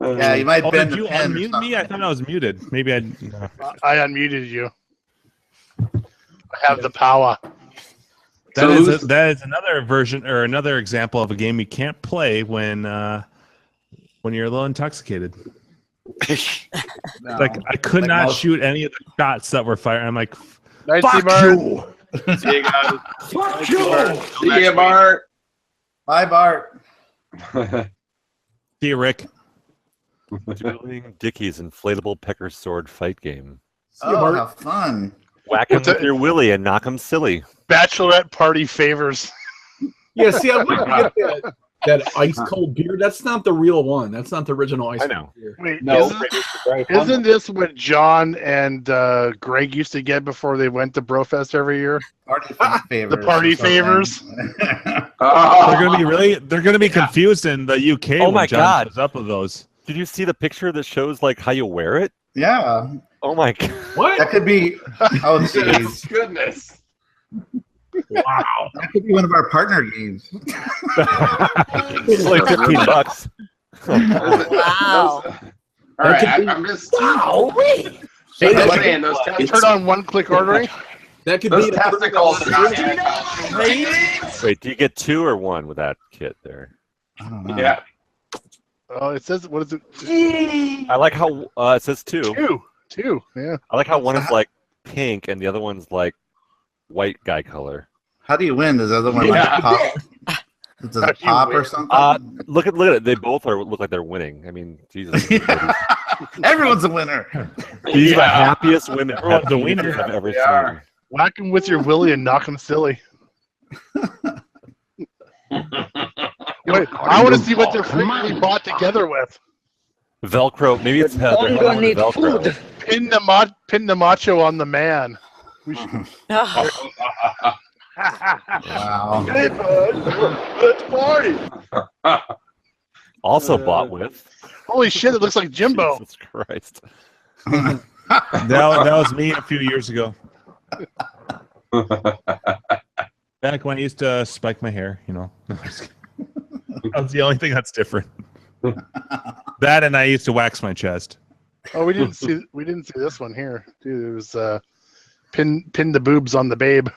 Yeah, you might bend did you the pen or unmute me? I thought I was muted. Maybe I. I unmuted you. I have the power. That is another version or another example of a game you can't play when you're a little intoxicated. Like I could not shoot any of the shots that were fired. I'm like, fuck you. See you guys. Fuck you. See you, Bart. Bye, Bart. See you, Rick. Doing Dickie's inflatable pecker sword fight game. Oh, how fun. Whack him with your willy and knock him silly. Bachelorette party favors. Yeah, see, I wouldn't get that ice cold beer. That's not the real one. That's not the original ice cold beer. Wait, No, isn't this what John and Greg used to get before they went to Brofest every year? Party favors. The party favors. They're gonna be confused in the UK. Oh when my John God. shows up with those. Did you see the picture that shows like how you wear it? Yeah. Oh my God. What? That could be. Oh, jeez. Goodness. Wow. That could be one of our partner games. It's like $15. Wow. All right, I'm just. Wow. I'm saying those Turn on one-click ordering. That could those be testicles. Wait, do you get 2 or 1 with that kit there? I don't know. Yeah. Oh, it says what is it? I like how it says 2. Two. Yeah. I like how one is like pink and the other one's like white guy color. How do you win? Does the other one like pop? Does it pop or something? Look at it. They both look like they're winning. I mean, Jesus. Everyone's a winner. These are the happiest women Everyone's a winner. I've ever seen. Whack him with your willy and knock him silly. Wait, I want to see what they're frequently bought together with. Velcro. Maybe it's Only gonna need Velcro. food. Pin the macho on the man. We should... Wow. Hey, bud. Let's party. Also bought with. Holy shit! It looks like Jimbo. Jesus Christ. That was me a few years ago. Back when I used to spike my hair, you know. That's the only thing that's different. That and I used to wax my chest. Oh, we didn't see this one here, dude. It was pin the boobs on the babe.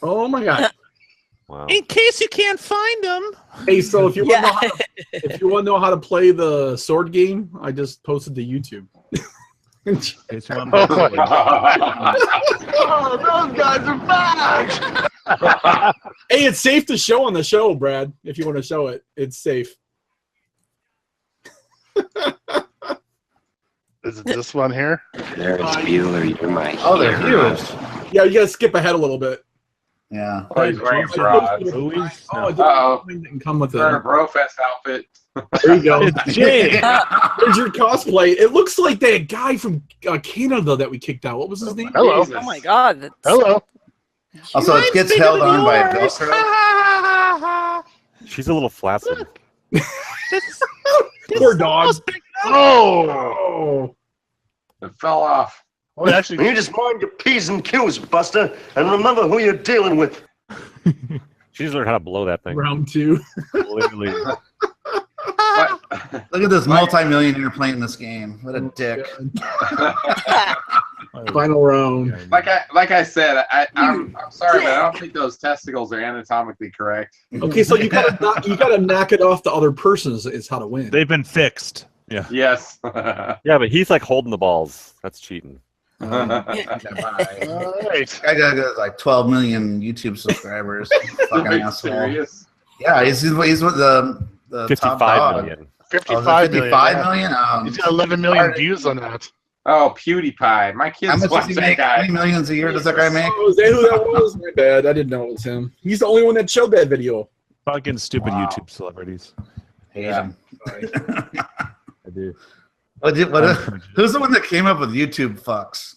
Oh my God. Wow. In case you can't find them. Hey, so if you want to know how to play the sword game, I just posted to YouTube. It's one Oh my God. Oh, those guys are back. Hey, it's safe to show on the show, Brad. If you want to show it, it's safe. Is it this one here? There's Bueller, you're my Oh, they're hero. huge. Yeah, you gotta skip ahead a little bit. Yeah. Oh, he's wearing bras. Oh, it didn't come with it. Wearing a Brofest outfit. There you go. It's Jay. There's your cosplay. It looks like that guy from Canada that we kicked out. What was his name? Hello. Oh my God. That's... Hello. Also, it gets held on by a Velcro. She's a little flaccid. Poor dog. Oh. It fell off. Oh, it actually. You just mind your P's and Q's, Buster, and remember who you're dealing with. She's learned how to blow that thing. Round 2. Literally. Look at this multi-millionaire playing this game. What a dick. Final round. Like I said, I'm sorry, but I don't think those testicles are anatomically correct. Okay, so you gotta knock it off the other person is how to win. They've been fixed. Yeah. Yes. Yeah, but he's like holding the balls. That's cheating. All right. I got like 12 million YouTube subscribers. Fucking asshole. Serious? Yeah, he's with the 55 top million. dog. 55 million. 55 million? He's got 11 million views on that. Oh, PewDiePie. My kids How much watch does he that make? guy. How many millions a year does that guy make? Oh, is that who that was? My bad. I didn't know it was him. He's the only one that showed that video. Fucking stupid YouTube celebrities. Hate him. I do. Who's the one that came up with YouTube fucks?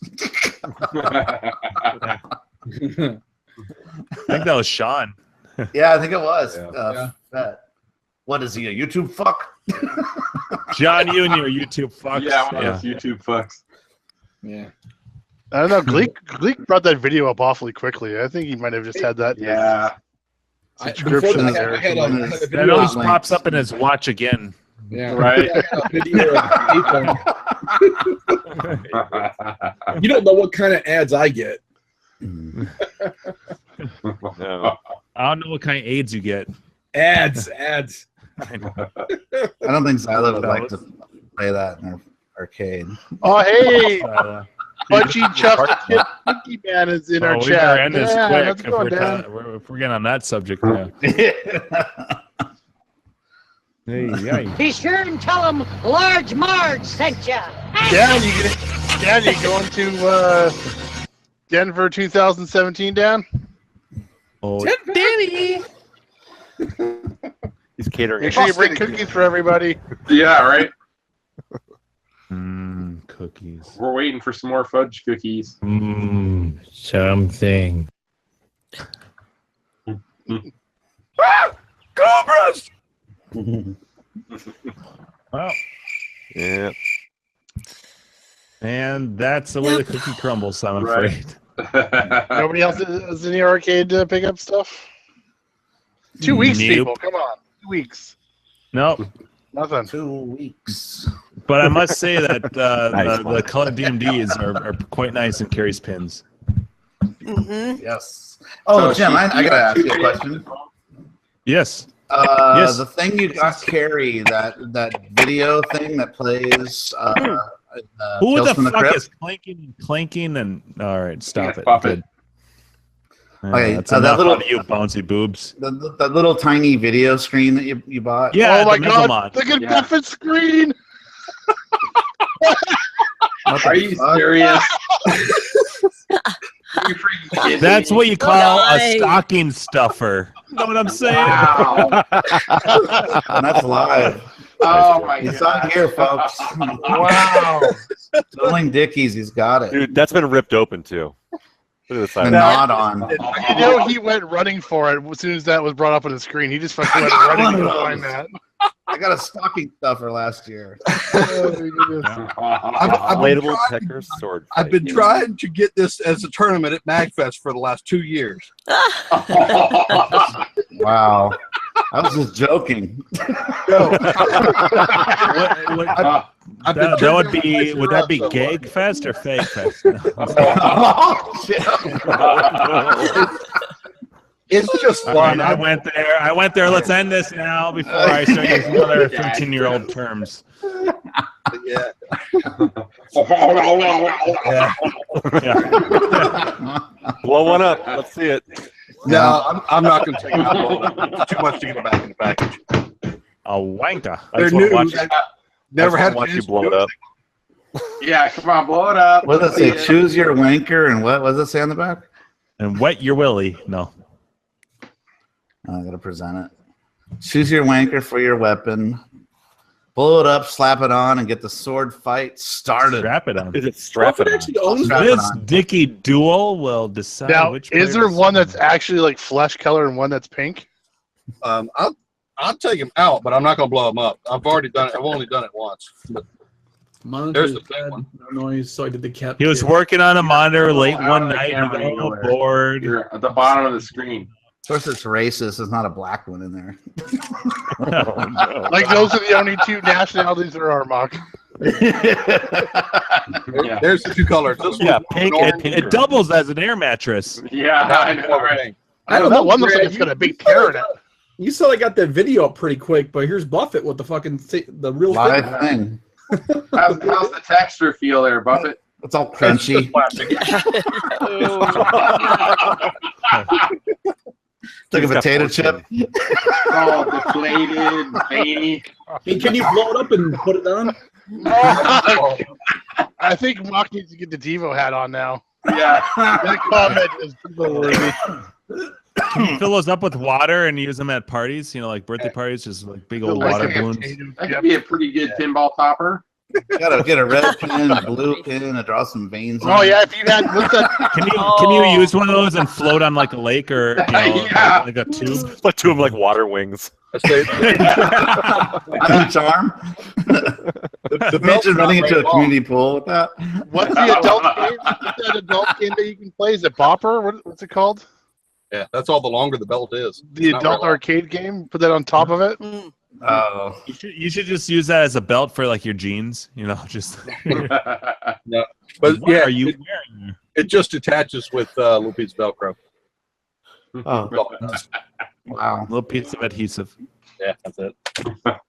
I think that was Sean. Yeah, I think it was. Yeah. What is he, a YouTube fuck? John, you and your YouTube fucks. Yeah, one of those YouTube fucks. Yeah. I don't know. Gleek brought that video up awfully quickly. I think he might have just had that. Yeah. Subscription there. That always pops up in his watch again. Yeah. Right. You don't know what kind of ads I get. No. I don't know what kind of AIDS you get. Ads. I don't think Zyla would like to play that in her arcade. Oh, hey! Budgie Chuffy Pinky Man is in our we chat. better end this quick how's it going, Dan? if we're getting on that subject now. Hey. Be sure and tell them Large Marge sent ya. Dan, you going to Denver 2017, Dan? Oh, Danny! He's catering. Make sure you bring cookies for everybody. Yeah, right. Cookies. We're waiting for some more fudge cookies. Something. Cobras! Well, yeah. And that's the way the cookie crumbles, I'm Right. afraid. Nobody else is in the arcade to pick up stuff? 2 weeks, Nope. people. Come on. 2 weeks. Nope. Nothing. 2 weeks. But I must say that Nice the one. colored DMDs are quite nice in Carrie's pins. Mm-hmm. Yes. Oh, So Jim, she- I gotta ask you a question. Yes. The thing you got, Carrie, that video thing that plays. Who Tales the from the fuck Crypt? is clanking and all right, stop Yeah, it. Puppet. Good. Okay, that's that enough little- of you bouncy boobs. That little tiny video screen that you bought. Yeah, Oh my the god, Megamod. look at Yeah. Buffett's screen! What the Are you fuck? serious? Are you freaking kidding That's me? what you call a Nice. stocking stuffer. You know what I'm saying? Wow. And that's live. Oh my He's god. on here, folks. Wow. Dueling Dickies, he's got it. Dude, that's been ripped open too. Look at the The side. nod on. You know he went running for it as soon as that was brought up on the screen. He just fucking went running to find that. I got a stocking stuffer last year. Oh, my goodness. I've been Inflatable trying- pecker sword. I've been trying to get this as a tournament at MagFest for the last 2 years. Wow. I was just joking. That would be would that be Gag Fest or Fake Fest? Oh, shit. It's just All fun. right, I went there. Let's end this now before I start using other 13-year-old terms. Yeah. Yeah. Blow one up. Let's see it. No, I'm not going to take it. It's too much to get it back in the package. A wanker. I They're just wanna new. watch, Never had a watch you chance to blow do it up. Yeah, come on, blow it up. What does it say? Choose your wanker and what does it say on the back? And wet your willy. No. I gotta present it. Choose your wanker for your weapon. Blow it up, slap it on, and get the sword fight started. Strap it on. Is it strap it on? actually owns Strap it This on. Dicky duel will decide Now, which is there players- one that's actually like flesh color and one that's pink? I'll take him out, but I'm not going to blow him up. I've already done it. I've only done it once. But Monitor's There's the big bad. one. No noise, so I did the cap. He was working on a monitor late Out one of the night. camera He got angle there. bored. You're at the bottom of the screen. Of course, it's racist. There's not a black one in there. Like those are the only two nationalities there are, Mark. There's the two colors. This pink. It doubles as an air mattress. Yeah, I know, right? I don't know. One looks like it's got a big tear in it. You said I got the video up pretty quick, but here's Buffett with the fucking the real Live thing. How's the texture feel there, Buffett? It's all crunchy. Like a potato chip. Oh, deflated, veiny. Hey, can you blow it up and put it on? I think Mark needs to get the Devo hat on now. Yeah. That comment is worthy. Can you fill those up with water and use them at parties? You know, like birthday parties, just like big old water balloons. That could be a pretty good pinball topper. Gotta get a red pin, a blue pin, and draw some veins. Oh yeah, if you had what's that? Can you use one of those and float on like a lake or like a tube? Like two of them like water wings. I'm charm. Imagine running into a community pool with that. What's the adult game? What's that adult game that you can play? Is it Bopper? What's it called? Yeah, that's all the longer the belt is. The adult arcade game. Put that on top of it. Oh, you should just use that as a belt for like your jeans. You know, just. No, but What yeah, are you wearing? it just attaches with little piece of Velcro. oh, wow. A little piece of adhesive. Yeah, that's it. But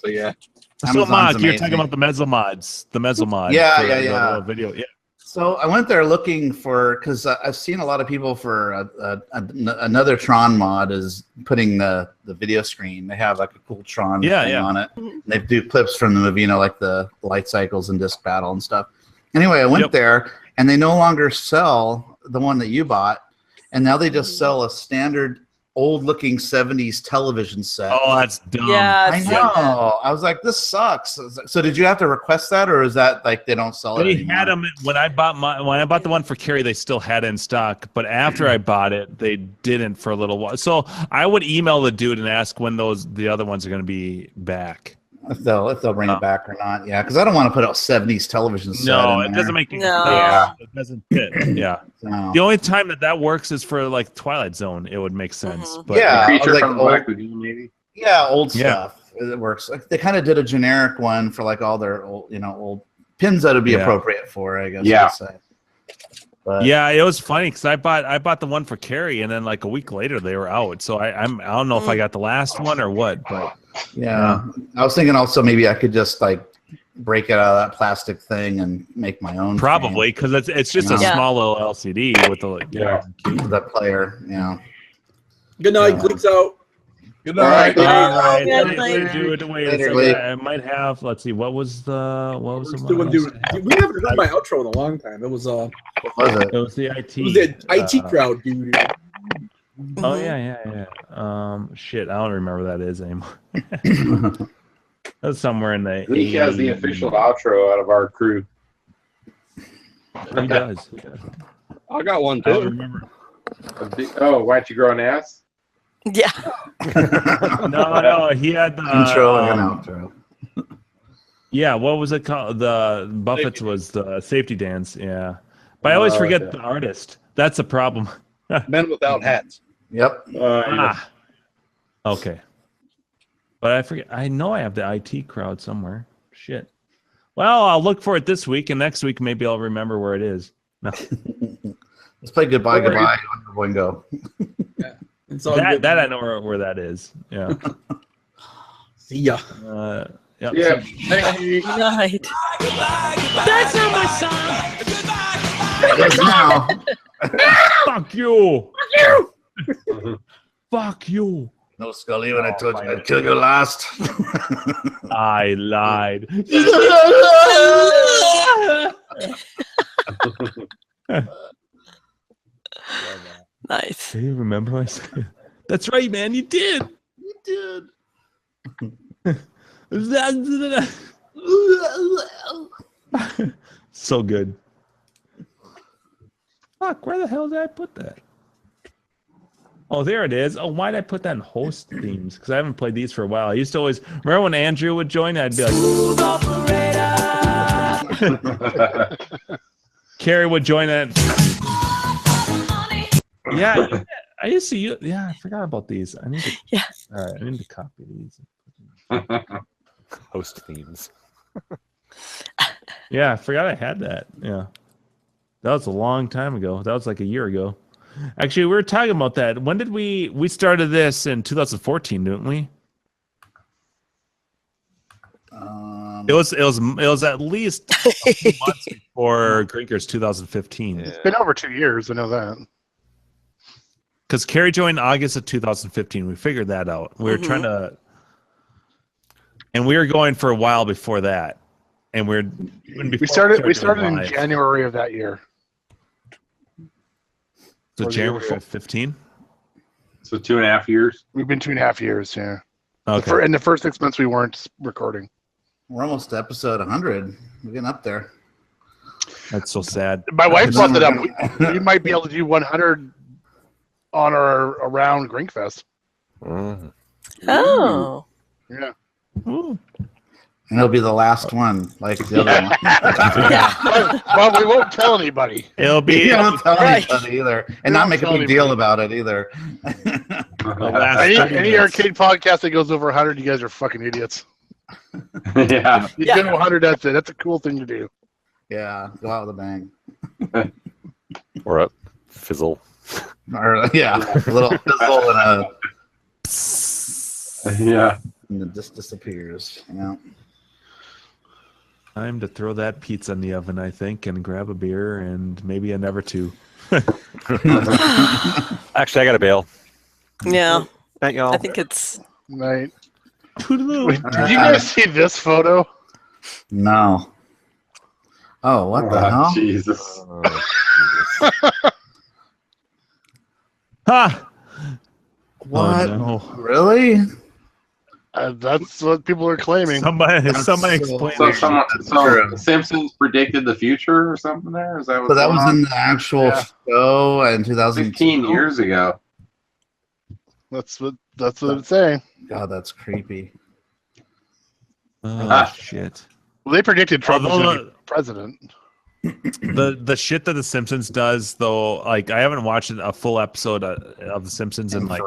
yeah, So, Amazon's Mark, you're amazing. talking about the Mesomods. The Mesomod. Yeah, for yeah, the yeah. little video. Yeah. So I went there looking for, because I've seen a lot of people for another Tron mod is putting the video screen. They have like a cool Tron thing on it. They do clips from the movie, you know, like the light cycles and disc battle and stuff. Anyway, I went there and they no longer sell the one that you bought. And now they just sell a standard old looking 70s television set. Oh, that's dumb. Yeah, I know. I was like, this sucks. So did you have to request that, or is that like they don't sell it They anymore? had them when I bought the one for Carrie. They still had it in stock, but after I bought it, they didn't for a little while. So I would email the dude and ask when the other ones are going to be back. If they'll bring it back or not. Yeah, because I don't want to put out 70s television set. No, in it there. doesn't make any No. sense. Yeah. It doesn't fit. Yeah. No. The only time that works is for like Twilight Zone. It would make sense. But Yeah, Creature like from the Black Lagoon, maybe. Yeah, old Yeah. stuff. It works. Like they kind of did a generic one for like all their old pins that would be appropriate for, I guess. Yeah. You could say. But yeah, it was funny because I bought the one for Carrie, and then like a week later they were out. So I don't know if I got the last one or what, but yeah, I was thinking also maybe I could just like break it out of that plastic thing and make my own. probably because it's just a small little LCD with the that player. Yeah. Good night. Gleek's out. good All night. right. I might have. Let's see. What was the one? We haven't heard my outro in a long time. It was What was it? It was the IT. It was the IT crowd, dude. Oh yeah. Shit, I don't remember what that is anymore. That's somewhere in the. He has the official outro out of our crew. He does. I got one I don't too. remember. Oh, why don't you grow an ass? Yeah. No, he had the Intro and outro. Yeah, what was it called? The Buffett's was the safety dance. Yeah, but I always forget the artist. That's a problem. Men without hats. Yep. Okay. But I forget. I know I have the IT crowd somewhere. Shit. Well, I'll look for it this week, and next week maybe I'll remember where it is. No. Let's play goodbye on Boingo. It's all that good. I know where that is. Yeah. See ya. Yep. Yeah. Good night. That's not my song. Yes, now. Fuck you. Fuck you. No, Scully, when I told you I'd kill you last. I lied. Nice. Do you remember what I said? That's right, man. You did. You did. So good. Fuck, where the hell did I put that? Oh, there it is. Oh, why did I put that in host themes? Because I haven't played these for a while. I used to always remember when Andrew would join, I'd be like Carrie would join it. Yeah, I used to use. Yeah, I forgot about these. I need to. Yeah. All right, I need to copy these. Host themes. Yeah, I forgot I had that. Yeah, that was a long time ago. That was like a year ago. Actually, we were talking about that. When did we started this in 2014, didn't we? It was at least a few months before Grinkers 2015. It's been over 2 years. I know that. Because Carrie joined August of 2015. We figured that out. We were trying to, and we were going for a while before that. And we started in January of that year. So January 15. So 2.5 years. We've been 2.5 years. Yeah. Okay. In the first 6 months, we weren't recording. We're almost to episode 100. We're getting up there. That's so sad. My wife brought that up. We might be able to do 100 on or around Grinkfest. Oh. Yeah. Ooh. And it'll be the last one, like the other one. Well, we won't tell anybody. It'll be. You don't tell anybody either, and not make a big deal about it either. Any arcade podcast that goes over 100, you guys are fucking idiots. Yeah. You get to 100, that's it. That's a cool thing to do. Yeah, go out with a bang. Or a fizzle. Or yeah, a little fizzle and yeah. And it just disappears. Yeah. Time to throw that pizza in the oven, I think, and grab a beer and maybe a never two. Actually, I got to bail. Yeah. Thank y'all. I think it's right. Toodaloo. Did you guys see this photo? No. Oh, what the hell? Jesus. Ha! What? Oh, no. Really? That's what people are claiming. Somebody explain. So Simpsons predicted the future or something there? Is that what So that was in the actual show in 2015 15 years ago. That's what it's saying. God, that's creepy. Oh, shit. Well, they predicted Trump was going to be president. The shit that The Simpsons does, though, like I haven't watched a full episode of The Simpsons in like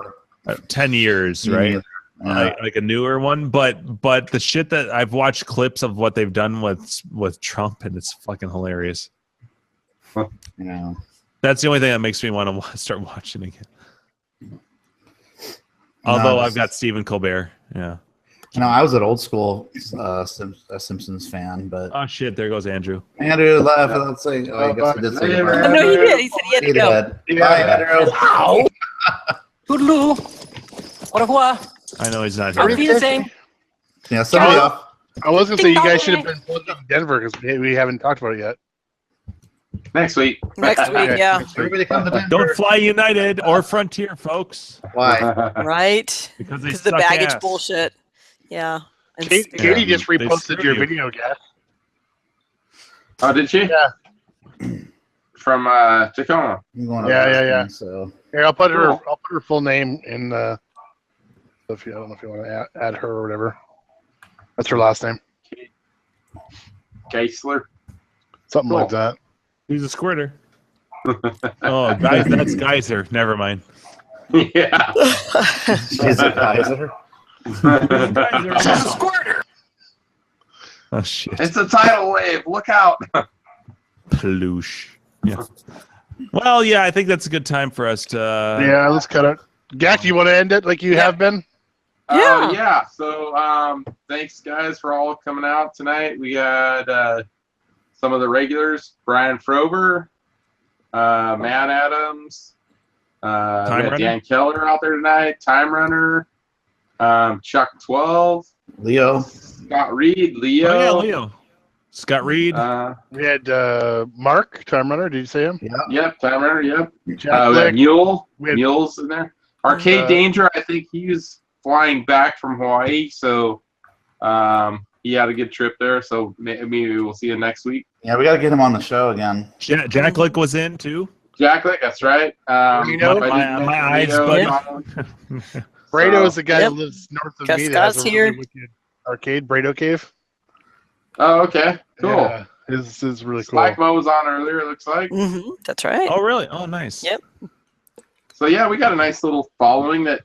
10 years, right? Like a newer one, but the shit that I've watched clips of what they've done with Trump, and it's fucking hilarious. Yeah, that's the only thing that makes me want to start watching again. Although I've got Stephen Colbert, yeah. No, I was an old school Simpsons fan, but oh shit, there goes Andrew. Andrew left without saying. Oh, I guess he did say no, he did. He said he had to go. Bye, Andrew. Wow. Toodaloo. Au revoir. I know he's not Auf here. Wiedersehen. Yeah, somebody off. I was gonna say you guys should have been plugged in Denver because we haven't talked about it yet. Next week. Next week, yeah. Everybody come to Denver. Don't fly United or Frontier, folks. Why? Right? Because they the suck baggage ass. bullshit. Yeah. And Katie just They reposted screw your you. video, Gaff. Oh, did she? Yeah. From Tacoma. I'm going Yeah. So Here, I'll put her full name in. If you, I don't know if you want to add her or whatever. That's her last name. Geisler. Something like that. He's a squirter. Oh, guys, that's Geyser. Never mind. Yeah. she's a geyser. She's a squirter. Oh shit. It's a tidal wave. Look out. Ploosh. Yeah. Well, yeah, I think that's a good time for us to. Yeah, let's cut it. Gak, you want to end it like you have been? Yeah. So, thanks guys for all coming out tonight. We had some of the regulars: Brian Frober, Matt Adams, we had Dan Keller out there tonight. Time Runner, Chuck 12, Leo, Scott Reed, Leo. Oh, yeah, Leo. Scott Reed. We had Mark, Time Runner. Did you say him? Yep, Time Runner. Yep. Jack We Black. had Mule. We had- Mule's in there. Arcade Danger. I think he was flying back from Hawaii, so he had a good trip there. So maybe we'll see you next week. Yeah, we got to get him on the show again. Jack Lick was in too. Jack Lick, that's right. My eyes, buddy. Brado is the guy that lives north of me. That has a Scott's here. really wicked arcade, Brado Cave. Oh, okay. Cool. Yeah, his is really cool. Spike Mo was on earlier, it looks like. That's right. Oh, really? Oh, nice. Yep. So yeah, we got a nice little following that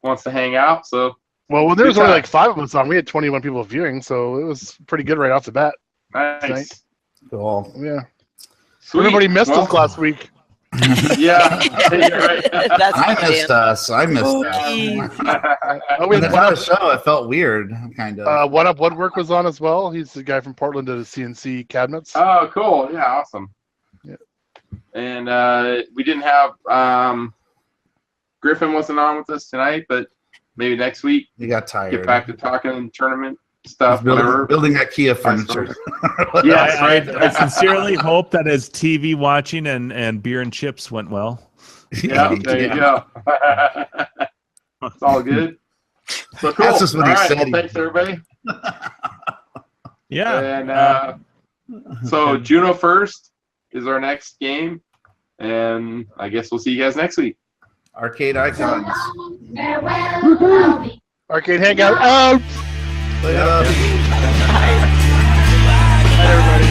wants to hang out. So well, there was only like 5 of us on. We had 21 people viewing, so it was pretty good right off the bat. Nice. Cool. Yeah. Sweet. Everybody missed us last week. Yeah, you're right. I missed us. I missed us. When they had a show, it felt weird, kind of. What Up Woodwork was on as well. He's the guy from Portland that does CNC cabinets. Oh, cool. Yeah, awesome. Yeah. And we didn't have Griffin wasn't on with us tonight, but maybe next week. He got tired. Get back to talking tournament stuff. Building IKEA furniture. Yes, I sincerely hope that his TV watching and beer and chips went well. Yeah, there you go. It's all good. So cool. That's just what all he right, said. well, thanks, everybody. Yeah. And so Juno 1st is our next game, and I guess we'll see you guys next week. Arcade Icons. Arcade Hangout out. Look it up. Bye, everybody.